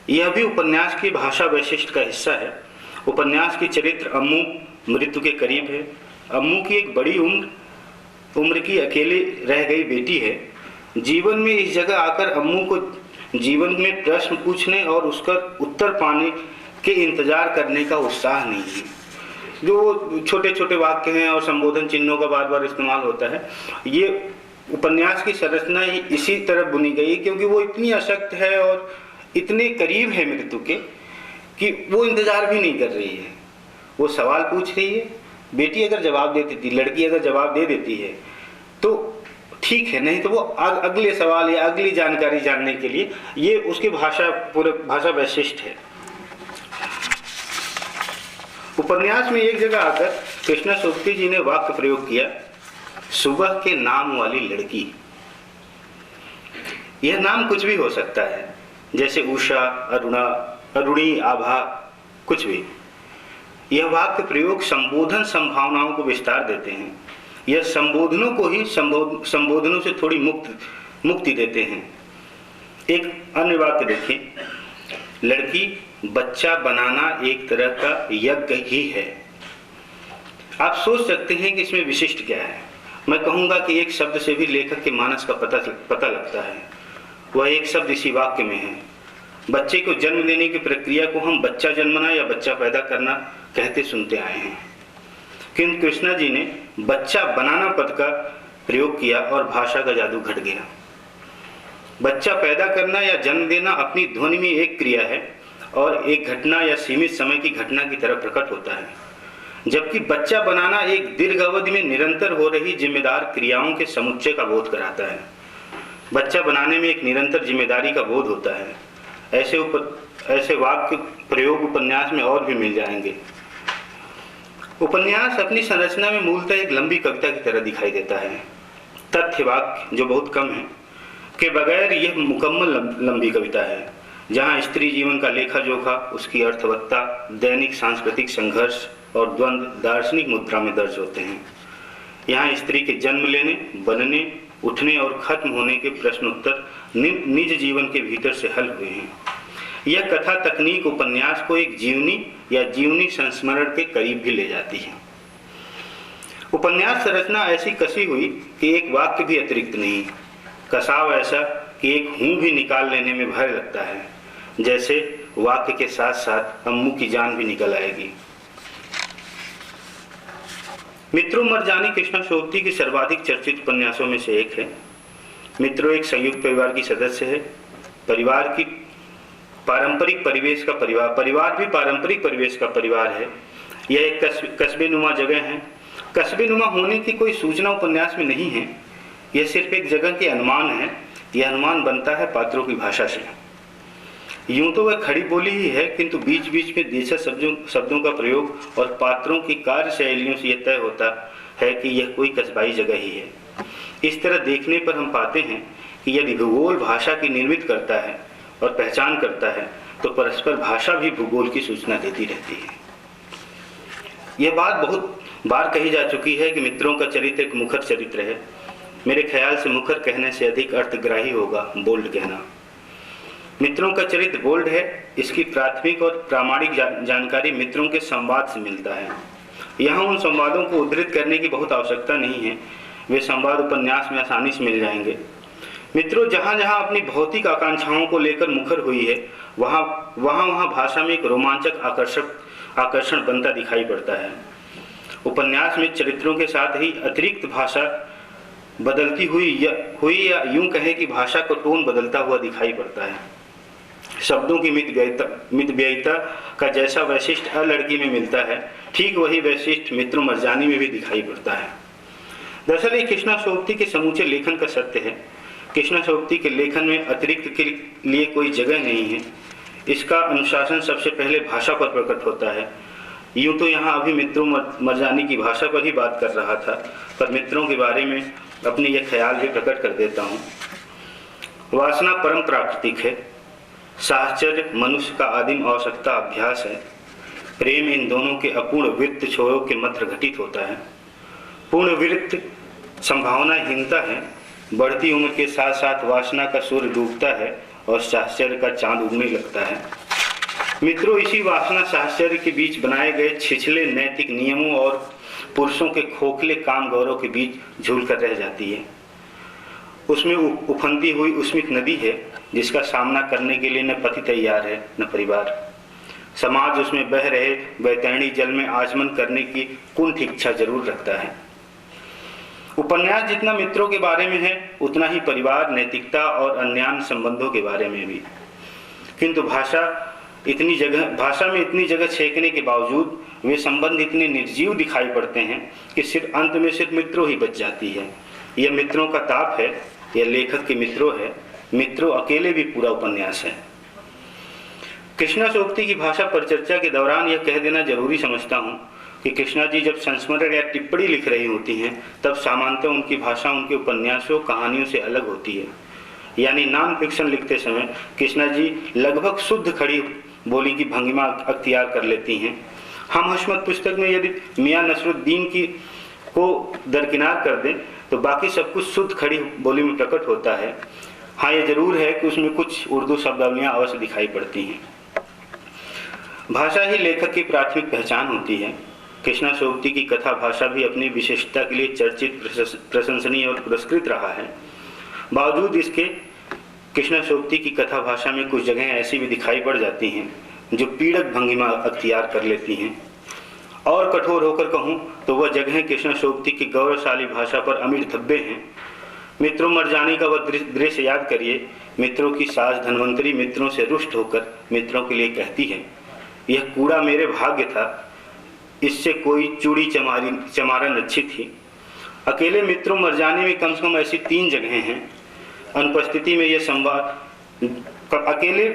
यह भी उपन्यास की भाषा वैशिष्ट का हिस्सा है। उपन्यास की चरित्र अम्मू मृत्यु के करीब है। अम्मू की एक बड़ी उम्र की अकेले रह गई बेटी है। जीवन में इस जगह आकर अम्मू को जीवन में प्रश्न पूछने और उसका उत्तर पाने के इंतजार करने का उत्साह नहीं है। जो छोटे छोटे वाक्य हैं और संबोधन चिन्हों का बार बार इस्तेमाल होता है, ये उपन्यास की संरचना इसी तरह बुनी गई क्योंकि वो इतनी अशक्त है और इतने करीब है मृत्यु के कि वो इंतजार भी नहीं कर रही है। वो सवाल पूछ रही है, बेटी अगर जवाब दे देती, लड़की अगर जवाब दे देती है तो ठीक है, नहीं तो वो अगले सवाल या अगली जानकारी जानने के लिए, ये उसकी भाषा वैशिष्ट है। उपन्यास में एक जगह आकर कृष्णा सोबती जी ने वाक्य प्रयोग किया, सुबह के नाम वाली लड़की। यह नाम कुछ भी हो सकता है, जैसे उषा, अरुणा, अरुणी, आभा, कुछ भी। यह वाक्य प्रयोग संबोधन संभावनाओं को विस्तार देते हैं। यह संबोधनों को ही संबोधनों से थोड़ी मुक्ति देते हैं। एक अन्य वाक्य देखिए, लड़की, बच्चा बनाना एक तरह का यज्ञ ही है। आप सोच सकते हैं कि इसमें विशिष्ट क्या है। मैं कहूंगा कि एक शब्द से भी लेखक के मानस का पता लगता है। वह एक शब्द इसी वाक्य में है। बच्चे को जन्म देने की प्रक्रिया को हम बच्चा जन्मना या बच्चा पैदा करना कहते सुनते आए हैं, किंतु कृष्णा जी ने बच्चा बनाना पद का प्रयोग किया और भाषा का जादू घट गया। बच्चा पैदा करना या जन्म देना अपनी ध्वनि में एक क्रिया है और एक घटना या सीमित समय की घटना की तरह प्रकट होता है, जबकि बच्चा बनाना एक दीर्घ अवधि में निरंतर हो रही जिम्मेदार क्रियाओं के समुच्चय का बोध कराता है। बच्चा बनाने में एक निरंतर जिम्मेदारी का बोध होता है। ऐसे वाक्य प्रयोग उपन्यास में और भी मिल जाएंगे। उपन्यास अपनी संरचना में मूलतः एक लंबी कविता की तरह दिखाई देता है। तथ्य वाक्य जो बहुत कम है के बगैर यह मुकम्मल लंबी कविता है, जहां स्त्री जीवन का लेखा जोखा, उसकी अर्थवत्ता, दैनिक सांस्कृतिक संघर्ष, और द्वंद्व दार्शनिक मुद्रा में दर्ज होते हैं। यहाँ स्त्री के जन्म लेने, बनने, उठने और खत्म होने के प्रश्नोत्तर निज जीवन के भीतर से हल हुए हैं। यह कथा तकनीक उपन्यास को एक जीवनी या जीवनी संस्मरण के करीब भी ले जाती है। उपन्यास संरचना ऐसी कसी हुई कि एक वाक्य भी अतिरिक्त नहीं, कसाव ऐसा कि एक हूं भी निकाल लेने में भय लगता है, जैसे वाक्य के साथ साथ अम्मू की जान भी निकल आएगी। मित्रों मरजानी कृष्णा सोबती के सर्वाधिक चर्चित उपन्यासों में से एक है। मित्रों एक संयुक्त परिवार की सदस्य है। परिवार की पारंपरिक परिवेश का परिवार भी पारंपरिक परिवेश का परिवार है। यह एक कस्बे नुमा जगह है। कस्बे नुमा होने की कोई सूचना उपन्यास में नहीं है, यह सिर्फ एक जगह के अनुमान है। यह अनुमान बनता है पात्रों की भाषा से। यूं तो वह खड़ी बोली ही है, किंतु बीच बीच में देशज शब्दों का प्रयोग और पात्रों की कार्य शैलियों से यह तय होता है कि यह कोई कस्बाई जगह ही है। इस तरह देखने पर हम पाते हैं कि यदि भूगोल भाषा की निर्मित करता है और पहचान करता है, तो परस्पर भाषा भी भूगोल की सूचना देती रहती है। यह बात बहुत बार कही जा चुकी है कि मित्रों का चरित्र एक मुखर चरित्र है। मेरे ख्याल से मुखर कहने से अधिक अर्थग्राही होगा बोल्ड कहना। मित्रों का चरित्र बोल्ड है। इसकी प्राथमिक और प्रामाणिक जानकारी मित्रों के संवाद से मिलता है। यहाँ उन संवादों को उद्धृत करने की बहुत आवश्यकता नहीं है, वे संवाद उपन्यास में आसानी से मिल जाएंगे। मित्रों जहाँ जहाँ अपनी भौतिक आकांक्षाओं को लेकर मुखर हुई है, वहाँ भाषा में एक रोमांचक आकर्षण बनता दिखाई पड़ता है। उपन्यास में चरित्रों के साथ ही अतिरिक्त भाषा बदलती हुई या यूं कहें कि भाषा का टोन बदलता हुआ दिखाई पड़ता है। शब्दों की मितव्ययिता का जैसा वैशिष्ट हर लड़की में मिलता है, ठीक वही वैशिष्ट मित्रों मरजानी में भी दिखाई पड़ता है। दरअसल ये कृष्णा सोबती के समूचे लेखन का सत्य है। कृष्णा सोबती के लेखन में अतिरिक्त के लिए कोई जगह नहीं है। इसका अनुशासन सबसे पहले भाषा पर प्रकट होता है। यूं तो यहाँ अभी मित्रों मरजानी की भाषा पर ही बात कर रहा था, पर मित्रों के बारे में अपने यह ख्याल भी प्रकट कर देता हूँ। वासना परम प्राकृतिक है। साहचर्य मनुष्य का आदिम आवश्यकता अभ्यास है। प्रेम इन दोनों के अपूर्ण वृत्त छोरों के मध्य घटित होता है। पूर्ण वृत्त संभावनाहीनता है। बढ़ती उम्र के साथ साथ वासना का सूर्य डूबता है और साहचर्य का चांद उगने लगता है। मित्रों इसी वासना साहचर्य के बीच बनाए गए छिछले नैतिक नियमों और पुरुषों के खोखले काम गौरव के बीच झूल कर रह जाती है। उसमें उफनती हुई उस्मित नदी है, जिसका सामना करने के लिए न पति तैयार है न परिवार। समाज उसमें बह रहे वैतरणी जल में आचमन करने की कुंठ इच्छा जरूर रखता है। उपन्यास जितना मित्रों के बारे में है, उतना ही परिवार, नैतिकता और अन्यान्य संबंधों के बारे में भी। किंतु भाषा में इतनी जगह छेकने के बावजूद वे संबंध इतने निर्जीव दिखाई पड़ते हैं कि सिर्फ अंत में सिर्फ मित्रों ही बच जाती है। यह मित्रों का ताप है, यह लेखक के मित्रों है। मित्रों अकेले भी पूरा उपन्यास है। कृष्णा सोबती की भाषा परिचर्चा के दौरान यह कह देना जरूरी समझता हूँ कि कृष्णा जी जब संस्मरण या टिप्पणी लिख रही होती हैं, तब सामान्यतः उनकी भाषा उनके उपन्यासों कहानियों से अलग होती है। यानी नॉन फिक्शन लिखते समय कृष्णा जी लगभग शुद्ध खड़ी बोली की भंगिमा अख्तियार कर लेती हैं। हम हशमत पुस्तक में यदि मियाँ नसरुद्दीन की को दरकिनार कर दें, तो बाकी सब कुछ शुद्ध खड़ी बोली में प्रकट होता है। हाँ, ये जरूर है कि उसमें कुछ उर्दू शब्दावलियाँ अवश्य दिखाई पड़ती हैं। भाषा ही लेखक की प्राथमिक पहचान होती है। कृष्णा सोबती की कथा भाषा भी अपनी विशेषता के लिए चर्चित, प्रशंसनीय और पुरस्कृत रहा है। बावजूद इसके कृष्णा सोबती की कथा भाषा में कुछ जगहें ऐसी भी दिखाई पड़ जाती हैं जो पीड़क भंगिमा अख्तियार कर लेती हैं। और कठोर होकर कहूँ तो वह जगहें कृष्णा सोबती की गौरवशाली भाषा पर अमीर धब्बे हैं। मित्रों मरजानी का वह दृश्य याद करिए। मित्रों की सास धनवंतरी मित्रों से रुष्ट होकर मित्रों के लिए कहती है, यह कूड़ा मेरे भाग्य था, इससे कोई चूड़ी चमारन अच्छी थी। अकेले मित्रों मरजानी में कम से कम ऐसी 3 जगहें हैं। अनुपस्थिति में यह संवाद अकेले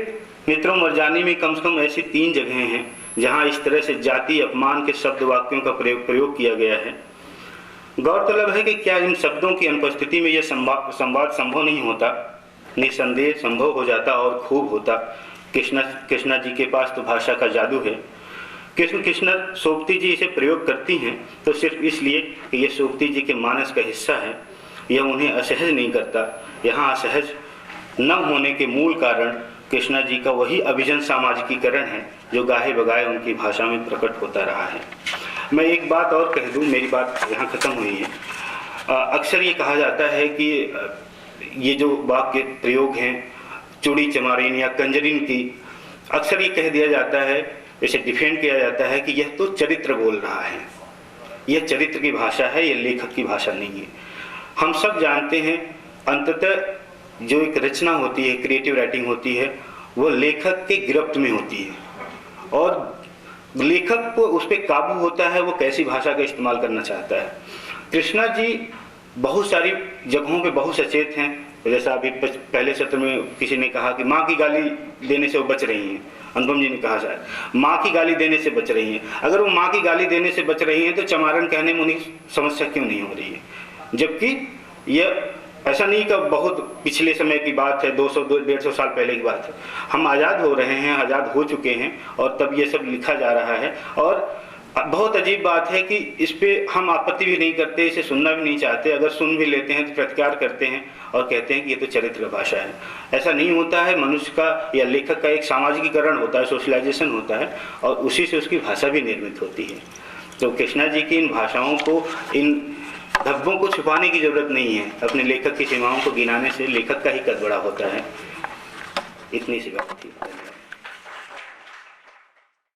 मित्रों मरजानी में कम से कम ऐसी 3 जगहें हैं जहां इस तरह से जाति अपमान के शब्द वाक्यों का प्रयोग किया गया है। गौरतलब है कि क्या इन शब्दों की अनुपस्थिति में यह संवाद संभव नहीं होता? निसंदेह संभव हो जाता और खूब होता। कृष्णा जी के पास तो भाषा का जादू है। कृष्ण सोबती जी इसे प्रयोग करती हैं तो सिर्फ इसलिए कि यह सोबती जी के मानस का हिस्सा है। यह उन्हें असहज नहीं करता। यहाँ असहज न होने के मूल कारण कृष्णा जी का वही अभिजन सामाजिकीकरण है जो गाहे बगाए उनकी भाषा में प्रकट होता रहा है। मैं एक बात और कह दूं, मेरी बात यहाँ खत्म हुई है। अक्सर ये कहा जाता है कि ये जो वाक्य प्रयोग हैं चूड़ी चमारिन या कंजरिन की, अक्सर ये कह दिया जाता है, इसे डिफेंड किया जाता है कि यह तो चरित्र बोल रहा है, यह चरित्र की भाषा है, यह लेखक की भाषा नहीं है। हम सब जानते हैं अंततः जो एक रचना होती है, क्रिएटिव राइटिंग होती है, वो लेखक के गिरफ्त में होती है और लेखक को उस पर काबू होता है वो कैसी भाषा का इस्तेमाल करना चाहता है। कृष्णा जी बहुत सारी जगहों पे बहुत सचेत हैं। जैसा अभी पहले सत्र में किसी ने कहा कि माँ की गाली देने से वो बच रही हैं, अनुपम जी ने कहा शायद माँ की गाली देने से बच रही हैं। अगर वो माँ की गाली देने से बच रही हैं तो चमारन कहने में उन्हें समस्या क्यों नहीं हो रही है? जबकि यह ऐसा नहीं कि बहुत पिछले समय की बात है, 200-150 साल पहले की बात है। हम आज़ाद हो रहे हैं, आज़ाद हो चुके हैं और तब ये सब लिखा जा रहा है। और बहुत अजीब बात है कि इस पे हम आपत्ति भी नहीं करते, इसे सुनना भी नहीं चाहते। अगर सुन भी लेते हैं तो प्रतिकार करते हैं और कहते हैं कि ये तो चरित्र भाषा है। ऐसा नहीं होता है। मनुष्य का या लेखक का एक सामाजिकीकरण होता है, सोशलाइजेशन होता है और उसी से उसकी भाषा भी निर्मित होती है। तो कृष्णा जी की इन भाषाओं को, इन धब्बों को छुपाने की जरूरत नहीं है। अपने लेखक की सीमाओं को गिनाने से लेखक का ही कद बड़ा होता है। इतनी सी बात थी।